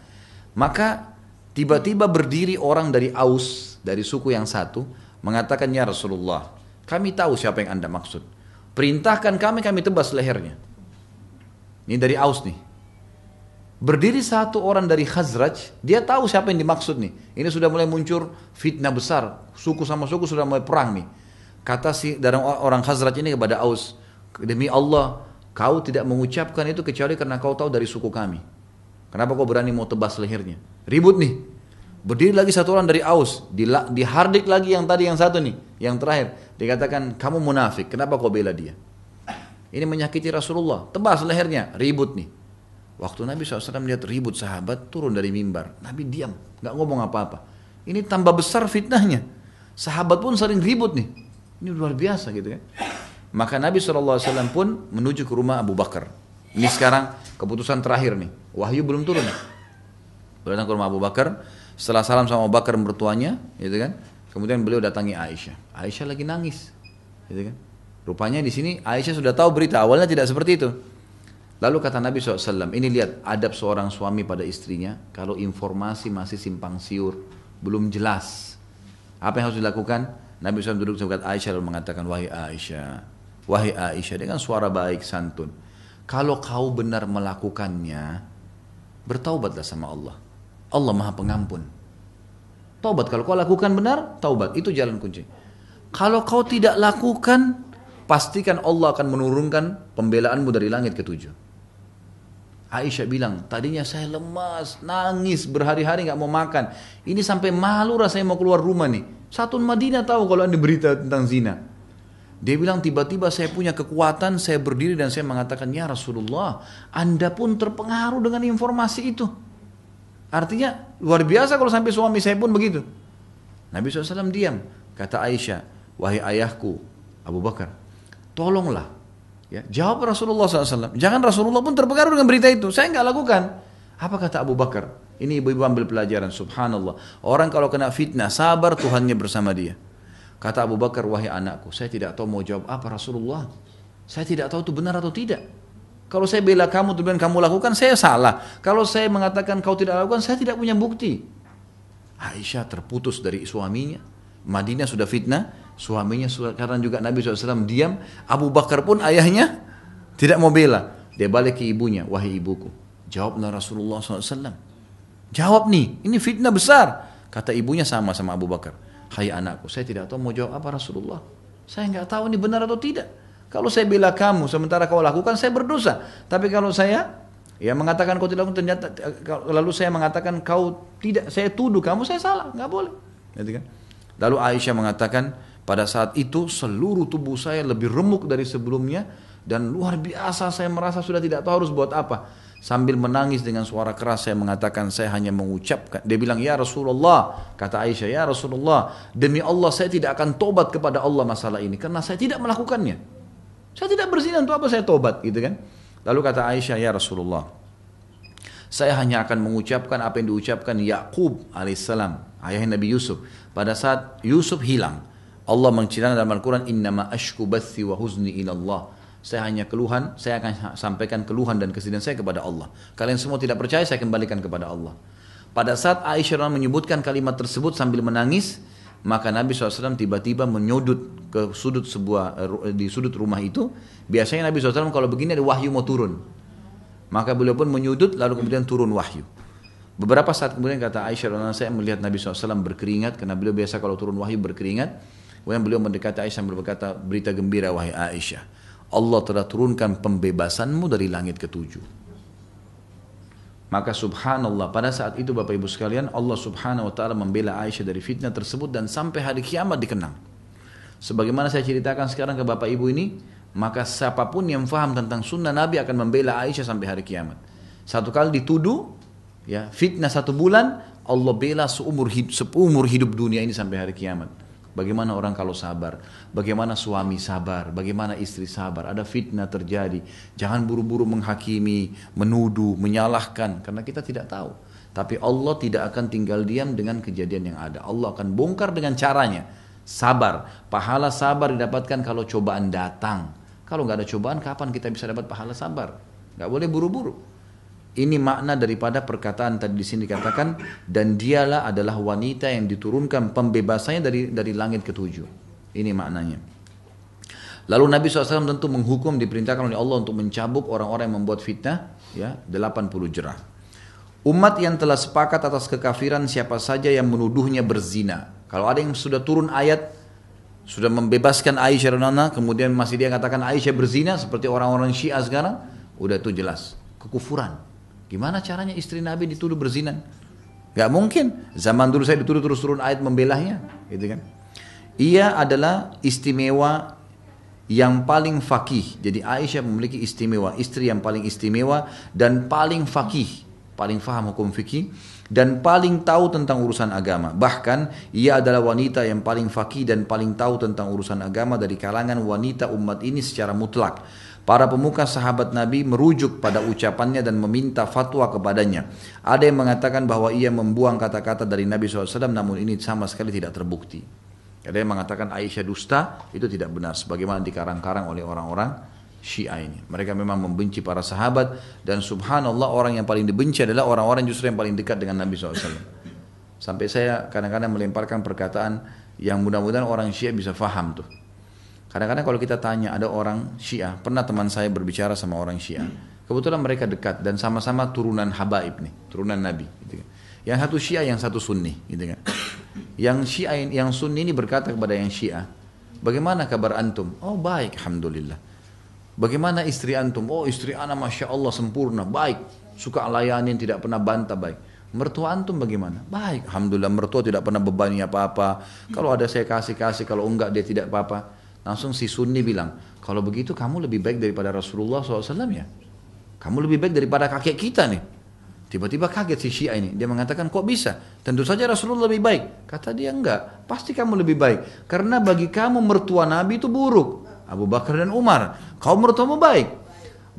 Maka tiba-tiba berdiri orang dari Aus, dari suku yang satu, mengatakan, ya Rasulullah, kami tahu siapa yang Anda maksud. Perintahkan kami tebas lehernya. Ini dari Aus nih. Berdiri satu orang dari Khazraj, dia tahu siapa yang dimaksud nih. Ini sudah mulai muncul fitnah besar, suku sama suku sudah mulai perang nih. Kata si dari orang Khazraj ini kepada Aus, demi Allah, kau tidak mengucapkan itu kecuali karena kau tahu dari suku kami. Kenapa kau berani mau tebas lehernya? Ribut nih. Berdiri lagi satu orang dari Aus, dihardik lagi yang tadi yang satu nih, yang terakhir. Dikatakan kamu munafik, kenapa kau bela dia? Ini menyakiti Rasulullah, tebas lehernya, ribut nih. Waktu Nabi SAW lihat ribut sahabat, turun dari mimbar. Nabi diam, gak ngomong apa-apa. Ini tambah besar fitnahnya. Sahabat pun sering ribut nih. Ini luar biasa gitu kan. Maka Nabi SAW pun menuju ke rumah Abu Bakar. Ini sekarang keputusan terakhir nih. Wahyu belum turun. Beliau datang ke rumah Abu Bakar. Setelah salam sama Abu Bakar mertuanya, gitu kan. Kemudian beliau datangi Aisyah. Aisyah lagi nangis, gitu kan. Rupanya di sini Aisyah sudah tahu berita. Awalnya tidak seperti itu. Lalu kata Nabi SAW, ini lihat adab seorang suami pada istrinya, kalau informasi masih simpang siur, belum jelas, apa yang harus dilakukan? Nabi SAW duduk dekat Aisyah lalu mengatakan, wahai Aisyah, dengan suara baik, santun, kalau kau benar melakukannya, bertaubatlah sama Allah. Allah Maha Pengampun. Taubat, kalau kau lakukan benar, taubat, itu jalan kunci. Kalau kau tidak lakukan, pastikan Allah akan menurunkan pembelaanmu dari langit ketujuh. Aisyah bilang, tadinya saya lemas, nangis, berhari-hari gak mau makan. Ini sampai malu rasanya mau keluar rumah nih. Satu Madinah tahu kalau ada berita tentang zina. Dia bilang, tiba-tiba saya punya kekuatan, saya berdiri dan saya mengatakan, ya Rasulullah, Anda pun terpengaruh dengan informasi itu. Artinya, luar biasa kalau sampai suami saya pun begitu. Nabi SAW diam. Kata Aisyah, wahai ayahku, Abu Bakar, tolonglah. Ya, jawab Rasulullah SAW. Jangan Rasulullah pun terpengaruh dengan berita itu. Saya nggak lakukan. Apa kata Abu Bakar? Ini ibu-ibu ambil pelajaran. Subhanallah. Orang kalau kena fitnah, sabar, Tuhannya bersama dia. Kata Abu Bakar, wahai anakku, saya tidak tahu mau jawab apa Rasulullah. Saya tidak tahu itu benar atau tidak. Kalau saya bela kamu, kemudian kamu lakukan, saya salah. Kalau saya mengatakan kau tidak lakukan, saya tidak punya bukti. Aisyah terputus dari suaminya. Madinah sudah fitnah, suaminya sekarang juga Nabi SAW diam. Abu Bakar pun ayahnya tidak mau bela. Dia balik ke ibunya, wahai ibuku, jawablah Rasulullah SAW. Jawab nih, ini fitnah besar. Kata ibunya sama Abu Bakar. Hai anakku, saya tidak tahu mau jawab apa Rasulullah. Saya nggak tahu ini benar atau tidak. Kalau saya bela kamu, sementara kau lakukan, saya berdosa. Tapi kalau saya mengatakan kau tidak lakukan, ternyata lalu saya mengatakan kau tidak, saya tuduh kamu, saya salah, nggak boleh. Gitu kan? Lalu Aisyah mengatakan, pada saat itu seluruh tubuh saya lebih remuk dari sebelumnya dan luar biasa saya merasa sudah tidak tahu harus buat apa. Sambil menangis dengan suara keras saya mengatakan, saya hanya mengucapkan. Dia bilang, ya Rasulullah, kata Aisyah, ya Rasulullah, demi Allah saya tidak akan tobat kepada Allah masalah ini karena saya tidak melakukannya. Saya tidak berzina, untuk apa saya tobat, gitu kan? Lalu kata Aisyah, ya Rasulullah, saya hanya akan mengucapkan apa yang diucapkan Yaqub alaihissalam, ayah Nabi Yusuf. Pada saat Yusuf hilang, Allah menceritakan dalam Al-Quran, innama ashku bathi wa huzni ilallah. Saya hanya keluhan, saya akan sampaikan keluhan dan kesedihan saya kepada Allah. Kalian semua tidak percaya, saya kembalikan kepada Allah. Pada saat Aisyah menyebutkan kalimat tersebut sambil menangis, maka Nabi SAW tiba-tiba menyudut ke sudut di sudut rumah itu. Biasanya Nabi SAW kalau begini ada wahyu mau turun. Maka beliau pun menyudut, lalu kemudian turun wahyu. Beberapa saat kemudian kata Aisyah, saya melihat Nabi SAW berkeringat, karena beliau biasa kalau turun wahyu berkeringat. Kemudian beliau mendekati Aisyah dan berkata, berita gembira wahai Aisyah, Allah telah turunkan pembebasanmu dari langit ke-7. Maka subhanallah, pada saat itu Bapak Ibu sekalian, Allah subhanahu wa ta'ala membela Aisyah dari fitnah tersebut dan sampai hari kiamat dikenang. Sebagaimana saya ceritakan sekarang ke Bapak Ibu ini, maka siapapun yang faham tentang sunnah Nabi akan membela Aisyah sampai hari kiamat. Satu kali dituduh, fitnah 1 bulan, Allah bela seumur hidup dunia ini sampai hari kiamat. Bagaimana orang kalau sabar, bagaimana suami sabar, bagaimana istri sabar. Ada fitnah terjadi, jangan buru-buru menghakimi, menuduh, menyalahkan, karena kita tidak tahu. Tapi Allah tidak akan tinggal diam dengan kejadian yang ada. Allah akan bongkar dengan caranya. Sabar, pahala sabar didapatkan kalau cobaan datang. Kalau nggak ada cobaan, kapan kita bisa dapat pahala sabar? Nggak boleh buru-buru. Ini makna daripada perkataan tadi di sini dikatakan, dan dialah adalah wanita yang diturunkan pembebasannya dari langit ke-7. Ini maknanya. Lalu Nabi SAW tentu menghukum, diperintahkan oleh Allah untuk mencabuk orang-orang yang membuat fitnah, 80 jerah. Umat yang telah sepakat atas kekafiran siapa saja yang menuduhnya berzina. Kalau ada yang sudah turun ayat, sudah membebaskan Aisyah radhiyallahu anha, kemudian masih dia katakan Aisyah berzina seperti orang-orang Syiah sekarang, udah itu jelas kekufuran. Gimana caranya istri Nabi dituduh berzina? Gak mungkin. Zaman dulu saya dituduh terus turun ayat membelahnya, gitu kan? Ia adalah istimewa yang paling fakih. Jadi Aisyah memiliki istimewa, istri yang paling istimewa dan paling fakih, paling faham hukum fikih dan paling tahu tentang urusan agama. Bahkan ia adalah wanita yang paling fakih dan paling tahu tentang urusan agama dari kalangan wanita umat ini secara mutlak. Para pemuka sahabat Nabi merujuk pada ucapannya dan meminta fatwa kepadanya. Ada yang mengatakan bahwa ia membuang kata-kata dari Nabi SAW, namun ini sama sekali tidak terbukti. Ada yang mengatakan Aisyah dusta, itu tidak benar. Sebagaimana dikarang-karang oleh orang-orang Syiah ini. Mereka memang membenci para sahabat, dan subhanallah orang yang paling dibenci adalah orang-orang justru yang paling dekat dengan Nabi SAW. Sampai saya kadang-kadang melemparkan perkataan yang mudah-mudahan orang Syiah bisa faham tuh. Kadang-kadang kalau kita tanya, ada orang Syiah, pernah teman saya berbicara sama orang Syiah, kebetulan mereka dekat dan sama-sama turunan habaib nih, turunan Nabi, gitu kan. Yang satu Syiah, yang satu Sunni, gitu kan. Yang Syiah, yang Sunni ini berkata kepada yang Syiah, bagaimana kabar antum? Oh baik, alhamdulillah. Bagaimana istri antum? Oh istri ana masya Allah sempurna, baik, suka layanin, tidak pernah bantah, baik. Mertua antum bagaimana? Baik, alhamdulillah, mertua tidak pernah bebani apa-apa. Kalau ada saya kasih, kalau enggak dia tidak apa-apa. Langsung si Sunni bilang, kalau begitu kamu lebih baik daripada Rasulullah SAW ya. Kamu lebih baik daripada kakek kita nih. Tiba-tiba kaget si Syiah ini. Dia mengatakan, kok bisa? Tentu saja Rasulullah lebih baik. Kata dia, enggak. Pasti kamu lebih baik. Karena bagi kamu mertua Nabi itu buruk. Abu Bakar dan Umar. Kau mertuamu baik.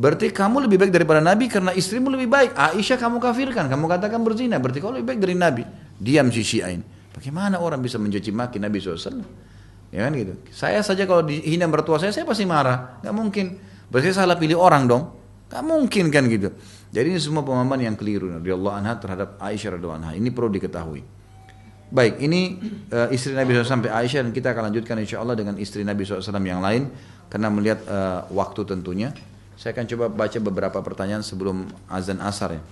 Berarti kamu lebih baik daripada Nabi karena istrimu lebih baik. Aisyah kamu kafirkan. Kamu katakan berzina. Berarti kau lebih baik dari Nabi. Diam si Syiah ini. Bagaimana orang bisa mencaci maki Nabi SAW? Ya kan gitu. Saya saja kalau dihina mertua saya pasti marah. Nggak mungkin. Berarti salah pilih orang dong. Gak mungkin kan gitu. Jadi ini semua pemahaman yang keliru radhiyallahu anha terhadap Aisyah radhiyallahu anha. Ini perlu diketahui. Baik, ini istri Nabi SAW sampai Aisyah, dan kita akan lanjutkan insya Allah dengan istri Nabi SAW yang lain karena melihat waktu tentunya. Saya akan coba baca beberapa pertanyaan sebelum azan asar ya.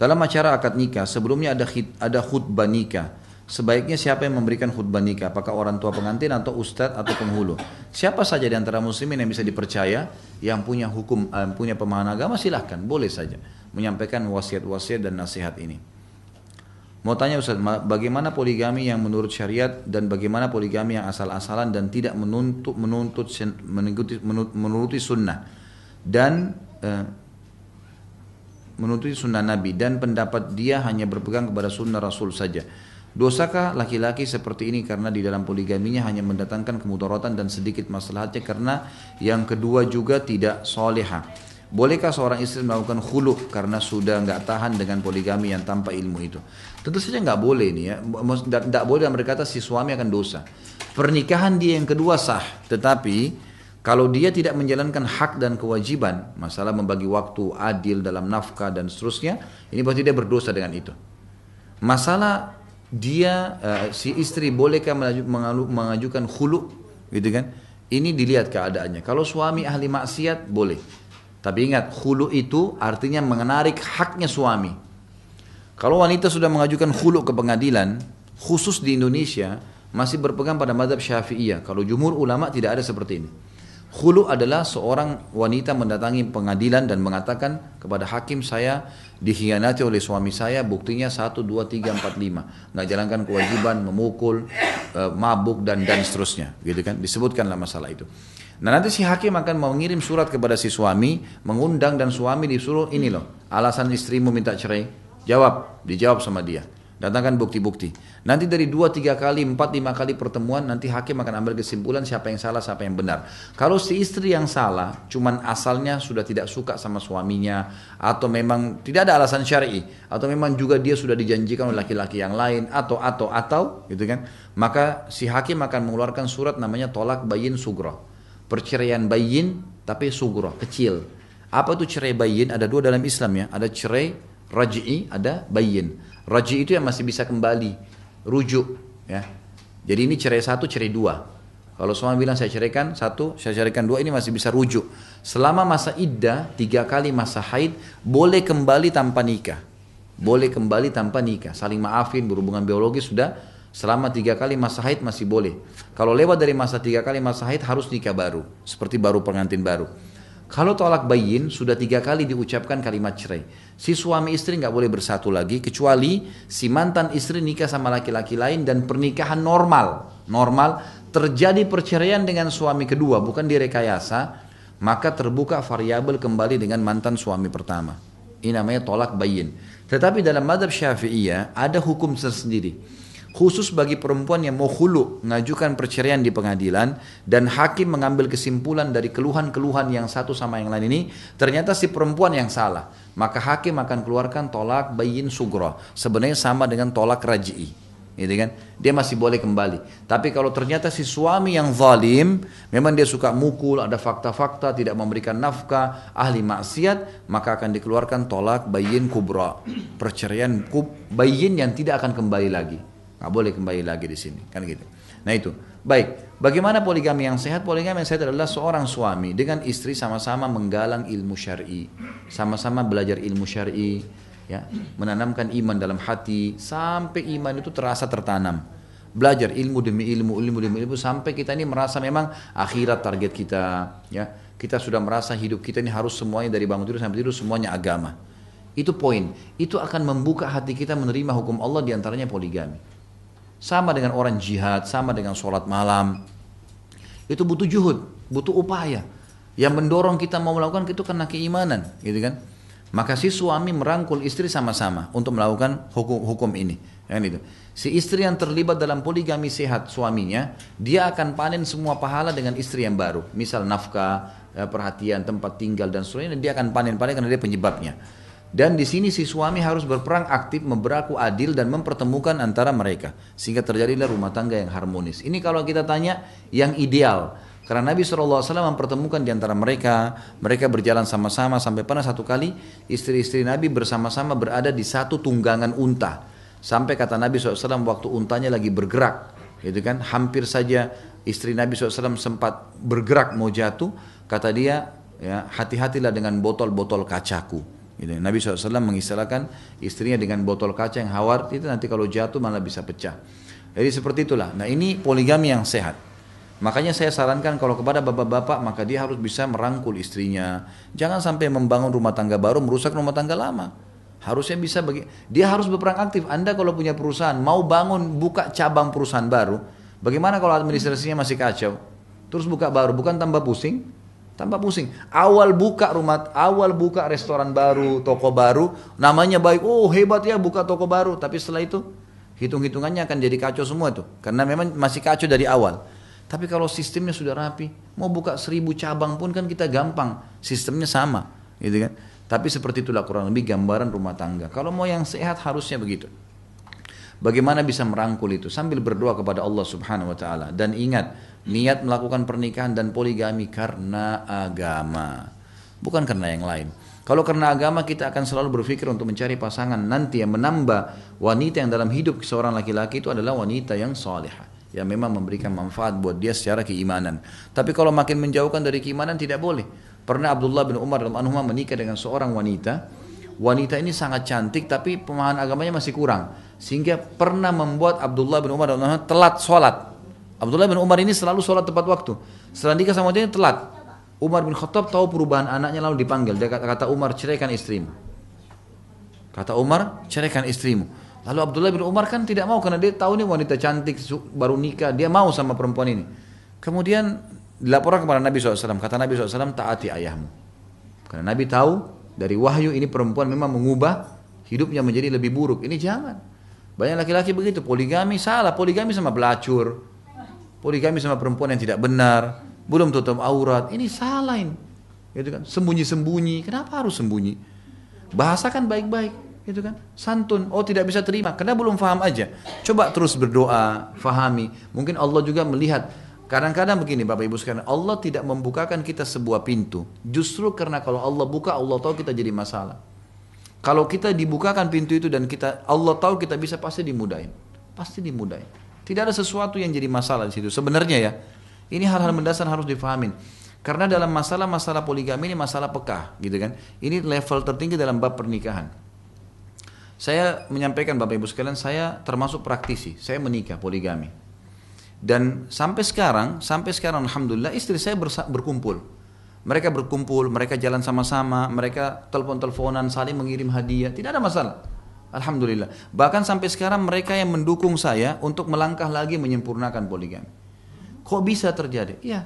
Dalam acara akad nikah sebelumnya ada khutbah nikah. Sebaiknya siapa yang memberikan khutbah nikah? Apakah orang tua pengantin atau ustadz atau penghulu? Siapa saja di antara muslimin yang bisa dipercaya, yang punya hukum, punya pemahaman agama, silahkan, boleh saja menyampaikan wasiat-wasiat dan nasihat ini. Mau tanya Ustaz, bagaimana poligami yang menurut syariat dan bagaimana poligami yang asal-asalan dan tidak menuruti sunnah dan menuruti sunnah Nabi, dan pendapat dia hanya berpegang kepada sunnah Rasul saja. Dosakah laki-laki seperti ini karena di dalam poligaminya hanya mendatangkan kemudaratan dan sedikit maslahatnya, karena yang kedua juga tidak solehah. Bolehkah seorang istri melakukan khulu karena sudah nggak tahan dengan poligami yang tanpa ilmu itu? Tentu saja nggak boleh ini ya. Nggak boleh dan berkata si suami akan dosa. Pernikahan dia yang kedua sah, tetapi kalau dia tidak menjalankan hak dan kewajiban, masalah membagi waktu adil dalam nafkah dan seterusnya, ini berarti dia berdosa dengan itu. Masalah dia si istri bolehkah mengajukan khulu, gitu kan? Ini dilihat keadaannya. Kalau suami ahli maksiat boleh. Tapi ingat, khulu itu artinya menarik haknya suami. Kalau wanita sudah mengajukan khulu ke pengadilan, khusus di Indonesia masih berpegang pada mazhab Syafi'iyah. Kalau jumhur ulama tidak ada seperti ini. Khulu adalah seorang wanita mendatangi pengadilan dan mengatakan kepada hakim, saya dikhianati oleh suami saya, buktinya 1, 2, 3, 4, 5. Nggak jalankan kewajiban, memukul, mabuk dan seterusnya, gitu kan? Disebutkanlah masalah itu. Nah nanti si hakim akan mengirim surat kepada si suami, mengundang, dan suami disuruh, ini loh alasan istrimu minta cerai, dijawab sama dia. Datangkan bukti-bukti. Nanti dari 2, 3 kali, 4, 5 kali pertemuan, nanti hakim akan ambil kesimpulan siapa yang salah, siapa yang benar. Kalau si istri yang salah, cuman asalnya sudah tidak suka sama suaminya, atau memang tidak ada alasan syar'i, atau memang juga dia sudah dijanjikan oleh laki-laki yang lain, atau, gitu kan, maka si hakim akan mengeluarkan surat namanya tolak bayin sugra. Perceraian bayin, tapi sugra, kecil. Apa itu cerai bayin? Ada 2 dalam Islam ya, ada cerai raj'i, ada bayin. Raj'i itu yang masih bisa kembali, rujuk ya. Jadi ini cerai 1, cerai 2. Kalau suami bilang saya ceraikan 1, saya ceraikan 2, ini masih bisa rujuk. Selama masa iddah 3 kali masa haid boleh kembali tanpa nikah. Boleh kembali tanpa nikah, saling maafin, berhubungan biologis sudah. Selama 3 kali masa haid masih boleh. Kalau lewat dari masa 3 kali masa haid harus nikah baru, seperti baru pengantin baru. Kalau tolak bayin sudah 3 kali diucapkan kalimat cerai, si suami istri nggak boleh bersatu lagi kecuali si mantan istri nikah sama laki-laki lain dan pernikahan normal terjadi perceraian dengan suami kedua, bukan direkayasa, maka terbuka variabel kembali dengan mantan suami pertama. Ini namanya tolak bayin. Tetapi dalam mazhab Syafi'iyah ada hukum tersendiri. Khusus bagi perempuan yang mau khulu, mengajukan perceraian di pengadilan, dan hakim mengambil kesimpulan dari keluhan-keluhan yang satu sama yang lain ini, ternyata si perempuan yang salah, maka hakim akan keluarkan tolak bayin sugra, sebenarnya sama dengan tolak raj'i, gitu kan? Dia masih boleh kembali. Tapi kalau ternyata si suami yang zalim, memang dia suka mukul, ada fakta-fakta, tidak memberikan nafkah, ahli maksiat, maka akan dikeluarkan tolak bayin kubra, perceraian bayin yang tidak akan kembali lagi. Nggak boleh kembali lagi di sini, kan gitu. Nah itu, baik. Bagaimana poligami yang sehat? Poligami yang sehat adalah seorang suami dengan istri sama-sama menggalang ilmu syar'i, sama-sama belajar ilmu syar'i, ya, menanamkan iman dalam hati sampai iman itu terasa tertanam. Belajar ilmu demi ilmu sampai kita ini merasa memang akhirat target kita, ya. Kita sudah merasa hidup kita ini harus semuanya dari bangun tidur sampai tidur semuanya agama. Itu poin. Itu akan membuka hati kita menerima hukum Allah, diantaranya poligami. Sama dengan orang jihad, sama dengan sholat malam. Itu butuh juhud, butuh upaya. Yang mendorong kita mau melakukan itu karena keimanan, gitu kan? Maka si suami merangkul istri sama-sama untuk melakukan hukum ini. Kan itu. Si istri yang terlibat dalam poligami sehat suaminya, dia akan panen semua pahala dengan istri yang baru. Misal nafkah, perhatian, tempat tinggal dan seterusnya, dia akan panen karena dia penyebabnya. Dan di sini si suami harus berperan aktif, berlaku adil dan mempertemukan antara mereka sehingga terjadilah rumah tangga yang harmonis. Ini kalau kita tanya yang ideal. Karena Nabi SAW mempertemukan di antara mereka, mereka berjalan sama-sama sampai pernah satu kali istri-istri Nabi bersama-sama berada di satu tunggangan unta. Sampai kata Nabi SAW waktu untanya lagi bergerak, gitu kan, hampir saja istri Nabi SAW sempat bergerak mau jatuh, kata dia, ya, hati-hatilah dengan botol-botol kacaku. Gitu. Nabi SAW mengistilahkan istrinya dengan botol kaca yang khawatir itu nanti kalau jatuh malah bisa pecah. Jadi seperti itulah. Nah ini poligami yang sehat. Makanya saya sarankan kalau kepada bapak-bapak maka dia harus bisa merangkul istrinya. Jangan sampai membangun rumah tangga baru merusak rumah tangga lama. Harusnya bisa dia harus berperan aktif. Anda kalau punya perusahaan mau bangun buka cabang perusahaan baru, bagaimana kalau administrasinya masih kacau? Terus buka baru, bukan tambah pusing? Tambah pusing. Awal buka restoran baru, toko baru, namanya baik. Oh hebat ya buka toko baru. Tapi setelah itu hitung-hitungannya akan jadi kacau semua tuh. Karena memang masih kacau dari awal. Tapi kalau sistemnya sudah rapi, mau buka 1000 cabang pun kan kita gampang, sistemnya sama, gitu kan. Tapi seperti itulah kurang lebih gambaran rumah tangga. Kalau mau yang sehat harusnya begitu. Bagaimana bisa merangkul itu sambil berdoa kepada Allah Subhanahu wa taala dan ingat, niat melakukan pernikahan dan poligami karena agama, bukan karena yang lain. Kalau karena agama kita akan selalu berpikir untuk mencari pasangan nanti yang menambah wanita yang dalam hidup seorang laki-laki itu adalah wanita yang salihah, yang memang memberikan manfaat buat dia secara keimanan. Tapi kalau makin menjauhkan dari keimanan tidak boleh. Pernah Abdullah bin Umar radhiyallahu anhu menikah dengan seorang wanita. Wanita ini sangat cantik tapi pemahaman agamanya masih kurang. Sehingga pernah membuat Abdullah bin Umar radhiyallahu anhu telat sholat. Abdullah bin Umar ini selalu sholat tepat waktu. Setelah nikah sama dia telat. Umar bin Khattab tahu perubahan anaknya lalu dipanggil. Dia kata Umar, ceraikan istrimu. Kata Umar, ceraikan istrimu. Lalu Abdullah bin Umar kan tidak mau karena dia tahu nih wanita cantik baru nikah, dia mau sama perempuan ini. Kemudian dilaporkan kepada Nabi SAW, kata Nabi SAW, taati ayahmu. Karena Nabi tahu dari wahyu ini perempuan memang mengubah hidupnya menjadi lebih buruk. Ini jangan. Banyak laki-laki begitu, poligami salah, poligami sama pelacur, poligami sama perempuan yang tidak benar, belum tutup aurat, ini salah ini. Gitu kan? Sembunyi-sembunyi, kenapa harus sembunyi? Bahasakan baik-baik. Itu kan santun. Oh tidak bisa terima karena belum paham aja. Coba terus berdoa, fahami. Mungkin Allah juga melihat. Kadang-kadang begini Bapak Ibu sekalian, Allah tidak membukakan kita sebuah pintu justru karena kalau Allah buka, Allah tahu kita jadi masalah. Kalau kita dibukakan pintu itu dan Allah tahu kita bisa, pasti dimudahin. Pasti dimudahin. Tidak ada sesuatu yang jadi masalah di situ. Sebenarnya ya, ini hal-hal mendasar harus difahamin. Karena dalam masalah poligami ini masalah pekah, gitu kan. Ini level tertinggi dalam bab pernikahan. Saya menyampaikan Bapak Ibu sekalian, saya termasuk praktisi, saya menikah poligami. Dan sampai sekarang Alhamdulillah istri saya berkumpul. Mereka berkumpul, mereka jalan sama-sama, mereka telepon-teleponan, saling mengirim hadiah, tidak ada masalah. Alhamdulillah. Bahkan sampai sekarang mereka yang mendukung saya untuk melangkah lagi menyempurnakan poligami. Kok bisa terjadi? Iya.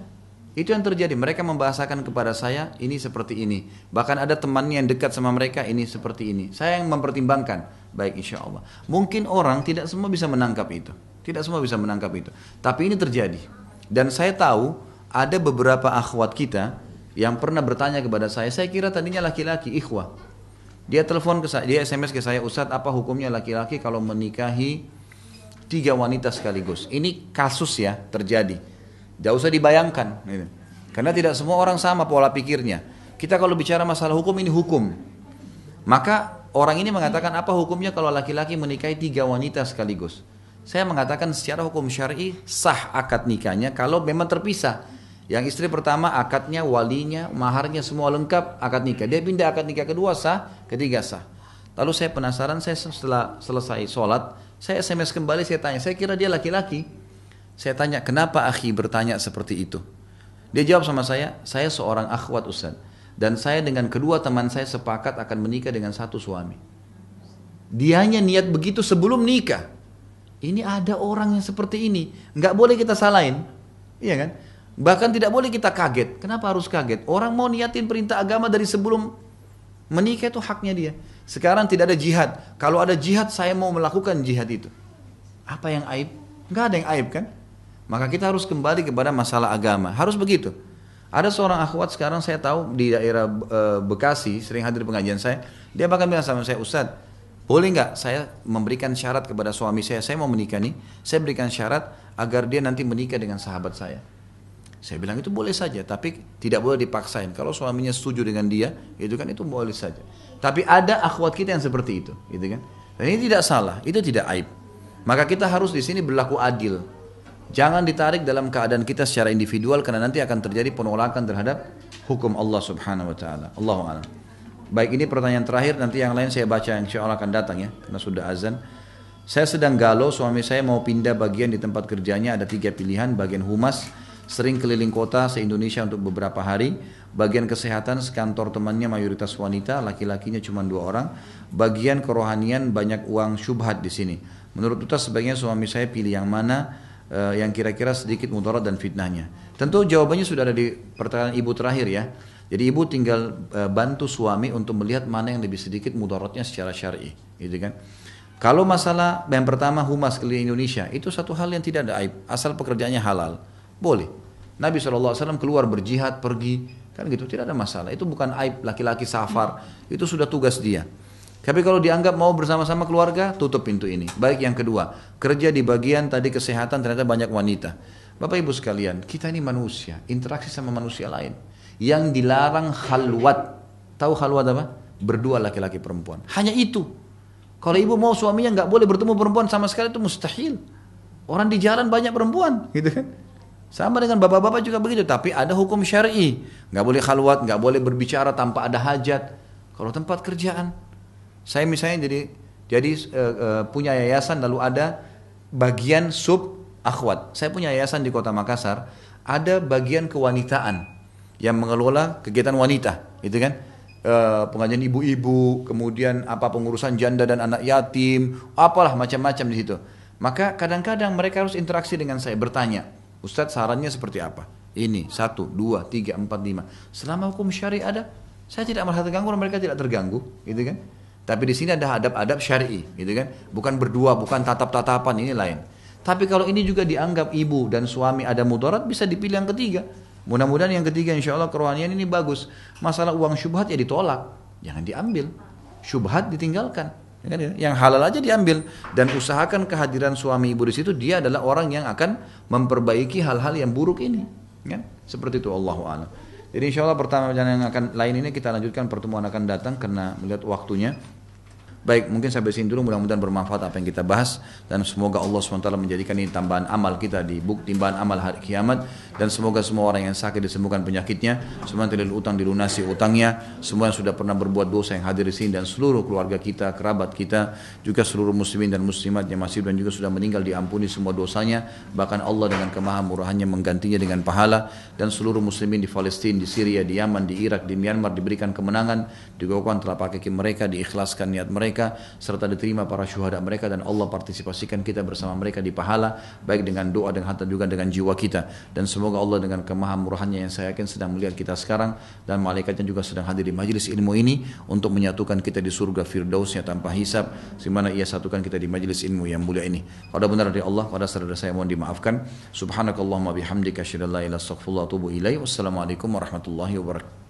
Itu yang terjadi, mereka membahasakan kepada saya ini seperti ini. Bahkan ada temannya yang dekat sama mereka ini seperti ini. Saya yang mempertimbangkan, baik insya Allah. Mungkin orang tidak semua bisa menangkap itu. Tidak semua bisa menangkap itu. Tapi ini terjadi. Dan saya tahu ada beberapa akhwat kita yang pernah bertanya kepada saya kira tadinya laki-laki, ikhwah. Dia telepon ke saya, dia SMS ke saya, Ustadz apa hukumnya laki-laki kalau menikahi 3 wanita sekaligus? Ini kasus ya, terjadi. Tidak usah dibayangkan, gitu. Karena tidak semua orang sama pola pikirnya. Kita kalau bicara masalah hukum, ini hukum. Maka orang ini mengatakan apa hukumnya kalau laki-laki menikahi 3 wanita sekaligus. Saya mengatakan secara hukum syar'i sah akad nikahnya kalau memang terpisah. Yang istri pertama akadnya, walinya, maharnya semua lengkap, akad nikah. Dia pindah akad nikah kedua sah, ketiga sah. Lalu saya penasaran, saya setelah selesai sholat, saya SMS kembali, saya tanya, saya kira dia laki-laki. Saya tanya, kenapa akhi bertanya seperti itu? Dia jawab sama saya seorang akhwat Ustaz. Dan saya dengan kedua teman saya sepakat akan menikah dengan satu suami. Dianya niat begitu sebelum nikah. Ini ada orang yang seperti ini. Nggak boleh kita salahin. Iya kan? Bahkan tidak boleh kita kaget. Kenapa harus kaget? Orang mau niatin perintah agama dari sebelum menikah itu haknya dia. Sekarang tidak ada jihad. Kalau ada jihad, saya mau melakukan jihad itu. Apa yang aib? Nggak ada yang aib kan? Maka kita harus kembali kepada masalah agama. Harus begitu. Ada seorang akhwat sekarang saya tahu di daerah Bekasi, sering hadir pengajian saya. Dia bahkan bilang sama saya, Ustaz, boleh nggak saya memberikan syarat kepada suami saya mau menikah nih. Saya berikan syarat agar dia nanti menikah dengan sahabat saya. Saya bilang itu boleh saja, tapi tidak boleh dipaksain. Kalau suaminya setuju dengan dia, itu boleh saja. Tapi ada akhwat kita yang seperti itu, gitu kan? Dan ini tidak salah, itu tidak aib. Maka kita harus di sini berlaku adil. Jangan ditarik dalam keadaan kita secara individual karena nanti akan terjadi penolakan terhadap hukum Allah Subhanahu wa taala. Allahu a'lam. Baik, ini pertanyaan terakhir, nanti yang lain saya baca yang insya Allah akan datang ya, karena sudah azan. Saya sedang galau, suami saya mau pindah bagian di tempat kerjanya, ada 3 pilihan, bagian humas, sering keliling kota se-Indonesia untuk beberapa hari. Bagian kesehatan, sekantor temannya mayoritas wanita, laki-lakinya cuma 2 orang. Bagian kerohanian, banyak uang syubhat di sini. Menurut Ustaz sebaiknya suami saya pilih yang mana yang kira-kira sedikit mudarat dan fitnahnya. Tentu jawabannya sudah ada di pertanyaan ibu terakhir ya. Jadi ibu tinggal bantu suami untuk melihat mana yang lebih sedikit mudaratnya secara syar'i, gitu kan. Kalau masalah yang pertama humas keliling Indonesia, itu satu hal yang tidak ada aib, asal pekerjaannya halal. Boleh. Nabi SAW keluar berjihad, pergi, kan gitu, tidak ada masalah. Itu bukan aib, laki-laki safar, itu sudah tugas dia. Tapi kalau dianggap mau bersama-sama keluarga, tutup pintu ini. Baik, yang kedua, kerja di bagian tadi kesehatan ternyata banyak wanita. Bapak ibu sekalian, kita ini manusia, interaksi sama manusia lain. Yang dilarang khalwat. Tahu khalwat apa? Berdua laki-laki perempuan. Hanya itu. Kalau ibu mau suaminya nggak boleh bertemu perempuan sama sekali, itu mustahil. Orang di jalan banyak perempuan, gitu kan? Sama dengan bapak-bapak juga begitu, tapi ada hukum syar'i. Nggak boleh khalwat, nggak boleh berbicara tanpa ada hajat. Kalau tempat kerjaan, saya misalnya jadi punya yayasan, lalu ada bagian sub akhwat. Saya punya yayasan di Kota Makassar, ada bagian kewanitaan yang mengelola kegiatan wanita, gitu kan? Pengajian ibu-ibu, kemudian apa pengurusan janda dan anak yatim, apalah macam-macam di situ. Maka kadang-kadang mereka harus interaksi dengan saya, bertanya, Ustadz sarannya seperti apa? Ini 1, 2, 3, 4, 5. Selama hukum syari ada, saya tidak merasa terganggu dan mereka tidak terganggu, gitu kan? Tapi di sini ada adab-adab syar'i, gitu kan? Bukan berdua, bukan tatap-tatapan, ini lain. Tapi kalau ini juga dianggap ibu dan suami ada mudarat, bisa dipilih yang ketiga. Mudah-mudahan yang ketiga insya Allah kerohanian ini bagus. Masalah uang syubhat ya ditolak, jangan diambil. Syubhat ditinggalkan. Yang halal aja diambil, dan usahakan kehadiran suami ibu di situ, dia adalah orang yang akan memperbaiki hal-hal yang buruk ini, kan? Seperti itu, Allahu a'lam. Jadi insya Allah pertama yang akan lain ini kita lanjutkan pertemuan akan datang karena melihat waktunya. Baik, mungkin sampai sini dulu, mudah-mudahan bermanfaat apa yang kita bahas, dan semoga Allah SWT menjadikan ini tambahan amal kita di timbahan amal hari kiamat, dan semoga semua orang yang sakit disembuhkan penyakitnya, semua yang tidak utang dilunasi utangnya, semua yang sudah pernah berbuat dosa yang hadir di sini, dan seluruh keluarga kita, kerabat kita, juga seluruh muslimin dan muslimat yang masih dan juga sudah meninggal diampuni semua dosanya, bahkan Allah dengan kemahamurahannya menggantinya dengan pahala, dan seluruh muslimin di Palestina, di Syria, di Yaman, di Irak, di Myanmar diberikan kemenangan, dikokohkan telapak kaki mereka, diikhlaskan niat mereka, serta diterima para syuhada mereka, dan Allah partisipasikan kita bersama mereka di pahala, baik dengan doa dan harta juga dengan jiwa kita. Dan semoga Allah dengan kemahamurahannya yang saya yakin sedang melihat kita sekarang, dan malaikatnya juga sedang hadir di majelis ilmu ini untuk menyatukan kita di surga firdausnya tanpa hisab, dimana ia satukan kita di majelis ilmu yang mulia ini. Kalau benar dari Allah, pada saudara saya mohon dimaafkan. Subhanakallahumma bihamdika asyhadu an la ilaha illa anta astaghfiruka wa atubu ilaik. Wassalamualaikum warahmatullahi wabarakatuh.